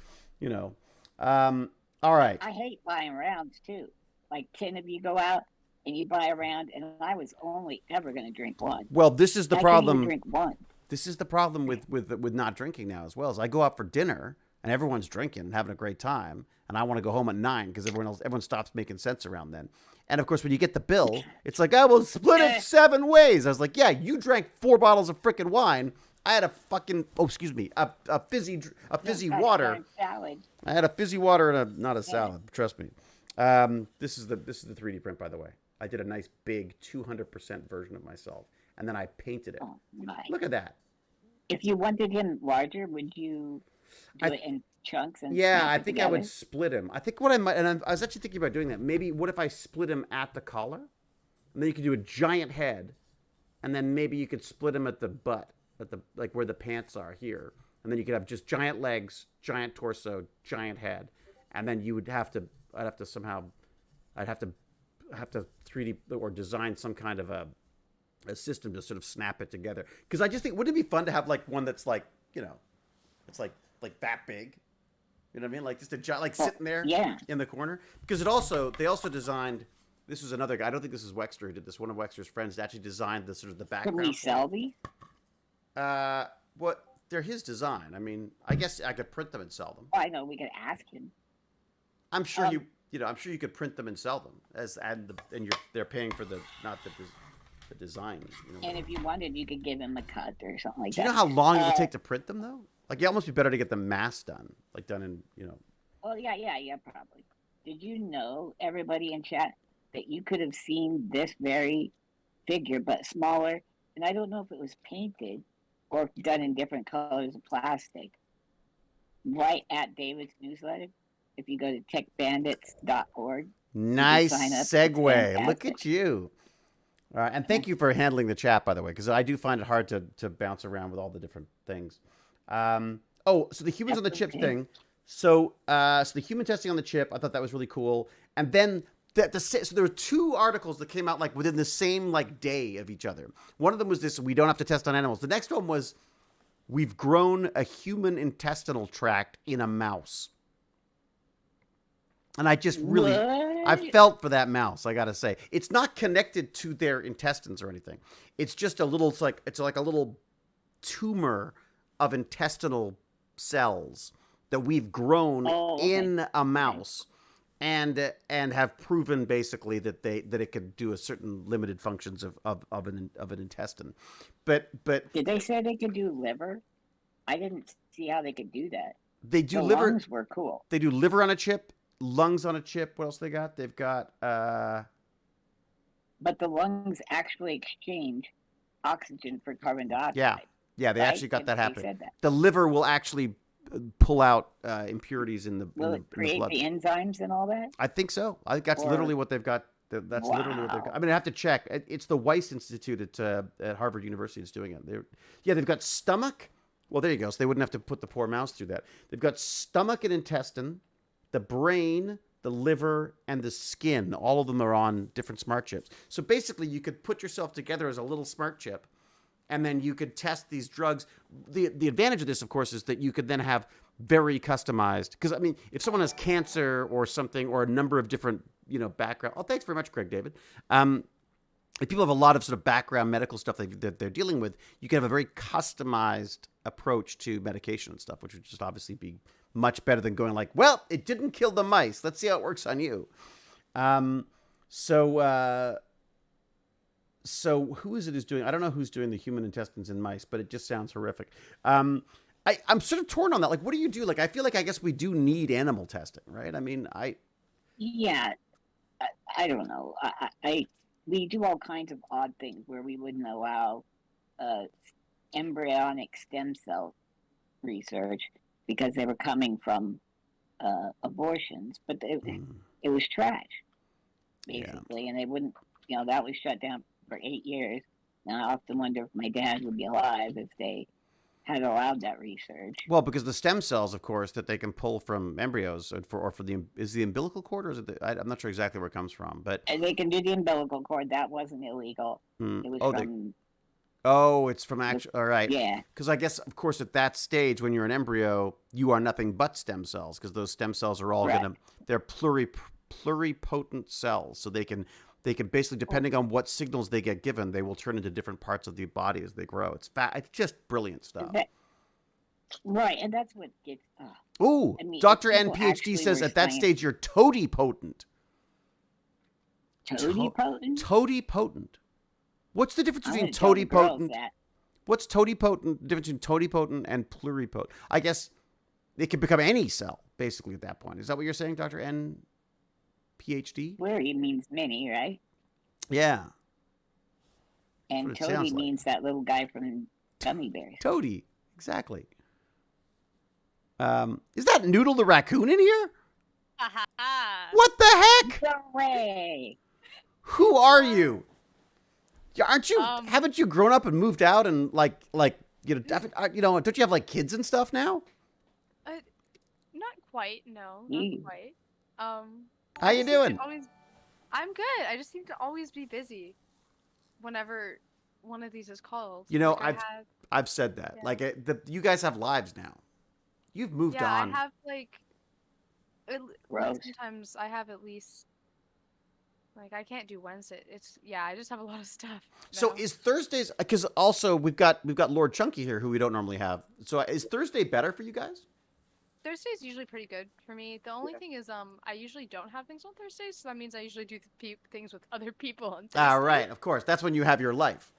all right. I hate buying rounds too. Like 10 of you go out and you buy a round, and I was only ever going to drink one. Well, this is the problem. I couldn't even drink one. This is the problem with not drinking now as well. As I go out for dinner and everyone's drinking and having a great time, and I want to go home at 9 because everyone stops making sense around then. And of course, when you get the bill, it's like, I will split it 7 ways. I was like, yeah, you drank 4 bottles of frickin' wine. I had a fucking, a fizzy water. Salad. I had a fizzy water and not a salad. Trust me. This is the 3D print, by the way. I did a nice big 200% version of myself, and then I painted it. Oh, my. Look at that. If you wanted him larger, would you do it in chunks and Yeah, snap I it think I would together? split him. I think what I might, and I was actually thinking about doing that. Maybe what if I split him at the collar, and then you could do a giant head, and then maybe you could split him at the butt, at the like where the pants are here, and then you could have just giant legs, giant torso, giant head, and then you would have to, I'd have to somehow, I'd have to 3D or design some kind of a system to sort of snap it together. Because I just think, wouldn't it be fun to have like one that's like, it's like that big. You know what I mean? Like just a giant, like sitting there in the corner. Because they also designed. This was another guy. I don't think this is Wexter who did this. One of Wexter's friends actually designed the sort of the background. Can we sell these? What? They're his design. I mean, I guess I could print them and sell them. Well, I know we could ask him. I'm sure I'm sure you could print them and sell them they're paying for not the design. And if you wanted, you could give him a cut or something like that. Do you know how long it would take to print them though? Like, it almost be better to get the mass done, like done in. Well, yeah, probably. Did you know, everybody in chat, that you could have seen this very figure but smaller? And I don't know if it was painted or done in different colors of plastic. Right at David's newsletter, if you go to techbandits.org. Nice segue. Look at you. All right, and thank you for handling the chat, by the way, because I do find it hard to bounce around with all the different things. So the humans on the chip thing. So the human testing on the chip, I thought that was really cool. And then so there were two articles that came out like within the same like day of each other. One of them was this: we don't have to test on animals. The next one was we've grown a human intestinal tract in a mouse. And I just really, I felt for that mouse. I got to say, it's not connected to their intestines or anything. It's just a little. It's like a little tumor of intestinal cells that we've grown in a mouse, and have proven basically that it could do a certain limited functions of an intestine. But did they say they could do liver? I didn't see how they could do that. They do the liver. Lungs were cool. They do liver on a chip, lungs on a chip. What else they got? They've got. But the lungs actually exchange oxygen for carbon dioxide. Yeah, they actually got that happening. Said that. The liver will actually pull out impurities in the Will it create blood. The enzymes and all that? I think so. I think that's literally what they've got. That's literally what they've got. I mean, I have to check. It's the Weiss Institute at Harvard University that's doing it. They've got stomach. Well, there you go. So they wouldn't have to put the poor mouse through that. They've got stomach and intestine, the brain, the liver, and the skin. All of them are on different smart chips. So basically, you could put yourself together as a little smart chip, and then you could test these drugs. The advantage of this, of course, is that you could then have very customized. Because, I mean, if someone has cancer or something, or a number of different, background. Oh, thanks very much, Craig David. If people have a lot of sort of background medical stuff that they're dealing with, you can have a very customized approach to medication and stuff, which would just obviously be much better than going like, well, it didn't kill the mice. Let's see how it works on you. So who is it who's doing? I don't know who's doing the human intestines in mice, but it just sounds horrific. I'm sort of torn on that. Like, what do you do? Like, I feel like I guess we do need animal testing, right? I mean, I don't know. We do all kinds of odd things where we wouldn't allow embryonic stem cell research because they were coming from abortions, but it was trash, basically, and they wouldn't. That was shut down for 8 years. Now I often wonder if my dad would be alive if they had allowed that research. Well, because the stem cells, of course, that they can pull from embryos, is the umbilical cord, or is it? I'm not sure exactly where it comes from, but and they can do the umbilical cord. That wasn't illegal. It was from. It's from actual. All right. Yeah. Because I guess, of course, at that stage, when you're an embryo, you are nothing but stem cells, because those stem cells are all they're pluripotent cells, so they can basically, depending on what signals they get given, they will turn into different parts of the body as they grow. It's just brilliant stuff. Right, and that's what gets. Ooh, Dr. N PhD says at that stage you're totipotent. Totipotent? Totipotent. What's the difference between totipotent? What's totipotent? The difference between totipotent and pluripotent? I guess it can become any cell, basically, at that point. Is that what you're saying, Dr. N PhD? Pluri means many, right? Yeah. And toady means that little guy from Gummy Bears. Toady, exactly. Is that Noodle the raccoon in here? Haha. What the heck? No way. Who are you? Aren't you? Um, Haven't you grown up and moved out and like don't you have like kids and stuff now? Not quite. No, Mm. not quite. How you doing? I'm good. I just seem to always be busy. Whenever one of these is called. You know, Like, I've said that. Yeah. Like you guys have lives now. You've moved yeah, on. I have like Gross. sometimes I have at least like I can't do Wednesday. I just have a lot of stuff. So now. is Thursdays? Because also we've got Lord Chunky here, who we don't normally have. So is Thursday better for you guys? Thursday's usually pretty good for me. The only thing is I usually don't have things on Thursdays, so that means I usually do things with other people on Thursday. Ah, right. Of course. That's when you have your life.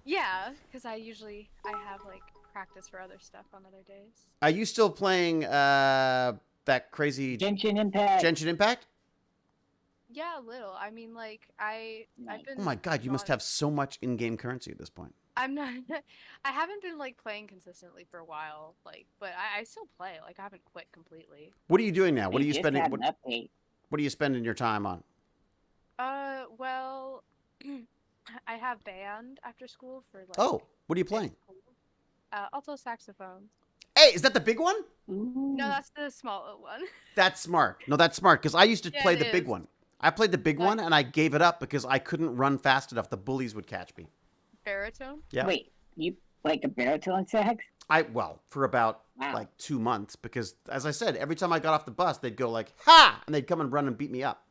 Yeah, because I have like practice for other stuff on other days. Are you still playing that crazy Genshin Impact. Genshin Impact? Yeah, a little. I mean, like I've been. Oh my God, you must have so much in-game currency at this point. I'm not. I haven't been like playing consistently for a while. Like, but I still play. Like, I haven't quit completely. What are you doing now? What are They you just spending? had an update. What are you spending your time on? Well, I have band after school for like. Oh, what are you playing? Alto saxophone. Hey, is that the big one? Ooh. No, that's the small one. That's smart. No, that's smart because I used to Yeah, play it the big is. one. I played the big Like- one and I gave it up because I couldn't run fast enough. The bullies would catch me. Baritone. Yeah. Wait, you like a baritone sax? For about Wow. like 2 months because, as I said, every time I got off the bus, they'd go like, "Ha!" and they'd come and run and beat me up.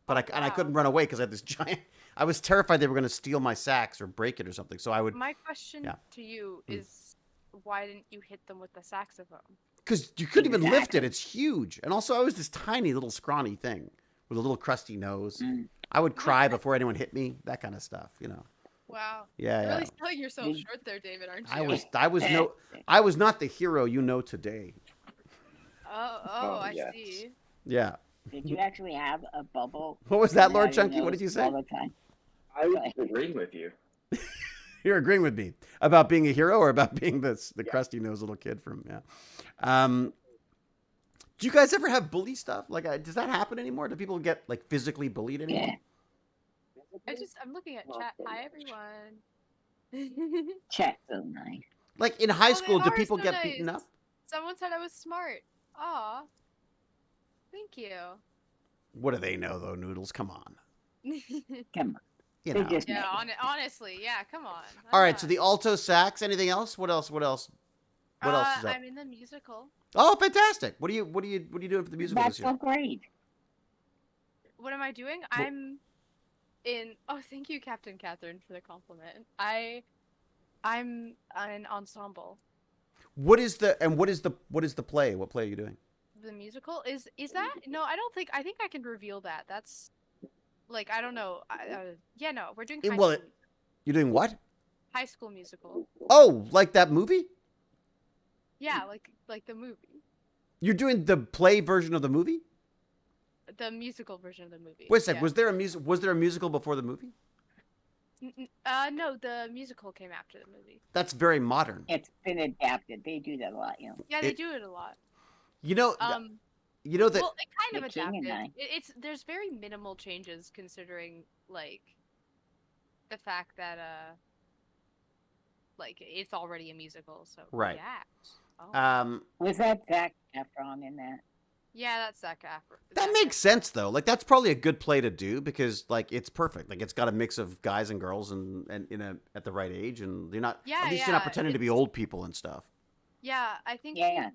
But I Wow. couldn't run away because I had this giant. I was terrified they were going to steal my sax or break it or something. So I would, My question Yeah. to you is, why didn't you hit them with the saxophone? because you couldn't even lift it. Exactly. It's huge, and also I was this tiny little scrawny thing with a little crusty nose. Mm. I would cry before anyone hit me. That kind of stuff, you know. Wow. Yeah, You're yeah. really selling yourself Did- short there, David, aren't you? I was not the hero you know today. Oh, I yes. see. Yeah. Did you actually have a bubble? What was that, coming Lord out of your Chunky? What nose did you say? All the time. I was agreeing with you. You're agreeing with me about being a hero or about being the crusty nosed little kid from Do you guys ever have bully stuff? Like, does that happen anymore? Do people get like physically bullied anymore? Yeah. I'm looking at chat. Hi, everyone. Chat so nice. Like in high Oh, they school, do are people so get nice. beaten up? Someone said I was smart. Aw. Thank you. What do they know though, Noodles? Come on. Come on. You They know. just Yeah, make it. honestly, yeah, come on. All right, so the alto sax. Anything else? What else? What else? What else is up? I'm in the musical. Oh, fantastic! What are you doing for the musical That's this year? so great. What am I doing? I'm in. Oh, thank you, Captain Catherine, for the compliment. I'm an ensemble. What is the play? What play are you doing? The musical is that? No, I don't think. I think I can reveal that. That's like I don't know. Yeah, no, we're doing You're doing what? high school musical. Oh, like that movie? Yeah, like the movie, You're doing the play version of the movie? the musical version of the movie. Wait a sec. Yeah. Was there a musical before the movie? No, the musical came after the movie. That's very modern. It's been adapted. They do that a lot, you know. Yeah, they It- do it a lot. You know, you know that Well, it kind of The King and adapted. I. There's very minimal changes considering like the fact that like it's already a musical, so Right. Yeah. Oh. Was that Zac Efron in that? Yeah, that's Zac Efron. that makes sense though. Like that's probably a good play to do because like it's perfect. Like it's got a mix of guys and girls and at the right age and you're not Yeah, at least you're not yeah, pretending to be it's- old people and stuff. Yeah, I think Yeah.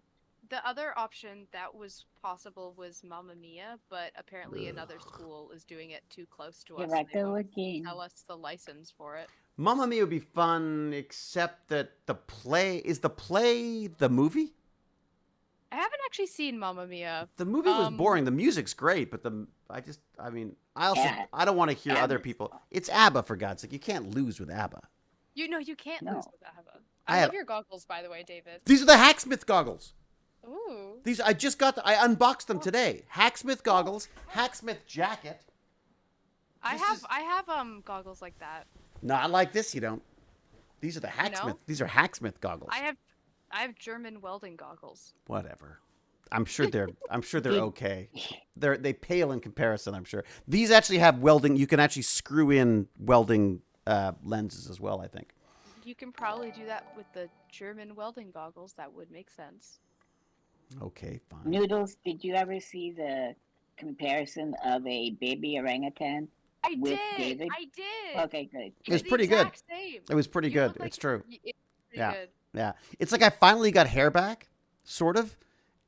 the other option that was possible was Mamma Mia, but apparently another school is doing it too close to Here us. I and they go won't again. tell us the license for it. Mamma Mia would be fun, except that the play the movie? I haven't actually seen Mamma Mia. The movie was Um, boring. The music's great, but I Yeah. don't want to hear other ABBA's people. fun. It's ABBA for God's sake. You can't lose with ABBA. You can't No. lose with ABBA. I I have- love your goggles, by the way, David. These are the Hacksmith goggles. Ooh. These I just got. I unboxed them today. Hacksmith goggles, Hacksmith jacket. I This have is- I have goggles like that. Not like this. You don't. These are the You Hacksmith. know? These are Hacksmith goggles. I have I have German welding goggles. Whatever. I'm sure they're Did- okay. They pale in comparison, I'm sure. These actually have welding. You can actually screw in welding lenses as well, I think. You can probably do that with the German welding goggles. That would make sense. Okay, fine. Noodles, did you ever see the comparison of a baby orangutan? I With did. David? I did. Okay, good. It was The pretty good. exact same. It was pretty You good. look like- It's true. It's pretty Yeah. good. Yeah. It's like I finally got hair back, sort of,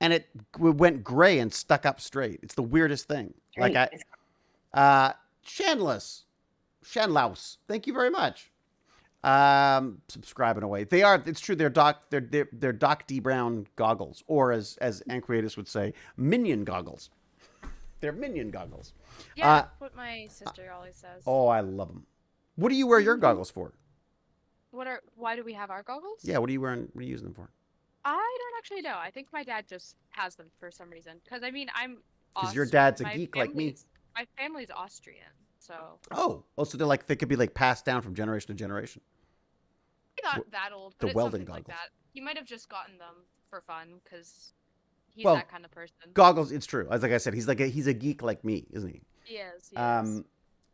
and it went gray and stuck up straight. It's the weirdest thing. Great. Shanlaus, thank you very much. Subscribing away. It's true. They're Doc D Brown goggles, or as Ancreatus would say, minion goggles. They're minion goggles. Yeah, that's what my sister always says. Oh, I love them. What do you wear your goggles for? Why do we have our goggles? Yeah, what are you wearing? What are you using them for? I don't actually know. I think my dad just has them for some reason. Because I mean, I'm. Because your dad's a my geek like me. My family's Austrian, so. Oh, so they could be like passed down from generation to generation. They're not that old, the but it's welding something like goggles. that. He might have just gotten them for fun because he's Well, that kind of person. Goggles, it's true. As like I said, he's a geek like me, isn't he? He is. He is.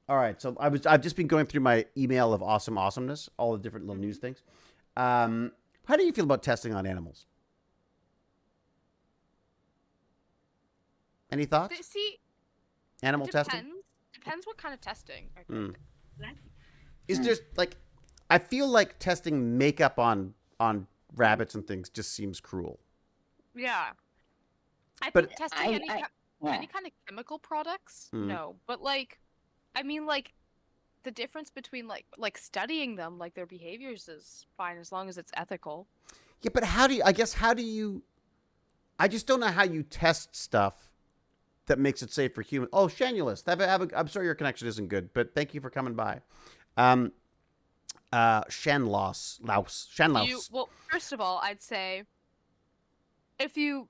All right. So I've just been going through my email of awesomeness, all the different little news things. How do you feel about testing on animals? Any thoughts? See, Animal testing? Depends what kind of testing. I Mm. think. Is there like, I feel like testing makeup on rabbits and things just seems cruel. Yeah. I But- think testing any Yeah. kind of chemical products, Mm. no. But like, I mean, like, the difference between like studying them, like their behaviors, is fine as long as it's ethical. Yeah, but how do you? I just don't know how you test stuff that makes it safe for humans. Oh, Shanulus, I'm sorry your connection isn't good, but thank you for coming by. Shanlaus. Well, first of all, I'd say if you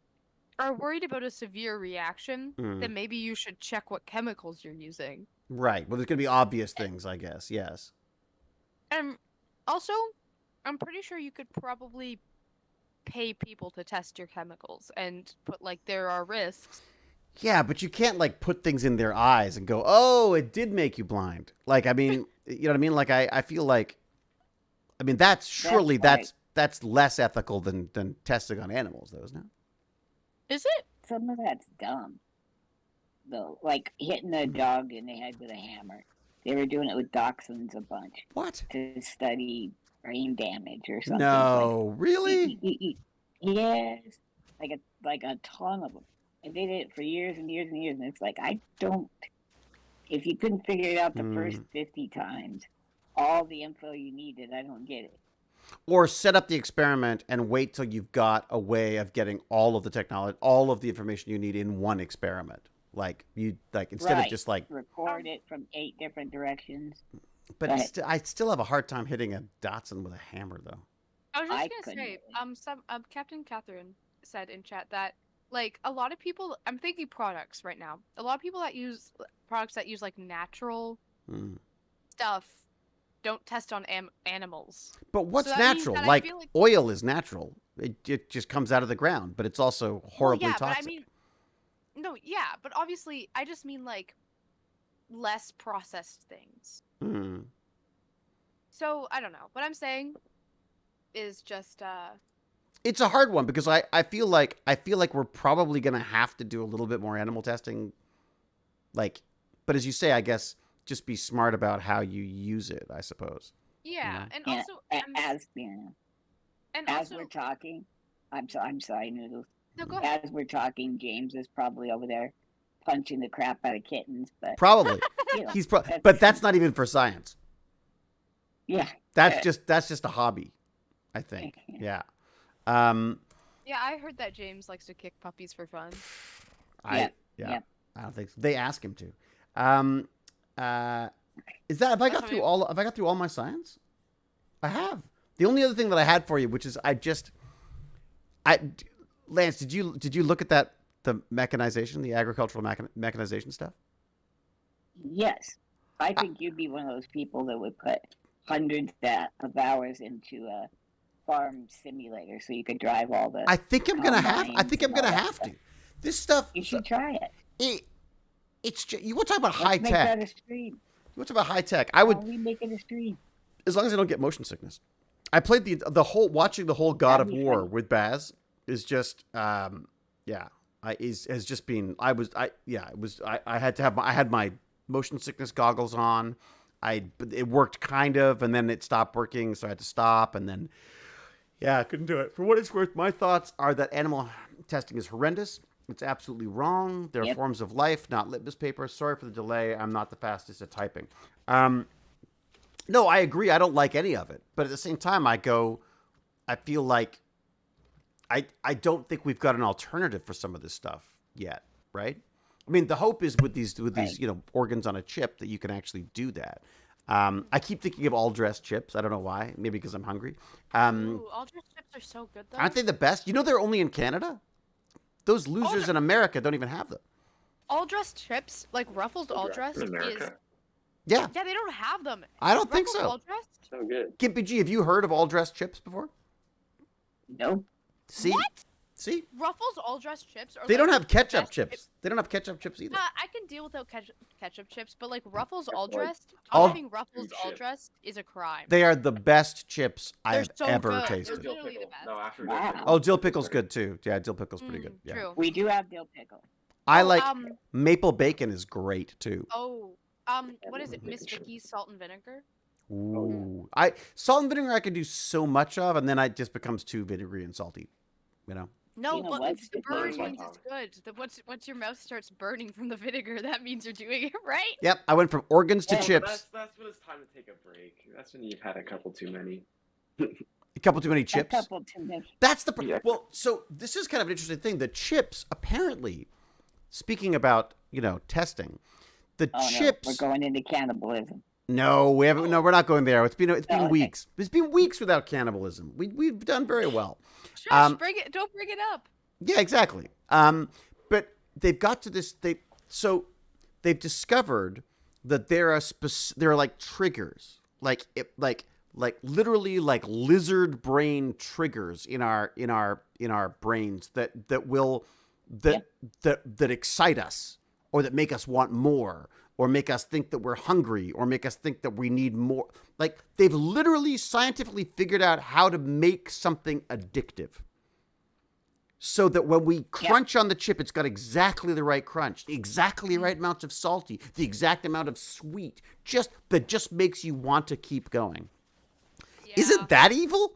are worried about a severe reaction, then maybe you should check what chemicals you're using. Right. Well, there's going to be obvious things, I guess. Yes. And also, I'm pretty sure you could probably pay people to test your chemicals and put like there are risks. Yeah, but you can't like put things in their eyes and go, "Oh, it did make you blind." Like, I mean, you know what I mean? Like, I feel like, I mean, that's less ethical than testing on animals, though, isn't it? Is it? Some of that's dumb, though. Like hitting a dog in the head with a hammer. They were doing it with dachshunds a bunch What? to study brain damage or something. No, really? Yes, like a ton of them. And they did it for years and years and years. And it's like, I don't. If you couldn't figure it out the first 50 times, all the info you needed, I don't get it. Or set up the experiment and wait till you've got a way of getting all of the technology, all of the information you need in one experiment. Like instead of just like record it from 8 different directions. But I still have a hard time hitting a Dotson with a hammer, though. I was I just gonna say, couldn't. Captain Catherine said in chat that like a lot of people, I'm thinking products right now. A lot of people that use products that use like natural stuff don't test on animals. But what's So that means natural? that I Like, feel like- oil is natural. It just comes out of the ground, but it's also horribly well, yeah, toxic. But I mean, no, yeah, but obviously, I just mean like less processed things. So I don't know. What I'm saying is just It's a hard one because I feel like we're probably gonna have to do a little bit more animal testing. Like, but as you say, I guess just be smart about how you use it, I suppose. yeah, know? and Yeah, also as also we're talking, I'm sorry, Noodles. no, go ahead. As we're talking, James is probably over there punching the crap out of kittens. But Probably. you know, He's but that's not even for science. yeah, That's just a hobby, I think. Yeah. Yeah, I heard that James likes to kick puppies for fun. I don't think so. They ask him to. Is that have I got through all my science? I have. The only other thing that I had for you, which is Lance, did you look at the mechanization, the agricultural mechanization stuff? yes. I think you'd be one of those people that would put hundreds of hours into farm simulator so you could drive all the. I think I'm gonna have. I combines think I'm and all gonna that have stuff. to. This stuff. You should try it. It's just, you want to talk about Let's high make that tech. a stream. You want to talk about high tech. I would, We make it a stream. as long as I don't get motion sickness. I played the whole watching the whole God That'd of be War funny. with Baz is just yeah. Has just been I had to have I had my motion sickness goggles on. It worked kind of, and then it stopped working, so I had to stop, and then I couldn't do it. For what it's worth, my thoughts are that animal testing is horrendous. It's absolutely wrong. There are Yep. forms of life, not litmus paper. Sorry for the delay. I'm not the fastest at typing. No, I agree. I don't like any of it, but at the same time, I feel like I don't think we've got an alternative for some of this stuff yet, right? I mean, the hope is with these Right. organs on a chip that you can actually do that. I keep thinking of all dressed chips. I don't know why. Maybe because I'm hungry. Ooh, all dressed chips are so good though. Aren't they the best? You know, they're only in Canada. Those losers in America don't even have them. All dressed chips, like Ruffles all dressed, In is America. Yeah, yeah, they don't have them. I don't think Ruffles so. all dressed? So good. Gimpy G, have you heard of all dressed chips before? Nope. See, What? see, Ruffles all dressed chips are they don't like have ketchup best chips. They don't have ketchup chips either. I can deal without ketchup chips, but like Ruffles all Like, dressed, all- having Ruffles Food all chip. dressed is a crime. They are the best chips They're I've so ever good. tasted. They're Dill literally the pickle. best. No, after Wow. dill pickle. Oh, dill pickle's good too. Yeah, dill pickle's pretty good. Yeah. True. We do have dill pickle. I Oh, like maple bacon is great too. What is it? Miss Vicky's salt and vinegar. Ooh, salt and vinegar I can do so much of, and then it just becomes too vinegary and salty. You know. No, You know but what? the It burn burns my means it's tongue. good. Once your mouth starts burning from the vinegar, that means you're doing it right. Yep, I went from organs to Yeah, but chips. That's when it's time to take a break. That's when you've had a couple too many. A couple too many A chips. couple too many. That's the Yeah. well. So this is kind of an interesting thing. The chips, apparently, speaking about testing, the Oh chips. no, we're going into cannibalism. No, we haven't. No, we're not going there. It's been okay. weeks. It's been weeks without cannibalism. We've done very well. Shush, don't bring it up. Yeah, exactly. But they've got to this. They've discovered that there are like triggers, like literally like lizard brain triggers in our brains that excite us or that make us want more or make us think that we're hungry or make us think that we need more. Like they've literally scientifically figured out how to make something addictive. So that when we crunch on the chip, it's got exactly the right crunch, exactly the right amount of salty, the exact amount of sweet, that just makes you want to keep going. Yeah. Isn't that evil?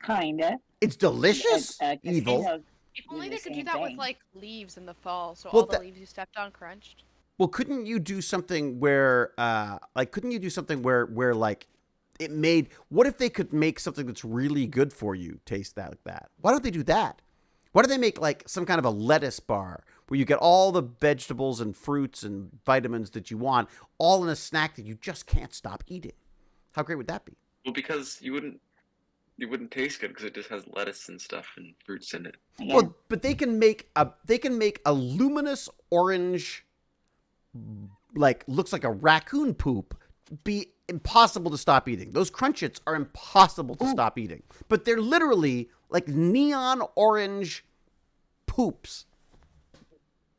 Kinda. It's delicious. Evil. Casinos If do only the they could do same that with thing. like leaves in the fall, so Well, all the leaves you stepped on crunched. Well, couldn't you do something where, like, it made? What if they could make something that's really good for you taste like that? Why don't they do that? Why don't they make like some kind of a lettuce bar where you get all the vegetables and fruits and vitamins that you want, all in a snack that you just can't stop eating? How great would that be? Well, because you wouldn't taste good because it just has lettuce and stuff and fruits in it. Yeah. Well, but they can make a luminous orange, like looks like a raccoon poop, be impossible to stop eating. Those Crunchits are impossible to stop eating, but they're literally like neon orange poops.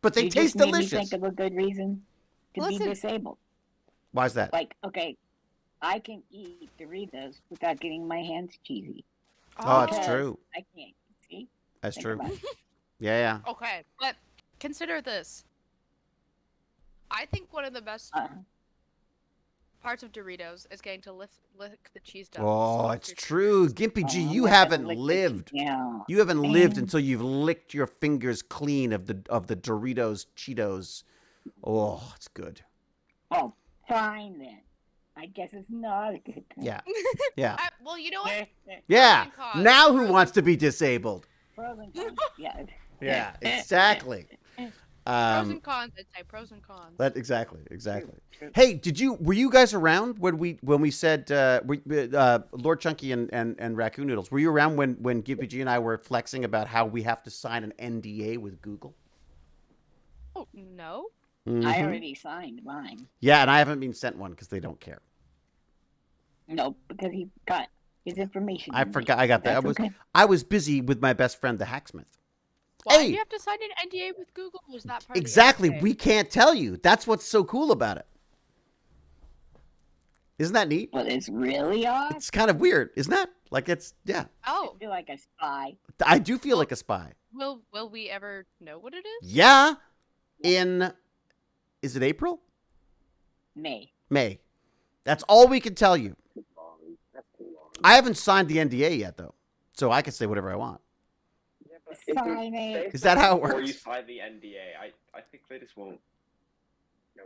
But they You taste just made me delicious. think of a good reason to Listen. be disabled. Why is that? Like, okay, I can eat Doritos without getting my hands cheesy. Oh, it's Because true. I can't. See? That's Think true. about it. Yeah. Okay, but consider this. I think one of the best parts of Doritos is getting to lick the cheese dust. Oh, off it's your true. fingers. Gimpy G, Oh, you I'm not haven't gonna lick the lived. cheese. Yeah. You haven't lived Man. until you've licked your fingers clean of the Doritos Cheetos. Oh, it's good. Oh, fine then. I guess it's not a good thing. Yeah. Yeah. Well, you know what? Yeah. and cons. Now who wants to be disabled? Pros and cons. Yeah. Yeah, exactly. Pros and Um, cons. I'd say pros and cons. exactly. True. Hey, were you guys around when we said Lord Chunky and Raccoon Noodles? Were you around when Gimpy G and I were flexing about how we have to sign an NDA with Google? Oh no. I Mhm. already signed mine. Yeah, and I haven't been sent one because they don't care. No, because he got his information. I to me. forgot. I got that. That's okay. I was busy with my best friend, the Hacksmith. Why do Hey! you have to sign an NDA with Google? Or is that part Exactly. of the NDA? We can't tell you. That's what's so cool about it. Isn't that neat? But it's really odd. It's kind of weird, isn't that? Like it's yeah. Oh, I feel like a spy. I do feel like a spy. will we ever know what it is? Yeah. Is it April? May. May. That's all we can tell you. I haven't signed the NDA yet though, so I can say whatever I want. Sign it. Is that how it Before works? you sign the NDA, I think they just won't. No.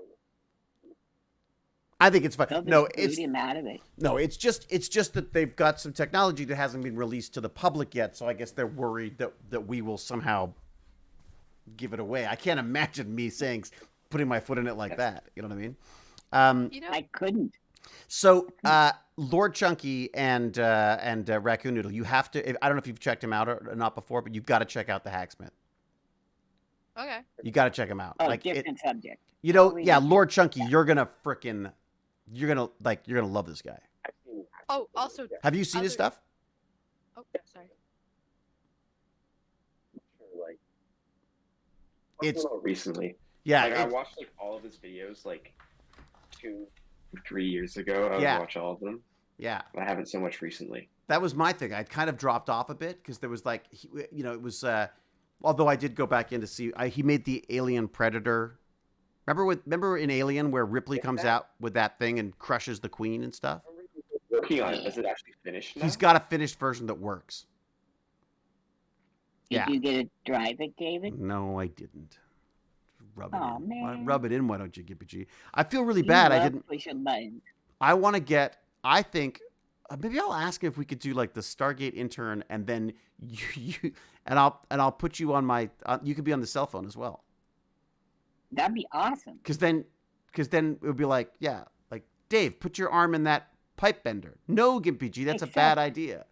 I think it's fine. They'll just No, boot it's him out of it. no, it's just that they've got some technology that hasn't been released to the public yet. So I guess they're worried that we will somehow give it away. I can't imagine me putting my foot in it like that. You know what I mean? You know, I couldn't. So Lord Chunky and Raccoon Noodle, you have to. I don't know if you've checked him out or not before, but you've got to check out the Hacksmith. okay. You got to check him out. Oh, different subject. You know, Totally yeah, different. Lord Chunky, you're gonna love this guy. Oh, also, Have you seen his Other- stuff? oh, sorry. Like, It's recently. yeah, Like I it's- watched like all of his videos like 2-3 years ago. I would Yeah. watch all of them. yeah. But I haven't so much recently. That was my thing. I kind of dropped off a bit because there was like, it was. Although I did go back in to see, he made the Alien Predator. Remember in Alien where Ripley comes out with that thing and crushes the Queen and stuff? Working on it. Is it actually finished now? He's got a finished version that works. Did Yeah. you get to drive it, David? No, I didn't. Rub it Aw, in. man. Rub it in, why don't you, Gippy G? I feel really You bad. I love didn't. pushing buttons. I want to get. I think maybe I'll ask if we could do like the Stargate intern, and then you and I'll put you on my. You could be on the cell phone as well. That'd be awesome. Because then it would be like, yeah, like Dave, put your arm in that pipe bender. No, Gimpy G, that's a bad idea.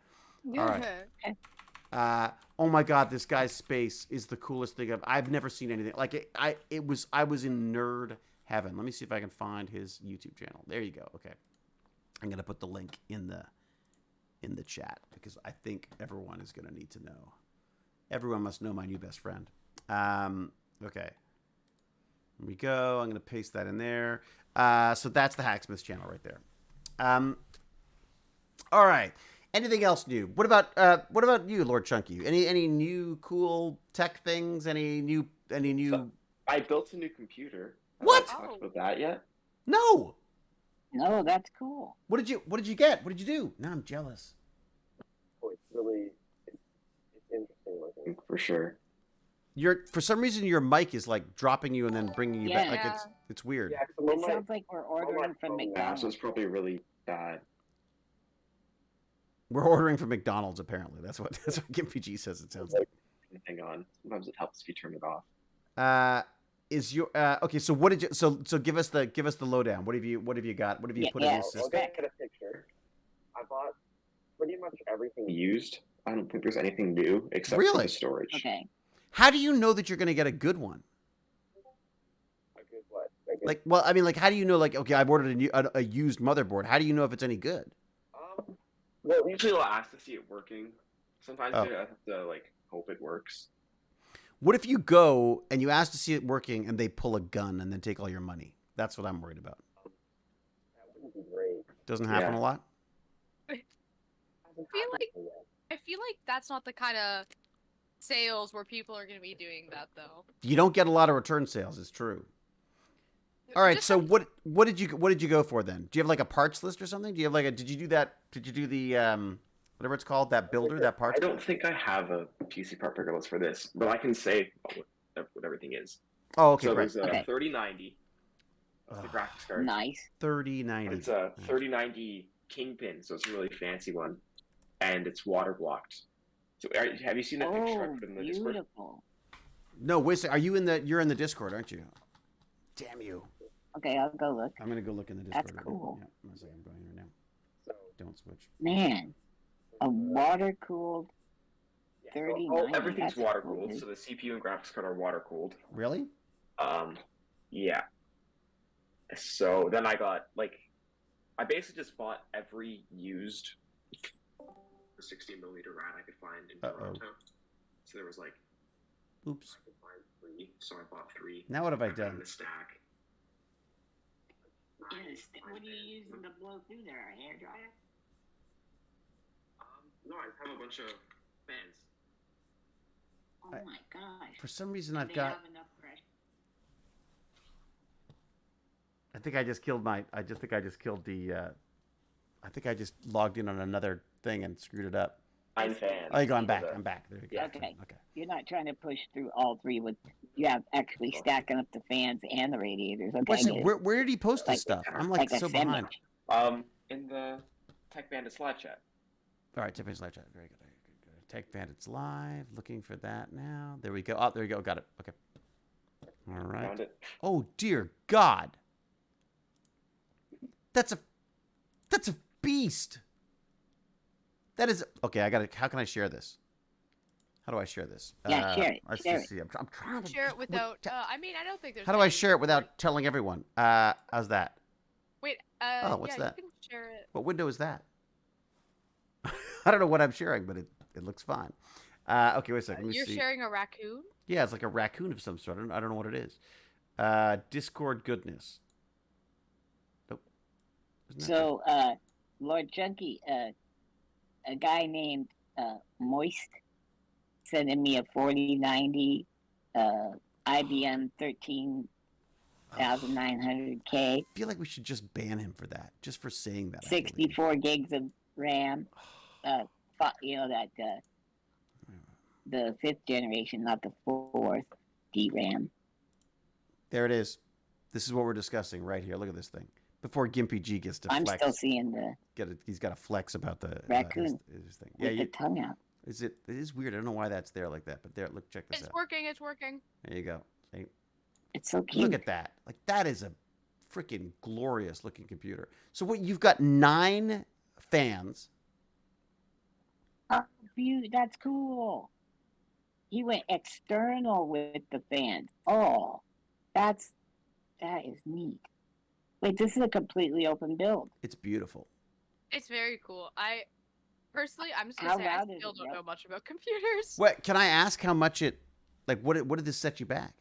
All right. Oh my God, this guy's space is the coolest thing I've never seen anything like it. I was in nerd heaven. Let me see if I can find his YouTube channel. There you go. Okay, I'm gonna put the link in the chat because I think everyone is gonna need to know. Everyone must know my new best friend. Okay. Here we go. I'm going to paste that in there. So that's the Hacksmith channel right there. All right. Anything else new? What about you, Lord Chunky? Any new cool tech things? Any new? So, I built a new computer. What? Have I talked about that yet? No. No, that's cool. What did you get? What did you do? Now I'm jealous. Oh, it's really interesting looking for sure. For some reason your mic is like dropping you and then bringing you back. Like Yeah. it's weird. Yeah, It sounds like we're ordering from so McDonald's. it's probably really bad. We're ordering from McDonald's apparently. That's what Gimpy G says it sounds like. Hang on. Sometimes it helps if you turn it off. Is your okay? So what did you? So give us the lowdown. What have you got? What have you put in this system? Okay, get a picture. I bought pretty much everything used. I don't think there's anything new except for Really? the storage. Okay. How do you know that you're going to get a good one? A good what? A good- Like, well, I mean, like, how do you know? Like, okay, I've ordered a used motherboard. How do you know if it's any good? Well, usually I'll ask to see it working. Sometimes Oh. I have to like hope it works. What if you go and you ask to see it working and they pull a gun and then take all your money? That's what I'm worried about. That wouldn't be great. Doesn't happen Yeah. a lot. I feel like that's not the kind of sales where people are going to be doing that though. You don't get a lot of return sales. It's true. All right. Just So like- what did you go for then? Do you have like a parts list or something? Do you have like did you do that? Did you do the whatever it's called, that builder, that parts? I don't think I have a PC part picker list for this, but I can say what everything is. Oh, okay. So Great. there's a Okay. 3090. That's the Ugh. graphics card. Nice. 3090. It's a 3090 Kingpin, so it's a really fancy one, and it's water blocked. So have you seen that picture I Oh, put in the Discord? beautiful. No, wait a second. Are you you're in the Discord, aren't you? Damn you. Okay, I'll go look. I'm going to go look in the Discord. That's right cool. now. Yeah, one second. I'm going here now. So, Don't switch. Man, a water cooled yeah, 3090, everything's that's water cool, cooled, dude. so the CPU and graphics card are water cooled. Really? Yeah. So then I got I basically just bought every used 60mm rad I could find in Uh-oh. Toronto. So there was like, Oops. I could find 3, so I bought 3. Now what have I put them done? in the stack. Yes. What are you using to blow through there? A hair dryer? No, I have a bunch of fans. Oh I- my gosh. For some reason, Do I've they got. have enough pressure? I think I just killed my. I just think I just killed the. I think I just logged in on another thing and screwed it up. I'm fans. Oh, you go. I'm back. I'm back. There you go. Yeah. Okay. Okay. You're not trying to push through all 3 with. You have actually stacking up the fans and the radiators. Okay. What's I it, get it. where did he post this Like- stuff? I'm like a so behind. sandwich. In the Tech Bandits live chat. All right, Tiffany's live chat. Very good. Very good. Good. Tech Bandits live. Looking for that now. There we go. Oh, there you go. Got it. Okay. All right. Found it. Oh dear God. That's a beast. That is okay. I got it. How can I share this? How do I share this? Yeah, share it, Let's share just see. I'm trying to Share it without. I mean, I don't think there's. How do I any- share it without telling everyone? How's that? Wait. Oh, what's yeah, that? You can share it. What window is that? I don't know what I'm sharing, but it looks fine. Okay, wait a second. Let me You're see. sharing a raccoon. Yeah, it's like a raccoon of some sort. I don't know what it is. Discord goodness. Nope. Isn't that So, Lord Chunky, a guy named Moist sending me a 4090 IBM 13900K, I feel like we should just ban him for that, just for saying that. I believe. 64 gigs of RAM. You know that the 5th generation, not the 4th DRAM. There it is. This is what we're discussing right here. Look at this thing. Before Gimpy G gets to I'm flex, still seeing the he's got to flex about the raccoon his thing. with Yeah, the tongue out. it is weird. I don't know why that's there like that, but there. Look, check this It's out. working. It's working. There you go. See? It's so cute. Look at that. Like that is a freaking glorious looking computer. So what you've got 9 fans. Oh, that's cool. He went external with the fans. Oh, that is neat. Wait, this is a completely open build. It's beautiful. It's very cool. Personally, I'm just How gonna say I loud is still it, don't Joe? know much about computers. What can I ask? How much it? Like what did this set you back?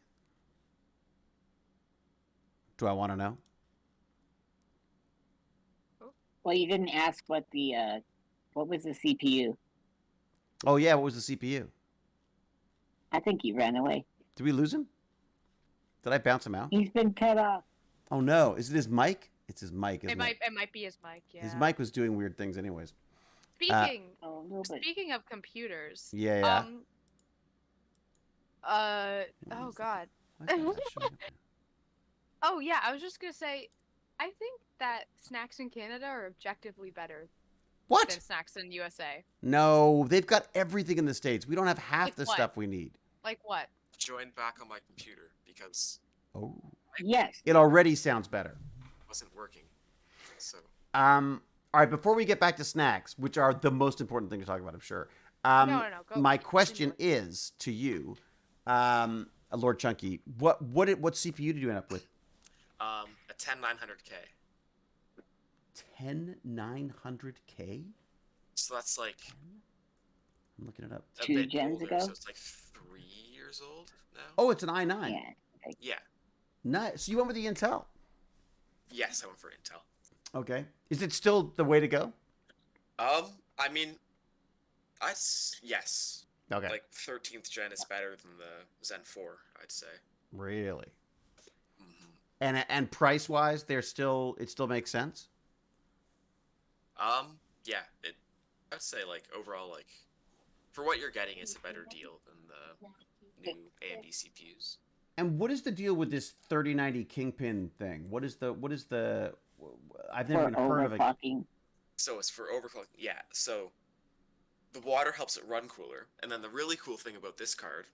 Do I want to know? Well, you didn't ask what was the CPU? Oh yeah, what was the CPU? I think he ran away. Did we lose him? Did I bounce him out? He's been cut off. Oh no, is it his mic? It's his mic, isn't It might be his mic. Yeah. His mic was doing weird things anyways. Speaking Oh no, but speaking of computers. Yeah. Oh is that? God. Why is that not showing up there? Oh yeah, I was just gonna say, I think that snacks in Canada are objectively better What? than snacks in USA. No, they've got everything in the States. We don't have half Like the what? stuff we need. Like what? Joined back on my computer because Oh. yes. It already sounds better. it wasn't working. So All right, before we get back to snacks, which are the most important thing to talk about, I'm sure. No. Go. My question is to you, Lord Chunky, what CPU did you end up with? a 10900K. 10900K? So that's like I'm looking it up. a 2 bit gens older, ago? so it's like 3 years old now. Oh, it's an i9. Yeah. Yeah. Nice. So you went with the Intel. Yes, I went for Intel. Okay. Is it still the way to go? I mean, yes. Okay. Like 13th gen is better than the Zen 4, I'd say. Really? hmm And price wise, it still makes sense. Yeah. I'd say like overall, like for what you're getting, it's a better deal than the new AMD CPUs. And what is the deal with this 3090 Kingpin thing? What is the? I've never For even heard of it. overclocking. So it's for overclock. Yeah. So the water helps it run cooler, and then the really cool thing about this card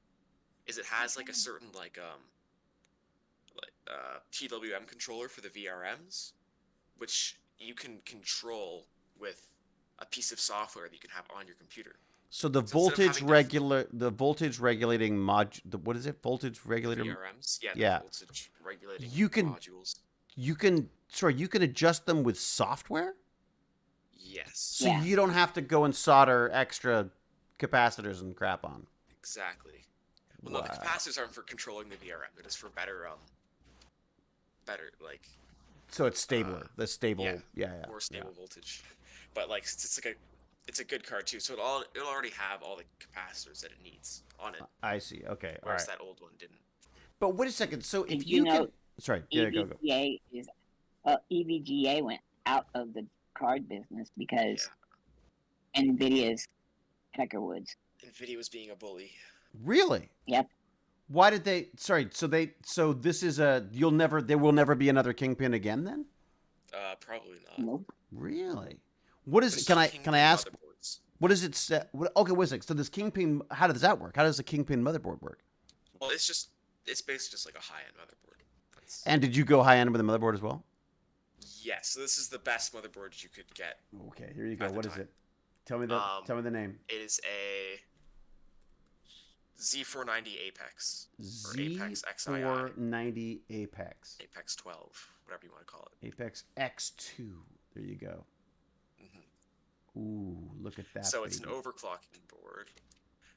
is it has like a certain TWM controller for the VRMs, which you can control with a piece of software that you can have on your computer. So the So instead of voltage having the voltage regulating what is it? Voltage regulator. VRMs, yeah, the Yeah. voltage regulating You can- modules. You can adjust them with software. Yes. So Yeah. you don't have to go and solder extra capacitors and crap on. Exactly. Well, no, the Wow. capacitors aren't for controlling the VRM. They're just for better like So it's stabler. The stable. yeah, Yeah. more stable voltage. But like it's a good card too. So it'll already have all the capacitors that it needs on it. I see. Okay. All Whereas right. that old one didn't. But wait a second. So if Did you know can, sorry. Yeah. Go. EVGA is EVGA went out of the card business because NVIDIA's Peckerwoods. Nvidia was being a bully. Really? Yep. Why did they? Sorry. So this is a. There will never be another Kingpin again. Then. Probably not. Nope. Really? What is? There's Can some I Kingpin ask? motherboards. What is it? Okay. Wait a second. So this Kingpin. How does that work? How does the Kingpin motherboard work? Well, it's basically just like a high-end motherboard. And did you go high end with the motherboard as well? Yes, so this is the best motherboard you could get. Okay. Here you go. At the What is time. it? Tell me the name. It is a Z490 Apex. Or Apex XII. Z490 Apex. Apex 12, whatever you want to call it. Apex X2. There you go. Ooh, look at that. So it's an baby. overclocking board.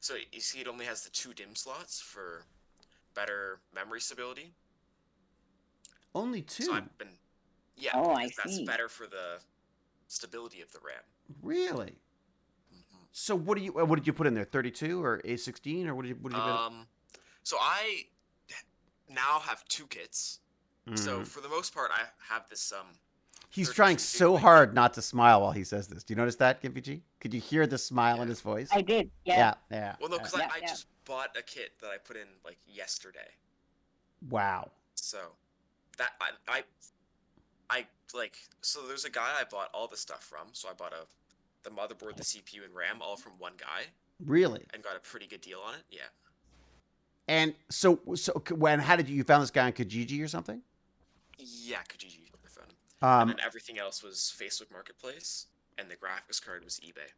So you see, it only has the 2 DIMM slots for better memory stability. Only 2. So I've been, yeah, Oh, I because that's see. better for the stability of the RAM. Really? So what did you put in there? 32 or A16 or what did you put? So I now have 2 kits. So for the most part, I have this He's 32 trying so gigabyte hard not to smile while he says this. Do you notice that, Gimpy G? Could you hear the smile in his voice? I did. Yeah. Yeah. Well, no, because Yeah, I yeah. just bought a kit that I put in like yesterday. Wow. So that I like, so there's a guy I bought all the stuff from. So I bought the motherboard, the CPU, and RAM all from one guy, Really? and got a pretty good deal on it. Yeah. And so when how did you found this guy on Kijiji or something? Yeah, Kijiji. I found him. Um, And then everything else was Facebook Marketplace, and the graphics card was eBay.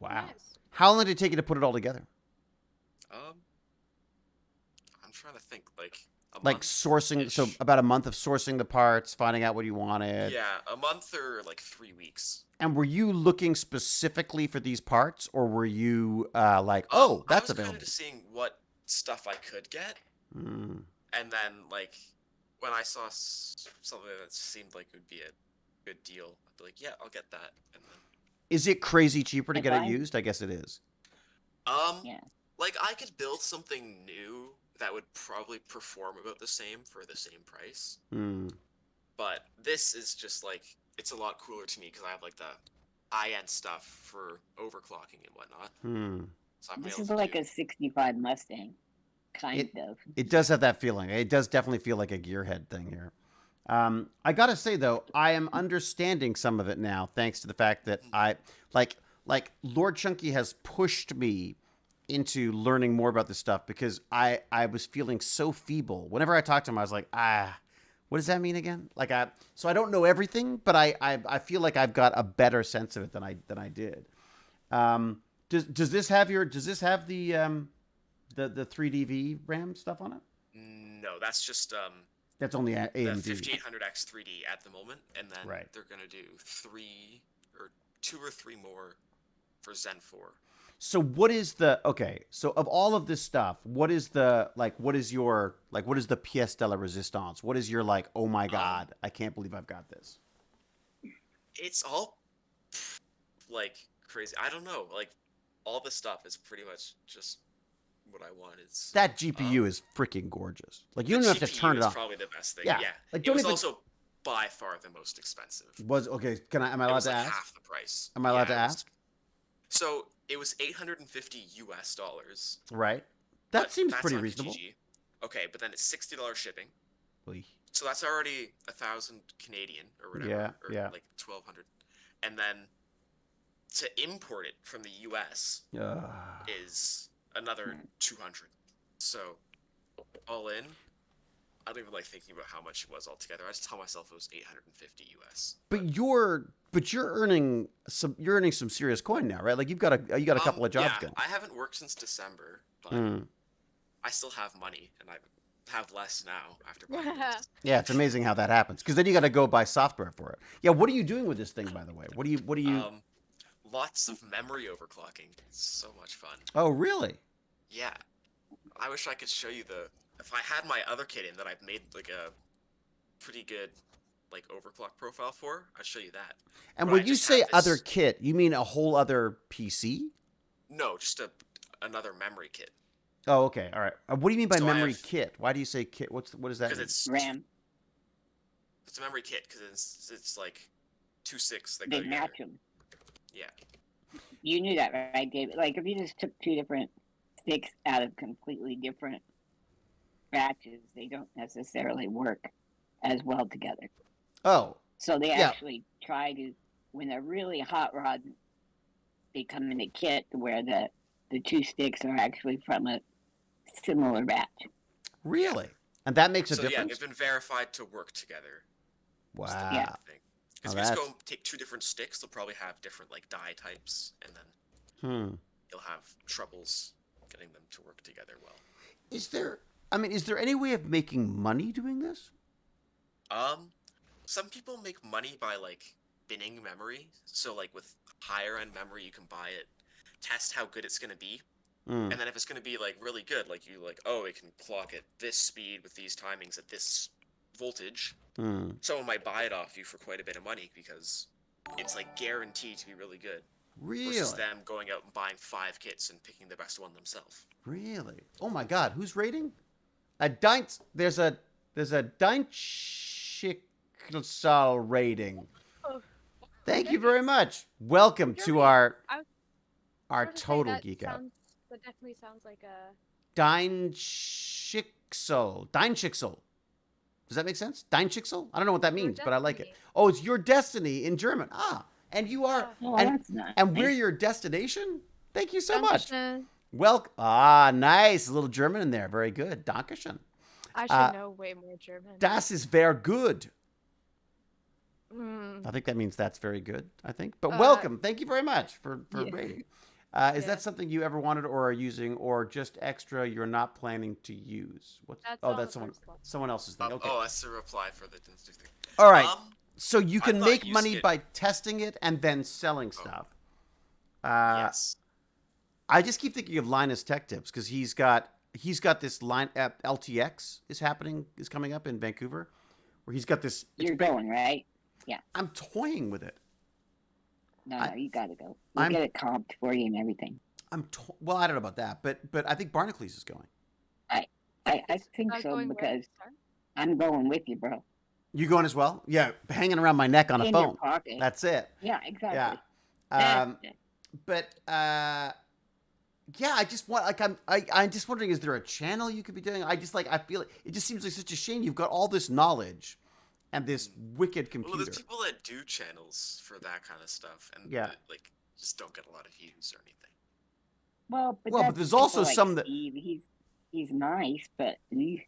wow. Nice. How long did it take you to put it all together? I'm trying to think, like a Like month. sourcing, so about a month of sourcing the parts, finding out what you wanted. Yeah, a month or like 3 weeks. And were you looking specifically for these parts, or were you like, oh, that's I was available? kind of just seeing what stuff I could get, Mm. and then like when I saw something that seemed like it would be a good deal, I'd be like, yeah, I'll get that. And then Is it crazy cheaper to If get it I- used? I guess it is. Yeah. like I could build something new that would probably perform about the same for the same price. Mm. But this is just like, it's a lot cooler to me because I have like the high-end stuff for overclocking and whatnot. Hmm. So I've been This able is to like do- a 65 Mustang, kind of. It does have that feeling. It does definitely feel like a gearhead thing here. I gotta say though, I am understanding some of it now, thanks to the fact that I like Lord Chunky has pushed me into learning more about this stuff because I was feeling so feeble. Whenever I talked to him, I was like, what does that mean again? Like so I don't know everything, but I feel like I've got a better sense of it than I did. Does this have the 3DV RAM stuff on it? No, that's just That's only the AMD. 5800X 3D at the moment, and then Right. they're gonna do 2 or 3 more for Zen 4. So what is so of all of this stuff, what is the pièce de la résistance? What is your like, oh my God, I can't believe I've got this? It's all like crazy. I don't know. Like all the stuff is pretty much just what I want. It's That GPU is freaking gorgeous. Like you the don't even have to GPU turn it is on. probably the best thing. Yeah, Yeah. like, It don't was even- also by far the most expensive. Am I It allowed was to like ask? half the price. Am I allowed to it was- ask? So it was $850 US. Right. That but seems that's pretty on reasonable. Kijiji. Okay, but then it's $60 shipping. Oy. So that's already 1,000 Canadian or whatever. Yeah, or yeah. like 1,200. And then to import it from the US Ugh. is another 200. So all in, I don't even like thinking about how much it was altogether. I just tell myself it was 850 US. But you're earning some serious coin now, right? Like you got a couple of jobs yeah, going. I haven't worked since December, but Mm. I still have money, and have less now after buying this. Yeah, it's amazing how that happens. Because then you got to go buy software for it. Yeah, what are you doing with this thing, by the way? What do you? Lots of memory overclocking. It's so much fun. Oh, really? Yeah. I wish I could show you the. If I had my other kit in that I've made like a pretty good like overclock profile for, I'd show you that. And But when I you just say have this- other kit, you mean a whole other PC? No, just another memory kit. Oh, okay, all right. What do you mean by So I memory have- kit? Why do you say kit? What does that Because mean? it's RAM. it's a memory kit because it's like 2 sticks that They go together. match them. Yeah. You knew that, right, David? Like, if you just took two different sticks out of completely different batches, they don't necessarily work as well together. Oh, So they Yeah. actually try to, when they're really hot rod, they come in a kit where the two sticks are actually from a similar batch. really? And that makes a So yeah, difference? they've been verified to work together. Wow. Yeah. Because Oh, if you just that's- go take 2 different sticks, they'll probably have different like die types, and then Hmm. you'll have troubles getting them to work together well. Is there any way of making money doing this? Some people make money by like binning memory. So like with higher end memory, you can buy it, test how good it's gonna be, Hmm. and then if it's gonna be like really good, like you like, oh, it can clock at this speed with these timings at this voltage, Hmm. someone might buy it off you for quite a bit of money because it's like guaranteed to be really good. Really? Versus them going out and buying 5 kits and picking the best one themselves. Really? Oh my God! Who's rating? There's a Dynchixol rating. Oh. Thank you very much. Welcome to our I was our about to say total that geek out. That definitely sounds like a. Dynchixol. Dynchixol. Does that make sense? Dynchixol? I don't know what that Your means, but I like it. destiny. Oh, it's your destiny in German. Ah, and you are, Oh, and, that's nice. and we're your destination. Thank you so much. Dankeschön. Nice. A little German in there. Very good. Dankeschön. I should know way more German. Das ist very good. Mm. I think that means that's very good, I think. But Uh, welcome. Thank you very much for yeah. rating. Is Yeah. that something you ever wanted or are using or just extra you're not planning to use? That's on that's the first one. someone else's thing. Okay. Oh, that's the reply for the thing. All right. Um, So you I'm can not make using money it. by testing it and then selling stuff. yes. I just keep thinking of Linus Tech Tips because he's got this line LTX is coming up in Vancouver, where he's got this. You're going, right? I'm toying with it. No, you gotta go. I'm- We'll get it comped for you and everything. Well, I don't know about that, but I think Barnacles is going. I think so Going where? because Sorry? I'm going with you, bro. You going as well? Yeah, hanging around my neck on a In your phone. pocket. That's it. Yeah, exactly. Yeah. Yeah. But yeah, I just want I'm just wondering, is there a channel you could be doing? I feel it just seems like such a shame. You've got all this knowledge and this wicked computer. Well, there's people that do channels for that kind of stuff, and Yeah. that, like just don't get a lot of views or anything. Well, but Well, but that's there's people also like some that- Steve. He's nice, but he's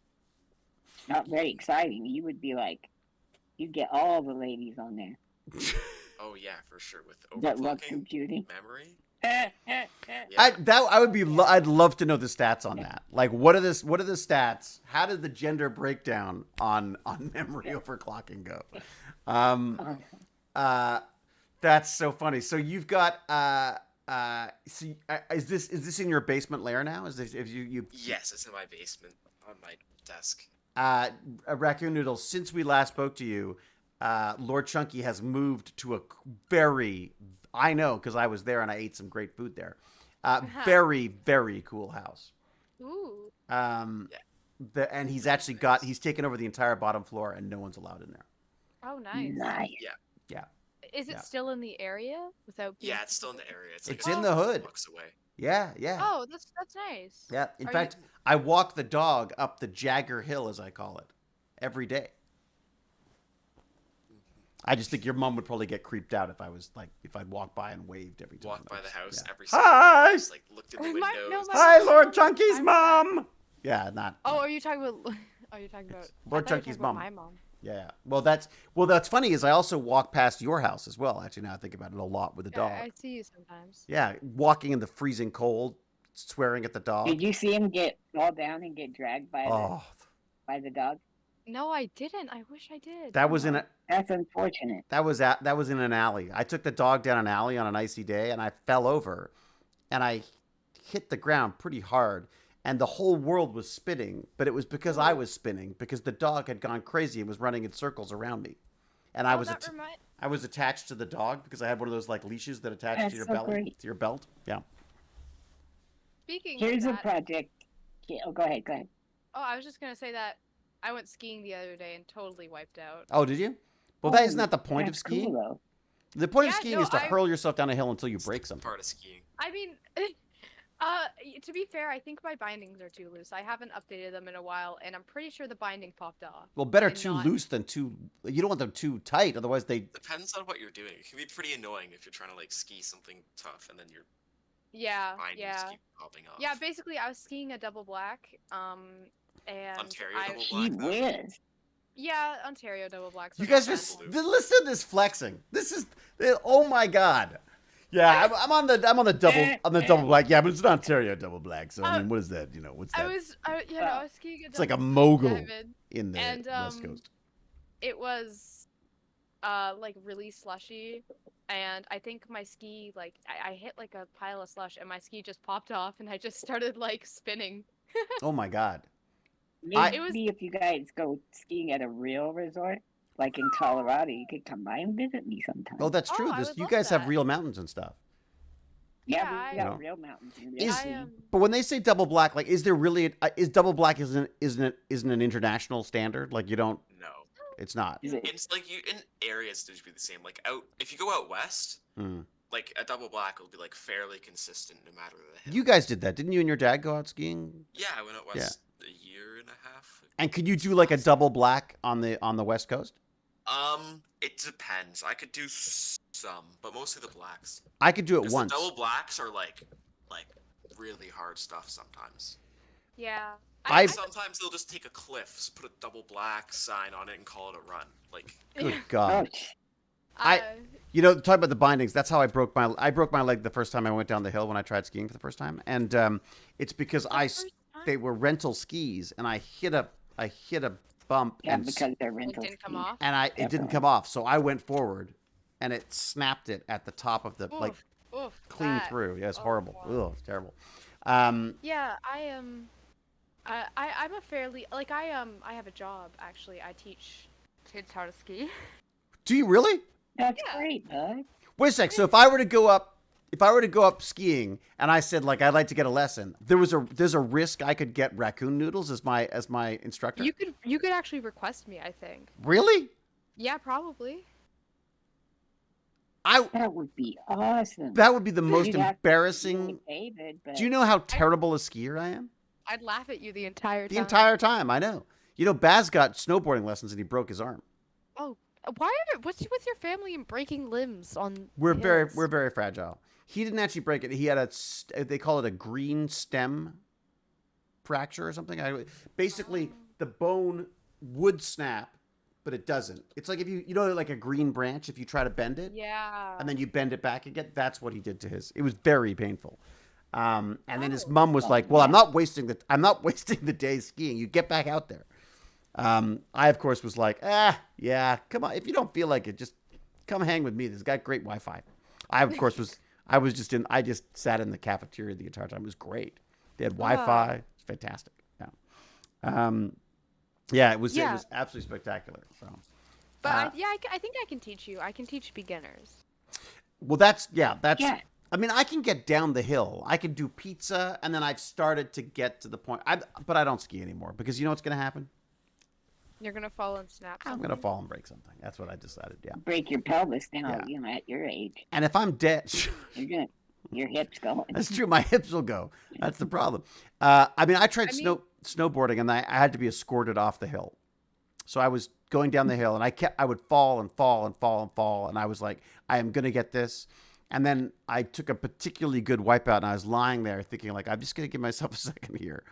not very exciting. You would be like, you'd get all the ladies on there Oh yeah, for sure with that love overclocking computing. memory. Yeah. I'd love to know the stats on that. Like, what are the stats? How did the gender breakdown on memory overclocking go? That's so funny. So you've got is this in your basement lair now? Is this if you Yes, it's in my basement on my desk. Raccoon Noodle? Since we last spoke to you, Lord Chunky has moved to a I know because I was there and I ate some great food there. Very, very cool house. Ooh. And he's Really actually nice. he's taken over the entire bottom floor and no one's allowed in there. Oh, nice. Nice. Is it Yeah. still in the area without? Being Yeah, it's still in the area. It's, It's like in a the couple hood. blocks away. Yeah, yeah. Oh, that's nice. Yeah. In Are fact, I walk the dog up the Jagger Hill, as I call it, every day. I just think your mom would probably get creeped out if I'd walk by and waved every time. Walked by the house Yeah. every single Hi! day, just like looked in the My- windows. no, my- Hi, Lord Chunky's I'm mom. Yeah, not. Oh, are you talking about? Are you talking about? I Lord thought you were Chunky's talking about mom. My mom. Yeah. Well, that's funny. Is I also walk past your house as well. Actually, now I think about it a lot with the Yeah, dog. I see you sometimes. Yeah, walking in the freezing cold, swearing at the dog. Did you see him get fall down and get dragged by Oh, by the dog? No, I didn't. I wish I did. That was in a That's unfortunate. that was in an alley. I took the dog down an alley on an icy day, and I fell over, and I hit the ground pretty hard, and the whole world was spinning. But it was because I was spinning, because the dog had gone crazy and was running in circles around me, and I was attached to the dog because I had one of those like leashes that attach That's to your so belly, great. to your belt. Yeah. Speaking Here's of a that, project. Oh, go ahead. oh, I was just gonna say that I went skiing the other day and totally wiped out. Oh, did you? Well, isn't that the point of That's skiing? Cool, though. The point of Yeah, skiing no, is to hurl yourself down a hill until you It's break the something. part of skiing. I mean, to be fair, I think my bindings are too loose. I haven't updated them in a while, and I'm pretty sure the binding popped off. Well, better and too not- loose than too. You don't want them too tight, otherwise they. Depends on what you're doing. It can be pretty annoying if you're trying to like ski something tough and then your Yeah, bindings yeah. keep popping off. Yeah, basically, I was skiing a double black, and Ontario I, double Gee black. Though. whiz. yeah, Ontario double blacks. You are guys not just bad. listen to this flexing. This is oh my god. Yeah, I'm on the double black. Yeah, but it's an Ontario double black. So I mean, what is that? You know, what's that? I was skiing a double It's like a mogul diamond, in the and, West Coast. it was like really slushy, and I think my ski like I hit like a pile of slush, and my ski just popped off, and I just started like spinning. Oh my god. Maybe if you guys go skiing at a real resort, like in Colorado, you could come by and visit me sometime. Oh, that's Oh, true. I This would you love guys have that. real mountains and stuff. yeah, we yeah, got I- real mountains. And Is- skiing. But when they say double black, like, is there really is double black isn't an international standard? Like, you don't. No. It's not. Is it? It's like you in areas to be the same. Like out, if you go out west, Hmm. like a double black will be like fairly consistent no matter the hill. You guys did that, didn't you? And your dad go out skiing? Yeah, I went out west a year and a half. And could you do like a double black on the West Coast? It depends. I could do some, but mostly the blacks. I could do it 'Cause once. the double blacks are like really hard stuff sometimes. Yeah. I- Sometimes they'll just take a cliff, just put a double black sign on it, and call it a run. Like Good God. Ouch. You know, talk about the bindings. That's how I broke my leg the first time I went down the hill when I tried skiing for the first time, and it's because they were rental skis, and I hit a bump, Yeah, and because they're it rental. didn't come skis. off. it didn't Definitely. come off. So I went forward, and it snapped it at the top of the like Oof, clean that- through. Yeah, it's oh, horrible. wow. Ugh, it's terrible. Yeah, I am. I'm a fairly like I have a job actually. I teach kids how to ski. Do you really? That's Yeah. great, bud. Wait a sec. So if I were to go up skiing and I said like I'd like to get a lesson, there's a risk I could get raccoon noodles as my instructor. You could actually request me. I think. Really? Yeah, probably. That would be awesome. That would be the most You'd have to embarrassing. be David, but Do you know how terrible a skier I am? I'd laugh at you the entire time. The entire time, I know. You know, Baz got snowboarding lessons and he broke his arm. Oh, what's with your family and breaking limbs on? We're hills? very fragile. He didn't actually break it. He had they call it a green stem fracture or something. Basically, the bone would snap, but it doesn't. It's like if you know like a green branch, if you try to bend it, Yeah. and then you bend it back again. That's what he did to his. It was very painful. And then his mom was like, "Well, I'm not wasting the day skiing. You get back out there." I of course was like, yeah, come on. If you don't feel like it, just come hang with me. This got great Wi-Fi. I just sat in the cafeteria the entire time. It was great. They had Wi-Fi. It's fantastic. Yeah. It was absolutely spectacular. So. But I think I can teach you. I can teach beginners. Well, that's. yeah. I mean, I can get down the hill. I can do pizza, and then I've started to get to the point. But I don't ski anymore because you know what's going to happen? You're gonna fall and snap. I'm going to fall and break something. That's what I decided. Yeah. break your pelvis now, Yeah. you know, at your age. And if I'm dead, Your hips going. that's true. My hips will go. That's the problem. I mean, I tried snowboarding, and I had to be escorted off the hill. So I was going down the hill, and I would fall and fall and fall and fall, and I was like, I am going to get this. And then I took a particularly good wipeout, and I was lying there thinking, like, I'm just going to give myself a second here.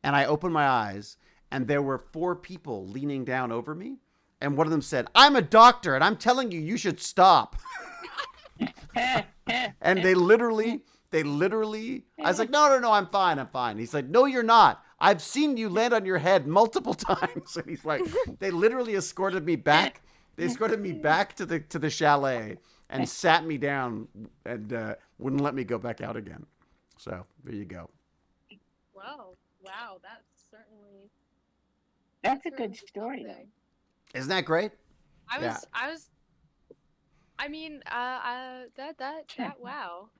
And I opened my eyes, and there were 4 people leaning down over me. And one of them said, "I'm a doctor, and I'm telling you, you should stop." And they literally, I was like, no, I'm fine. He's like, "No, you're not. I've seen you land on your head multiple times. And he's like, they literally escorted me back. They escorted me back to the chalet and sat me down and wouldn't let me go back out again. So there you go. Wow, that's certainly. That's a good story, though. something. Isn't that great? I was. I mean, wow.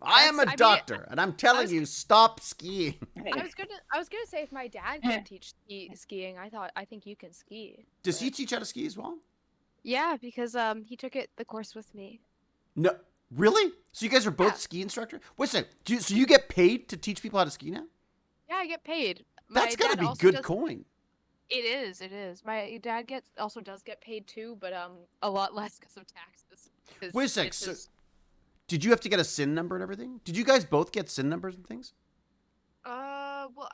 I am a That's- doctor, and I'm telling was- you, stop skiing. I was gonna say if my dad can teach skiing, I think you can ski. Does he but- teach how to ski as well? Yeah, because he took the course with me. No, really? So you guys are both Yeah. ski instructors? Wait a second. So you get paid to teach people how to ski now? Yeah, I get paid. That's My got to dad be also good does- coin. It is. My dad also does get paid too, but a lot less because of taxes. 'Cause Wait a sec. it's So, just- did you have to get a SIN number and everything? Did you guys both get SIN numbers and things? well,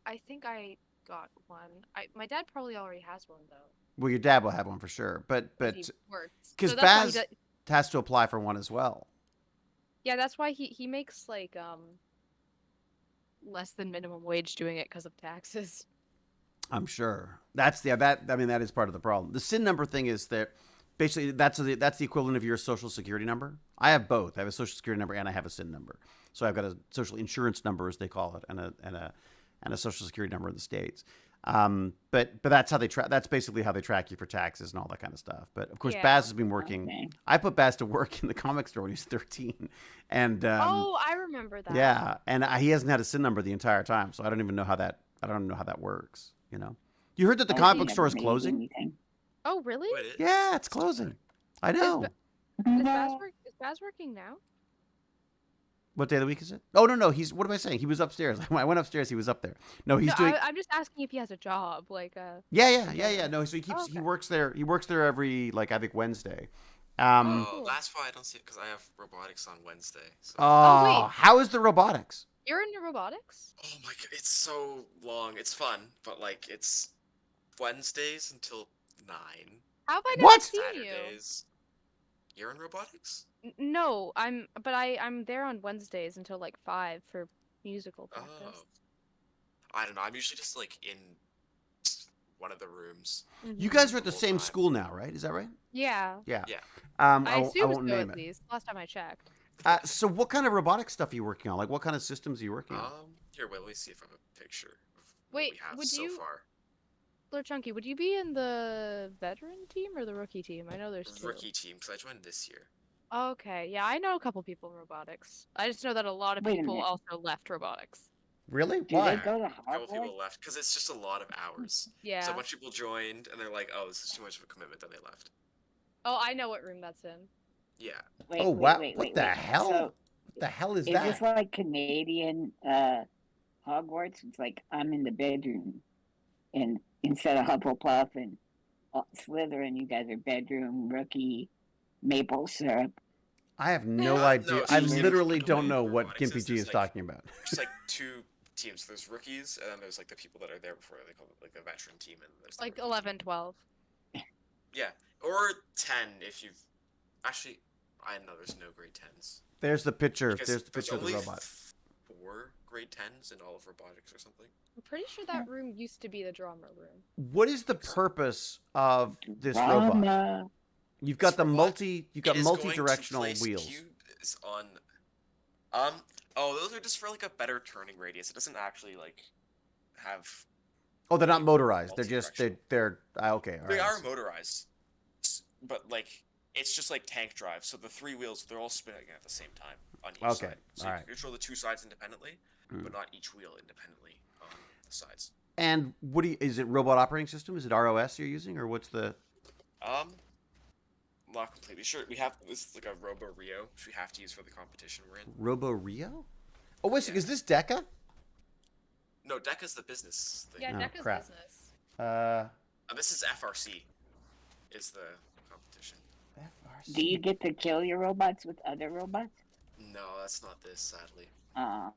I think I got one. My dad probably already has one though. Well, your dad will have one for sure, but He works. because So that's why he Baz does- has to apply for one as well. Yeah, that's why he makes like less than minimum wage doing it because of taxes. I'm sure that is part of the problem. The SIN number thing is that basically that's the equivalent of your social security number. I have both. I have a social security number and I have a SIN number. So I've got a social insurance number, as they call it, and a social security number in the States. But that's how they track. That's basically how they track you for taxes and all that kind of stuff. But of course, Yeah. Baz has been working. Okay. I put Baz to work in the comic store when he was 13, and Oh, I remember that. yeah, and he hasn't had a SIN number the entire time, so I don't even know how that works. You know, you heard that the Oh, comic he book store is never made closing? anything. Oh, really? Wait, it- Yeah, it's closing. I know. Is Baz working now? What day of the week is it? Oh no, he's. What am I saying? He was upstairs. When I went upstairs, he was up there. No, he's No, doing. I'm just asking if he has a job. Like, Yeah. No, so he keeps. Oh, He okay. works there. He works there every I think Wednesday. Cool. That's why I don't see it because I have robotics on Wednesday. So. Oh, wait. how is the robotics? You're into robotics? Oh my god, it's so long. It's fun, but like it's Wednesdays until 9. How have I never What? seen you? Saturdays. You're in robotics? No, I'm there on Wednesdays until like 5 for musical practice. Oh. I don't know. I'm usually just like in one of the rooms. You Mhm. guys are at the Whole same time. school now, right? Is that right? Yeah. Yeah. Yeah. I I assume won't so name at it. least. Last time I checked. So what kind of robotic stuff are you working on? Like what kind of systems are you working on? Here, wait, let me see if I have a picture of what Wait, we have would so you- far. Lord Chunky, would you be in the veteran team or the rookie team? I know there's 2. Rookie team, because I joined this year. Okay, yeah, I know a couple people in robotics. I just know that a lot of Wait a people minute. also left robotics. Really? Do Why? they go to A couple Hogwarts? people left because it's just a lot of hours. Yeah. So a bunch of people joined and they're like, "Oh, this is too much of a commitment," then they left. Oh, I know what room that's in. Yeah. Wait, Oh, wait, wow. wait, What wait, the wait. hell? So, What the hell is is that? this like Canadian Hogwarts? It's like I'm in the bedroom, and instead of Hufflepuff and Slytherin, you guys are bedroom, rookie, maple syrup. I have no No, idea. no, I so see, literally the don't way know what robotics Gimpy is, G is there's, like- talking about. There's like 2 teams. There's rookies and then there's like the people that are there before. They call it like the veteran team and there's the Like rookie 11, team. 12. Yeah, or 10 if you've actually. I know there's no grade 10s. There's the picture. Because There's the picture of the only robot. 4 grade 10s in all of robotics or something. I'm pretty sure that room used to be the drama room. What is the purpose of this robot? Drama. You've got This the robot, you've got It is going to multi-directional place wheels. cubes on. Oh, those are just for like a better turning radius. It doesn't actually like have. Oh, they're not motorized. They're just multi-directional. they're okay. All They right. are motorized, but like it's just like tank drive. So the 3 wheels, they're all spinning at the same time on each Okay, side. So you alright. can control the 2 sides independently, Mm. but not each wheel independently on the sides. And is it robot operating system? Is it ROS you're using, or what's the? Not completely sure. We have this is like a Robo Rio, which we have to use for the competition we're in. Robo Rio? Oh, wait, Yeah. is this DECA? No, DECA's the business thing. Yeah, Oh, Deca's crap. business. This is FRC, is the competition. FRC. Do you get to kill your robots with other robots? No, that's not this, sadly. Uh,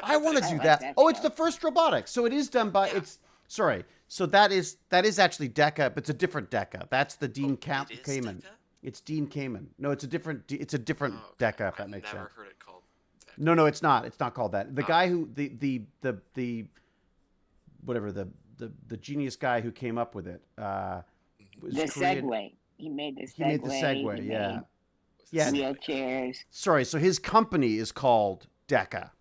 I want to I do like that. that Oh, it's show. the first robotics. So it is done by Yeah. it's. Sorry. So that is actually DECA, but it's a different DECA. That's the Dean It is Kamen. DECA? It's Dean Kamen. No, it's a different. It's a different Oh, okay. DECA. If that I've makes never sense. heard it called DECA. No, it's not. It's not called that. The Oh. guy who the whatever the genius guy who came up with it. Was The created- Segway. He made the Segway. He made the Segway. he Yeah. made Yeah. Wheelchairs. Sorry. So his company is called Deca,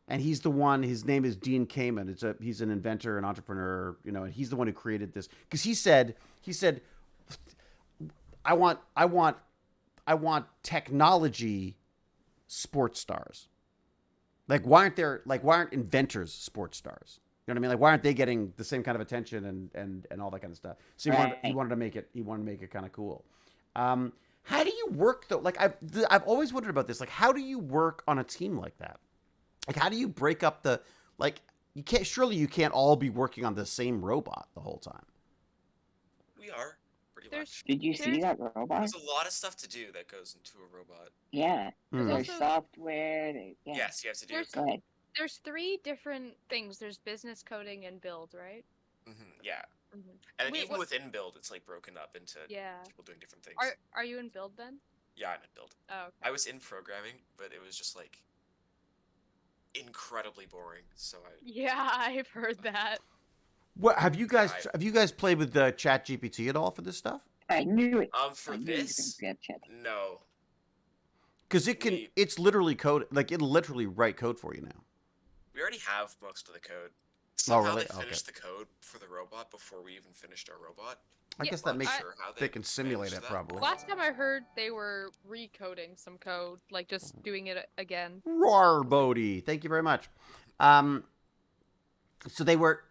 and he's the one. His name is Dean Kamen. He's an inventor, an entrepreneur. You know, and he's the one who created this because he said, I want technology sports stars. Why aren't inventors sports stars? You know what I mean? Like, why aren't they getting the same kind of attention and all that kind of stuff? So he wanted to make it kind of cool. How do you work though? Like, I've always wondered about this. Like, how do you work on a team like that? Like, how do you break up you can't all be working on the same robot the whole time. We are pretty much. Did you see that robot? There's a lot of stuff to do that goes into a robot. Yeah. Hmm. There's Also- software. Yeah. Yes, you have to do. There's- Go ahead. There's 3 different things. There's business, coding, and build, right? Yeah, Mm-hmm. and then Wait, even what- within build, it's like broken up into Yeah. people doing different things. Are you in build then? Yeah, I'm in build. Oh, okay. I was in programming, but it was just like incredibly boring. So Yeah, I've heard that. What have you guys played with the Chat GPT at all for this stuff? I knew it. for I knew it was this, gonna be a chat. no. Because We- it's literally code. Like, it'll literally write code for you now. We already have most of the code. Somehow really? they Okay. finished the code for the robot before we even finished our robot. I Yeah, guess that I'm makes not sure how they can simulate it managed that. probably. Last time I heard, they were recoding some code, like just doing it again. Roar, Bodie. Thank you very much. So they were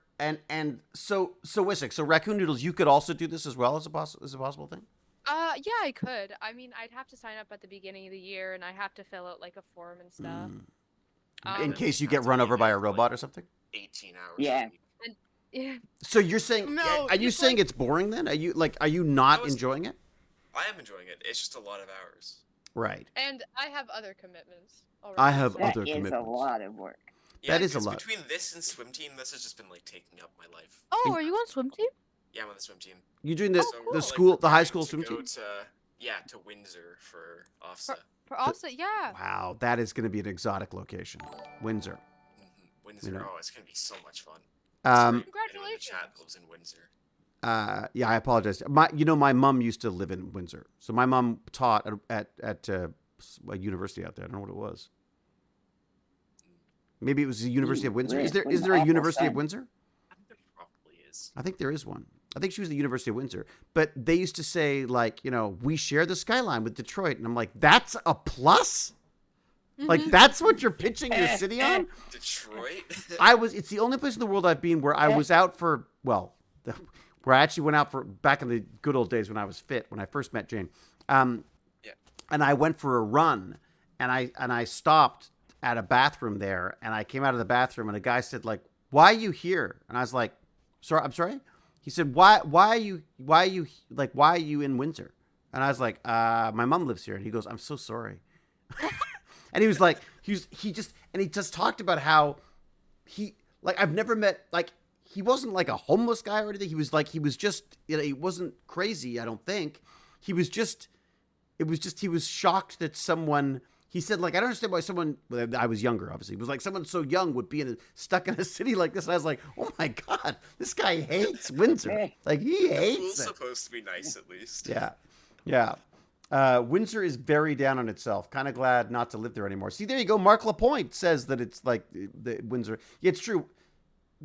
so Wisik, so Raccoon Noodles, you could also do this as well as a possible thing. Yeah, I could. I mean, I'd have to sign up at the beginning of the year, and I have to fill out like a form and stuff. In Um, case you have get to run be over by there a for, like, robot or something. 18 hours. Yeah. a week. Yeah. So you're saying No, are you it's saying like- it's boring then? Are you not I was- enjoying it? I am enjoying it. It's just a lot of hours. Right. And I have other commitments already. I have so- That other is a commitments. lot of work. Yeah, That is a 'cause lot. Between this and swim team, this has just been like taking up my life. Oh, are you on swim team? Yeah, I'm on the swim team. You're doing the Oh, cool. the Like, school the high preparing school to swim go team. to Windsor for offset. For offset, yeah. Wow, that is going to be an exotic location, Windsor. Windsor. You know. Oh, it's gonna be so much fun. Um, Sorry, anyone in the Congratulations. chat lives in Windsor. Yeah, I apologize. My mom used to live in Windsor, so my mom taught at a university out there. I don't know what it was. Maybe it was the University of Windsor. Is there Windsor, a awful University of son. Windsor? I think there probably is. I think there is one. I think she was at the University of Windsor. But they used to say, like, we share the skyline with Detroit, and I'm like, that's a plus. Like, Mhm. that's what you're pitching your city on. Detroit. It's the only place in the world I've been where I was out for, where I actually went out for, back in the good old days when I was fit, when I first met Jane. Yeah. And I went for a run, and I stopped at a bathroom there, and I came out of the bathroom, and a guy said, like, why are you here? And I was like, I'm sorry? He said, why are you in Windsor? And I was like, my mom lives here. And he goes, I'm so sorry. And he was like, he just talked about how I've never met, he wasn't like a homeless guy or anything. He was just, he wasn't crazy, I don't think. He was shocked that someone, he said, like, I don't understand why someone, I was younger, obviously. It was like someone so young would be stuck in a city like this. And I was like, oh my God, this guy hates Windsor. Like, he The hates pool's it. supposed to be nice at least. Yeah. Windsor is very down on itself. Kind of glad not to live there anymore. See, there you go. Mark Lapointe says that it's like the Windsor. Yeah, it's true.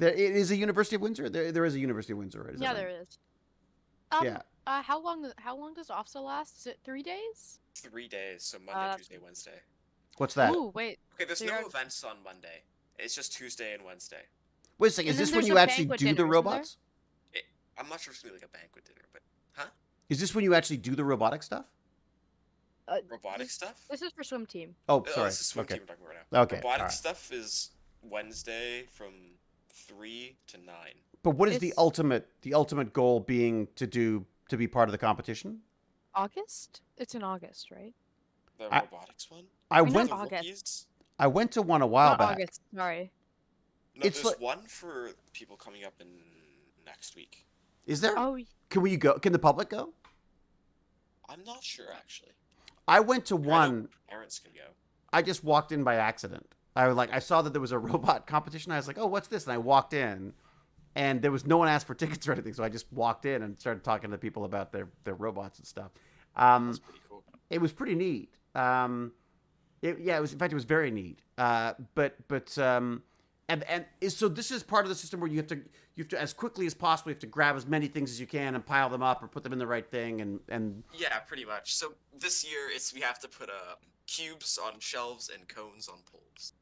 It is a University of Windsor. There is a University of Windsor, right? Is that Yeah, right? there is. Yeah. How long does offset last? Is it 3 days? 3 days, so Monday, that's Tuesday, Wednesday. What's that? Ooh, wait. Okay, there's So no you're- events on Monday. It's just Tuesday and Wednesday. Wait a second. Is And then this when there's you a actually banquet do the dinner, isn't there? robots? I'm not sure if it's gonna be like a banquet dinner, but Is this when you actually do the robotic stuff? robotic stuff. This is for swim team. Oh, Oh, sorry. this is swim Okay. team we're talking about right now. Okay. Robotic all right. stuff is Wednesday from 3 to 9. But what is the It's- ultimate goal being to be part of the competition? August? It's in August, right? The I- robotics one. I Not went The August. rookies? I went to one a while Not back. August. Sorry. No, It's there's like- one for people coming up in next week. Is there? Oh, Can we go? Can the public go? I'm not sure actually. I went to I know one. parents can go. I just walked in by accident. I saw that there was a robot competition. I was like, "Oh, what's this?" And I walked in, and there was no one asked for tickets or anything, so I just walked in and started talking to people about their robots and stuff. That's pretty cool. It was pretty neat. It was, in fact, it was very neat. So this is part of the system where you have to as quickly as possible, you have to grab as many things as you can and pile them up or put them in the right thing and Yeah, pretty much. So this year we have to put cubes on shelves and cones on poles.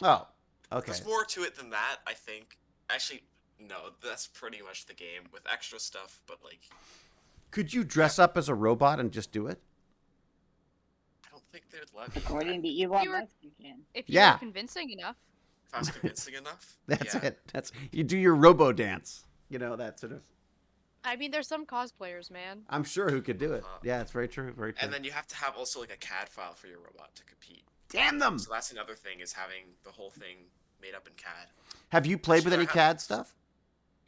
oh, okay. There's more to it than that, I think. Actually, no, that's pretty much the game with extra stuff, but like. Could you dress up as a robot and just do it? I don't think they'd let me. According to Elon You were- Musk, you can. If you Yeah. were convincing enough. If I was convincing enough. That's yeah. it. You do your robo dance. You know, that sort of. I mean, there's some cosplayers, man. I'm sure who could do it. Yeah, it's very true. Very true. And then you have to have also like a CAD file for your robot to compete. Damn them! So that's another thing, is having the whole thing made up in CAD. Have you played with Should I any have- CAD stuff?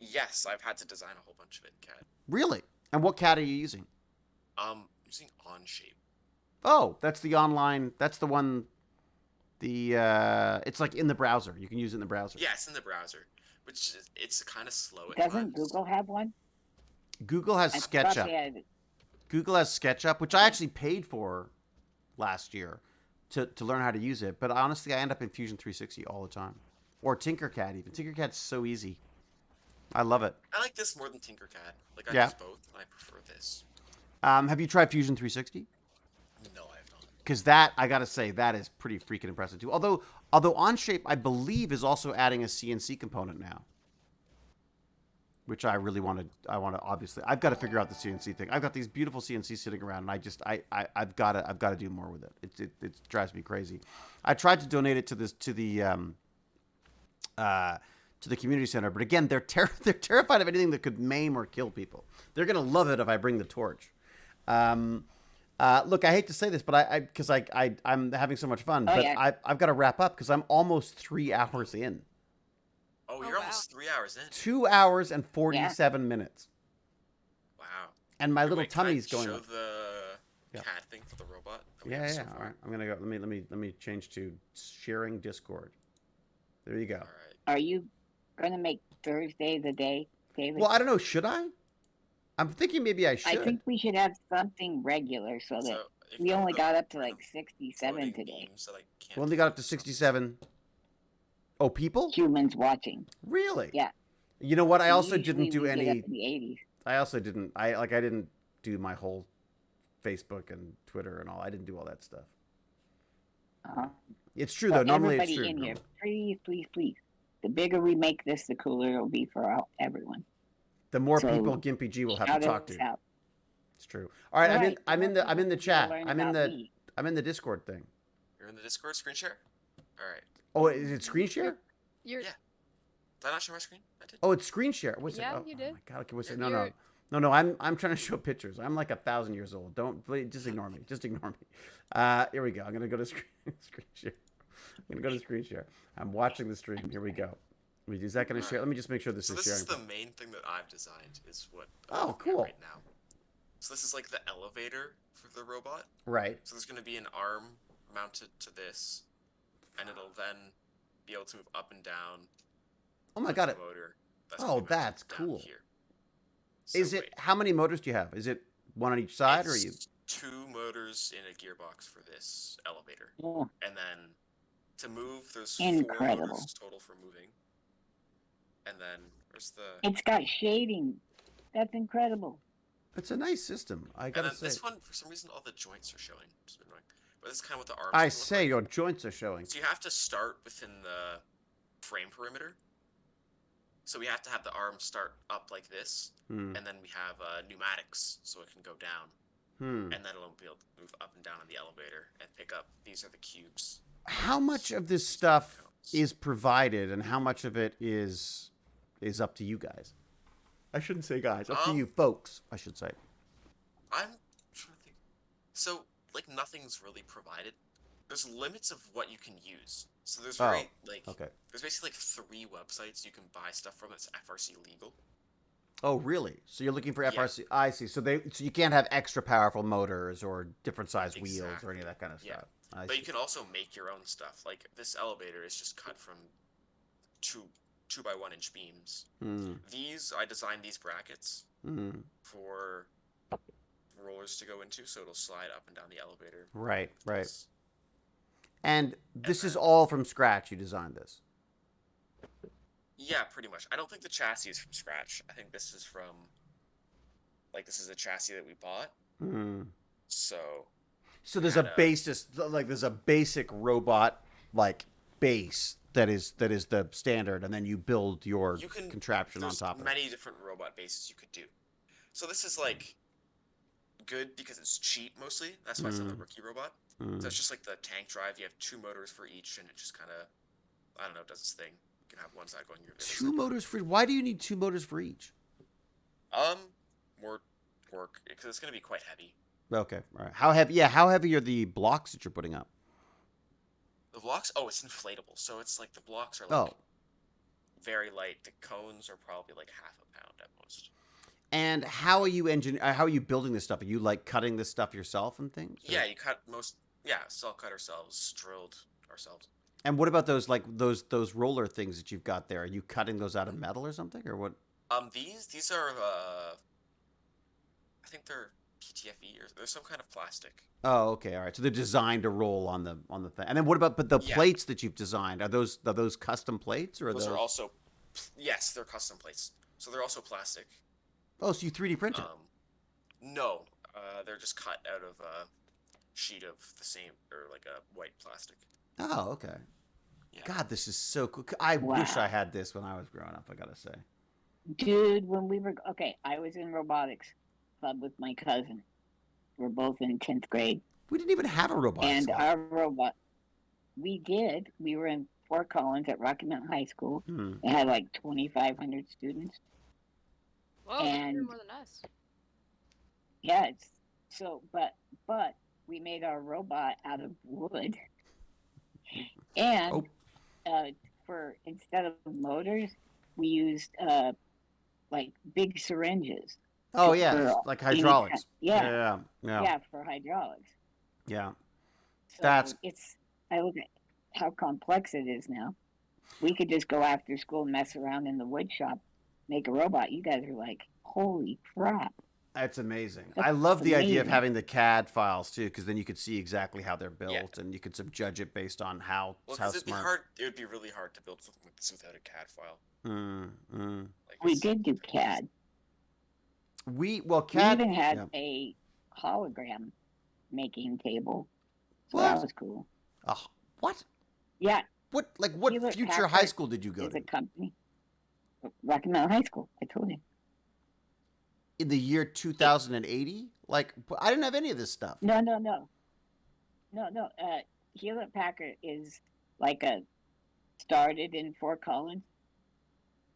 Yes, I've had to design a whole bunch of it in CAD. Really? And what CAD are you using? Using Onshape. Oh, that's the online. That's the one. It's like in the browser. You can use it in the browser. Yeah, it's in the browser, which it's kind of slow at Doesn't times. Google have one? Google has I thought SketchUp. they had- Google has SketchUp, which I actually paid for last year to learn how to use it. But honestly, I end up in Fusion 360 all the time, or Tinkercad even. Tinkercad's so easy. I love it. I like this more than Tinkercad. Like I Yeah. use both, and I prefer this. Have you tried Fusion 360? No, I have not. Because that, I gotta say, that is pretty freaking impressive too. Although Onshape, I believe, is also adding a CNC component now, which I really want to. Obviously, I've got to figure out the CNC thing. I've got these beautiful CNC sitting around, and I've got to do more with it. It drives me crazy. I tried to donate it to the community center, but again, they're terrified of anything that could maim or kill people. They're gonna love it if I bring the torch. Look, I hate to say this, but I'm having so much fun, but yeah. I've got to wrap up because I'm almost 3 hours in. Oh, Oh, you're wow. almost 3 hours in. 2 hours and 47 minutes, Wow. and my little Wait, can I tummy's going. show up. the Yeah. CAD thing for the robot? that we Yeah, have yeah. so All far? right, I'm gonna go. Let me change to sharing Discord. There you go. All right. Are you gonna make Thursday the day, David? Well, I don't know. Should I? I'm thinking maybe I should. I think we should have something regular so that So if we I only go got up to random like 67 floating today. memes that I can't we only got up to focus on. 67. Oh, people? Humans watching. Really? Yeah. You know what? I also Usually didn't do we get any. up to the 80s. I also didn't. I didn't do my whole Facebook and Twitter and all. I didn't do all that stuff. Uh-huh. It's true So though. Normally it's everybody true. in here, please, please, please. The bigger we make this, the cooler it'll be for everyone. The more So, people Gimpy G will have to Shout talk us to. out. It's true. All right, Right, I'm in more the people chat. learn I'm in about the me. Discord thing. You're in the Discord screen share? All right. Oh, is it screen share? You're Yeah. Did I not show my screen? I did. Oh, it's screen share. What's Yeah, it? Oh, you oh did. my god. Okay, what's it? You're- No. I'm trying to show pictures. I'm like 1,000 years old. Don't please, just ignore me. Just ignore me. Here we go. I'm gonna go to screen share. I'm gonna go to screen share. I'm watching the stream. Here we go. Is that gonna share? Let me just make sure this So is this sharing. is the main thing that I've designed, is what Oh, I'm looking at cool. right now. So this is like the elevator for the robot. Right. So there's going to be an arm mounted to this, and it'll then be able to move up and down. Oh my with god. the motor. That's Oh, gonna be mounted that's down cool. Here. So Is it? wait, How many motors do you have? Is it one on each side, or are you? it's 2 motors in a gearbox for this elevator, Oh, and then to move, there's Incredible. 4 motors total for moving. And then where's the? it's got shading. That's incredible. It's a nice system. I And gotta then say. this one, for some reason, all the joints are showing. Which is a bit annoying. But this is kind of what the arms. I gonna look say like. your joints are showing. So you have to start within the frame perimeter. So we have to have the arm start up like this, Hmm. and then we have pneumatics, so it can go down, Hmm. and then it'll be able to move up and down in the elevator and pick up. These are the cubes. How much of this stuff is provided, and how much of it is up to you guys? I shouldn't say guys. Up to you folks, I should say. I'm trying to think. So, like, nothing's really provided. There's limits of what you can use. So there's very, Okay. there's basically like 3 websites you can buy stuff from that's FRC legal. Oh, really? So you're looking for Yeah. FRC? I see. So you can't have extra powerful motors or different size wheels or Exactly. any of that kind of Yeah. stuff. I But see. you can also make your own stuff. Like, this elevator is just cut from 2 2x1 inch beams. These, I designed these brackets for rollers to go into, so it'll slide up and down the elevator. Right. This. And this is all from scratch. You designed this. Yeah, pretty much. I don't think the chassis is from scratch. I think this is from, like, this is a chassis that we bought. So there's a basis, like there's a basic robot like base that is the standard, and then you build your contraption on top of it. There's many different robot bases you could do. So this is like good because it's cheap mostly. That's why it's not the rookie robot. So it's just like the tank drive. You have 2 motors for each, and it just kind of, I don't know, does its thing. You can have one side going your 2 motors for. Why do you need 2 motors for each? More work because it's going to be quite heavy. Okay, all right. How heavy? Yeah, how heavy are the blocks that you're putting up? The blocks? Oh, it's inflatable, so it's like the blocks are like very light. The cones are probably like half a pound at most. And how are you building this stuff? Are you like cutting this stuff yourself and things? Or? Yeah, you cut most. Yeah, cell cut ourselves, drilled ourselves. And what about those those roller things that you've got there? Are you cutting those out of metal or something, or what? These are I think they're PTFE or there's some kind of plastic. Oh, okay, all right. So they're designed to roll on the thing. And then what about the plates that you've designed? Are those custom plates or those are also? Yes, they're custom plates. So they're also plastic. Oh, so you 3D printed? No, they're just cut out of a sheet of the same or like a white plastic. Oh, okay. Yeah. God, this is so cool. I wish I had this when I was growing up. I gotta say, dude, when we were I was in robotics club with my cousin. We're both in 10th grade. We didn't even have a robotics and club. our robot. We did. We were in Fort Collins at Rocky Mountain High School. It had like 2,500 students. Whoa, and more than us. Yeah, it's so, but we made our robot out of wood, and for instead of motors, we used like big syringes. Oh yeah, like hydraulics. Yeah, for hydraulics. Yeah, so I look at how complex it is now. We could just go after school and mess around in the wood shop, make a robot. You guys are like, holy crap. That's amazing. I love the idea of having the CAD files too, because then you could see exactly how they're built, and you could judge it based on how smart. It would be really hard to build something like this without a CAD file. Like we did do CAD. CAD. We even had a hologram making table. So that was cool. What? Yeah. What future high school did you go to? It's a company. Rocky Mountain High School. I told you. In the year 2080? Like, I didn't have any of this stuff. No. Hewlett Packard is like started in Fort Collins,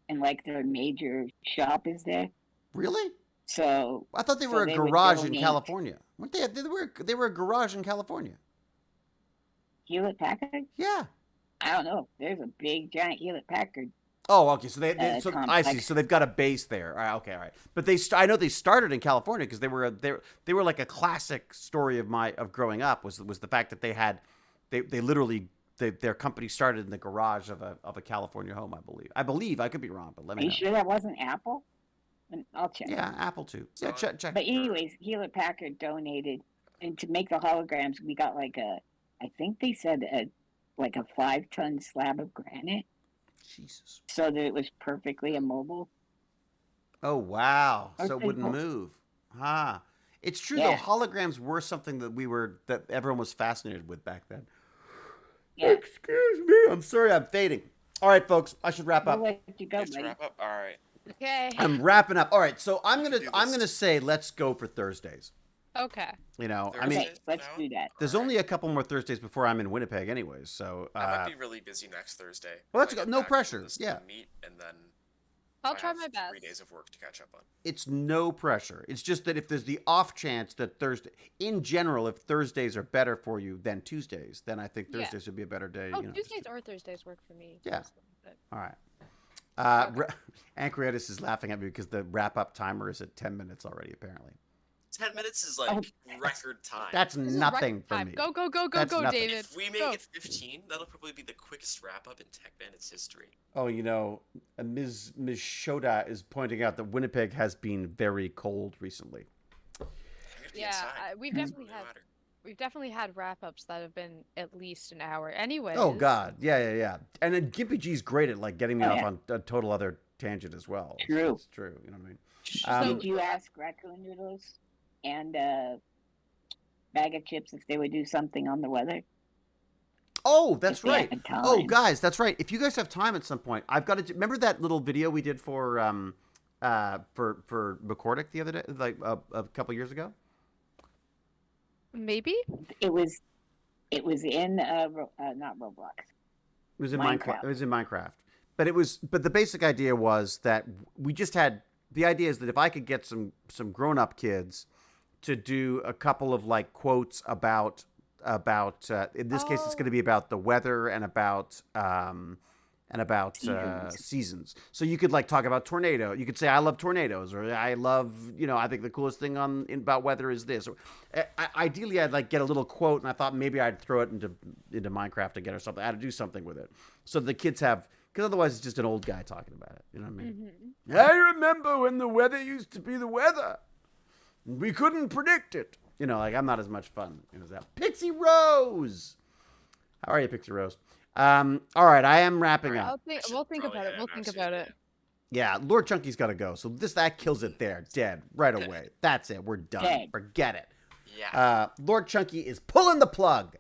and like their major shop is there. Really? So I thought they were a garage in California. Weren't they? They were a garage in California. Hewlett Packard? Yeah. I don't know. There's a big giant Hewlett Packard. Oh, okay. So I see. So they've got a base there. Okay, all right. But I know they started in California because they were like a classic story of growing up was the fact that they literally their company started in the garage of a California home. I believe. I could be wrong, but let me know. Are you sure that wasn't Apple? I'll check. Yeah, Apple too. Yeah, check. But anyways, Hewlett Packard donated, and to make the holograms, we got like I think they said like a 5-ton slab of granite. Jesus. So that it was perfectly immobile. Oh, wow. So it wouldn't move. It's true, though. Holograms were something that everyone was fascinated with back then. Yeah. Excuse me. I'm sorry I'm fading. All right, folks. I should wrap up. We'll let you go, buddy. Wrap up? All right. Okay. I'm wrapping up. All right. So I'm gonna say let's go for Thursdays. Okay. Let's do that. There's only a couple more Thursdays before I'm in Winnipeg, anyways. So I might be really busy next Thursday. Well, let's go. No pressure. Yeah. Meet and then I'll try my best. 3 days of work to catch up on. It's no pressure. It's just that if there's the off chance that in general, if Thursdays are better for you than Tuesdays, then I think Thursdays would be a better day. Oh, Tuesdays or Thursdays work for me. Yeah. But... All right. Anchoritis is laughing at me because the wrap-up timer is at 10 minutes already, apparently. 10 minutes is Oh, like record time. That's This is nothing record for time. me. Go, go, go, go, That's go, nothing. David. If we make Go. it 15, that'll probably be the quickest wrap up in Tech Bandits history. Oh, Ms. Shoda is pointing out that Winnipeg has been very cold recently. I'm gonna be Yeah, inside. we've Doesn't definitely really had matter. we've definitely had wrap-ups that have been at least an hour. Anyways. Oh God, yeah. And then Gimpy G's great at like getting me Oh, off yeah. on a total other tangent as well. True. It's true. You know what I mean? Did you ask Raccoon Noodles and Bag of Chips if they would do something on the weather? Oh, that's If they right. had time. Oh, guys, that's right. If you guys have time at some point, I've got to remember that little video we did for McCordick the other day, like a couple years ago. Maybe. It was in not Roblox. It was in Minecraft. It was in Minecraft. But the basic idea was that we just had the idea is that if I could get some grown-up kids to do a couple of like quotes about in this case it's going to be about the weather and about seasons. So you could like talk about tornado. You could say I love tornadoes, or I love, I think the coolest thing about weather is this. Or, ideally, I'd like get a little quote, and I thought maybe I'd throw it into Minecraft again or something. I had to do something with it, so the kids have, because otherwise it's just an old guy talking about it. You know what I mean? Mm-hmm. I remember when the weather used to be the weather. We couldn't predict it. Like I'm not as much fun as that. Pixie Rose, how are you, Pixie Rose? All right, I am wrapping up. We'll think about it. We'll think about it. Yeah, Lord Chunky's got to go. So that kills it there, dead right away. That's it. We're done. Dead. Forget it. Yeah. Lord Chunky is pulling the plug.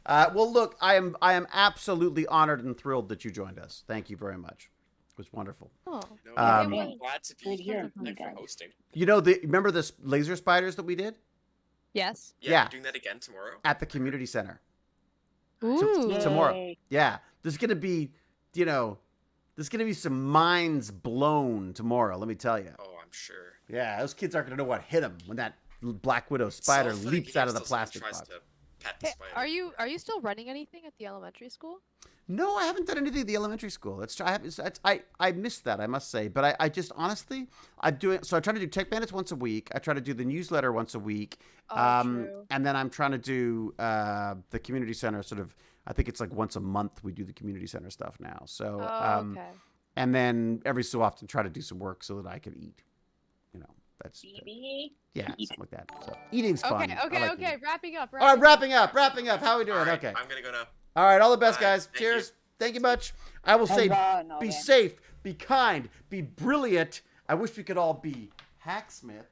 Well, look, I am absolutely honored and thrilled that you joined us. Thank you very much. It was wonderful. Oh. No, Um, I'm glad to be Good here. hearing from you Thanks for guys. hosting. Remember the laser spiders that we did Yes. Yeah. Yeah. We're doing that again tomorrow. at the community center? Ooh. Tomorrow. Yay. Yeah, there's gonna be, some minds blown tomorrow. Let me tell you. Oh, I'm sure. Yeah, those kids aren't gonna know what hit them when that Black Widow spider It's all fun and leaps out of the games till someone plastic tries box. to pet the Hey, spider. are you still running anything at the elementary school? No, I haven't done anything at the elementary school. I missed that, I must say. But I just honestly, I try to do Tech Bandits once a week. I try to do the newsletter once a week. Oh, true. And then I'm trying to do the community center sort of. I think it's like once a month we do the community center stuff now. So Okay. and then every so often try to do some work so that I can eat. That's yeah, Eat. something like that. So eating's fun. Okay. I like eating. Wrapping up. All right, wrapping up. How are we doing? All right, Okay. I'm gonna go now. All right, all the best, All right, guys. thank Cheers. you. Thank you much. I will say, Huzzah and all be that. safe, be kind, be brilliant. I wish we could all be Hacksmith.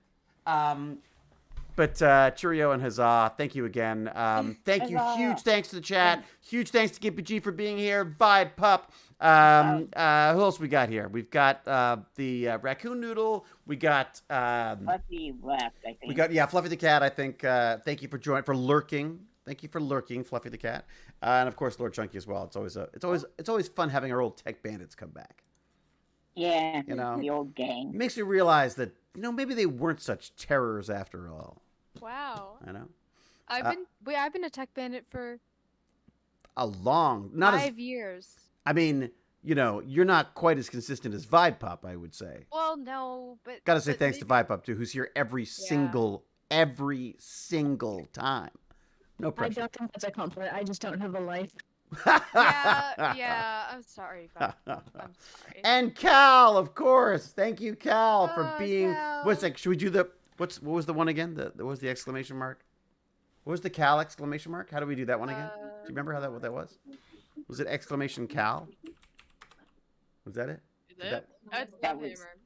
But cheerio and huzzah. Thank you again. Thank you. Huzzah. Huge thanks to the chat. Huge thanks to Gimpy G for being here. Vibe Pup. Who else we got here? We've got the Raccoon Noodle. We got Fluffy left, I think. we got Fluffy the Cat. I think. Thank you for lurking. Thank you for lurking, Fluffy the Cat, and of course Lord Chunky as well. It's always fun having our old Tech Bandits come back. Yeah, You know. the old gang. It makes me realize that maybe they weren't such terrors after all. Wow. I know. I've been a tech bandit for A long, not 5 years. I mean, you're not quite as consistent as Vibe Pup, I would say. Well, no, but Got to say but thanks to Vibe Pup too, who's here every single time. No I pressure. don't think that's a compliment. I just don't have a life. yeah. I'm sorry. I'm sorry. And Cal, of course. Thank you, Cal, for Oh, being. Cal. What's that? Should we do the? What was the one again? What was the exclamation mark? What was the Cal exclamation mark? How do we do that one again? Do you remember what that was? Was it exclamation Cal? Was that it? Is Did it? that- That's That the was- hammer.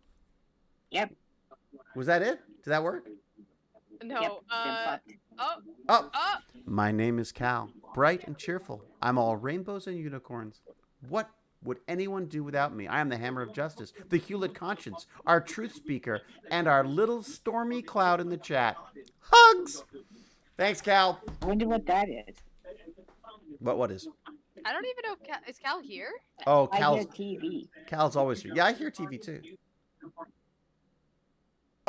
Yep. Was that it? Did that work? No. Yep. Oh. Oh, Oh. my name is Cal. Bright and cheerful. I'm all rainbows and unicorns. What would anyone do without me? I am the hammer of justice, the Hewlett conscience, our truth speaker, and our little stormy cloud in the chat. Hugs! Thanks, Cal. I wonder what that is. What is? I don't even know if is Cal here. Oh, I Cal's hear TV. always here. Yeah, I hear TV too.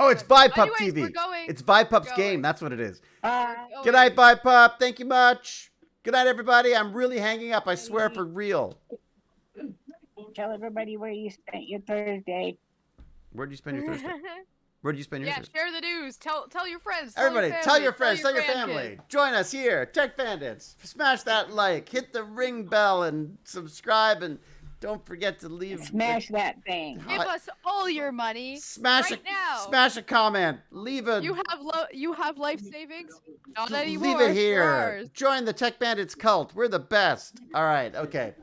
Oh, it's Vibe Pup Anyways, TV. we're going. It's Vibe Pup's Going. game. That's what it is. Bye. Oh, Good night, Vibe Pup. Thank you much. Good night, everybody. I'm really hanging up. I swear for real. Tell everybody where you spent your Thursday. Where'd you spend your Thursday? Where did you spend yours? Yeah, share the news. Tell your friends. Everybody, tell your friends, tell your grandkids. family. Join us here, Tech Bandits. Smash that like, hit the ring bell, and subscribe, and don't forget to leave. Smash that thing. Give us all your money. Smash right a now. smash a comment. Leave a You have life savings. Not anymore. leave it They're here. ours. Join the Tech Bandits cult. We're the best. All right, okay.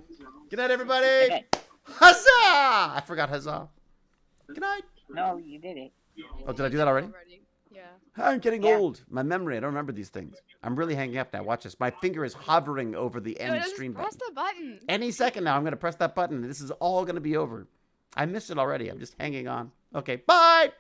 Good night, everybody. Okay. Huzzah! I forgot huzzah. Good night. No, you did it. Oh, did I do that already? Yeah. I'm getting Yeah. old. My memory, I don't remember these things. I'm really hanging up now. Watch this. My finger is hovering over the end Just stream press button. the button. Any second now, I'm going to press that button. And this is all going to be over. I missed it already. I'm just hanging on. Okay, bye.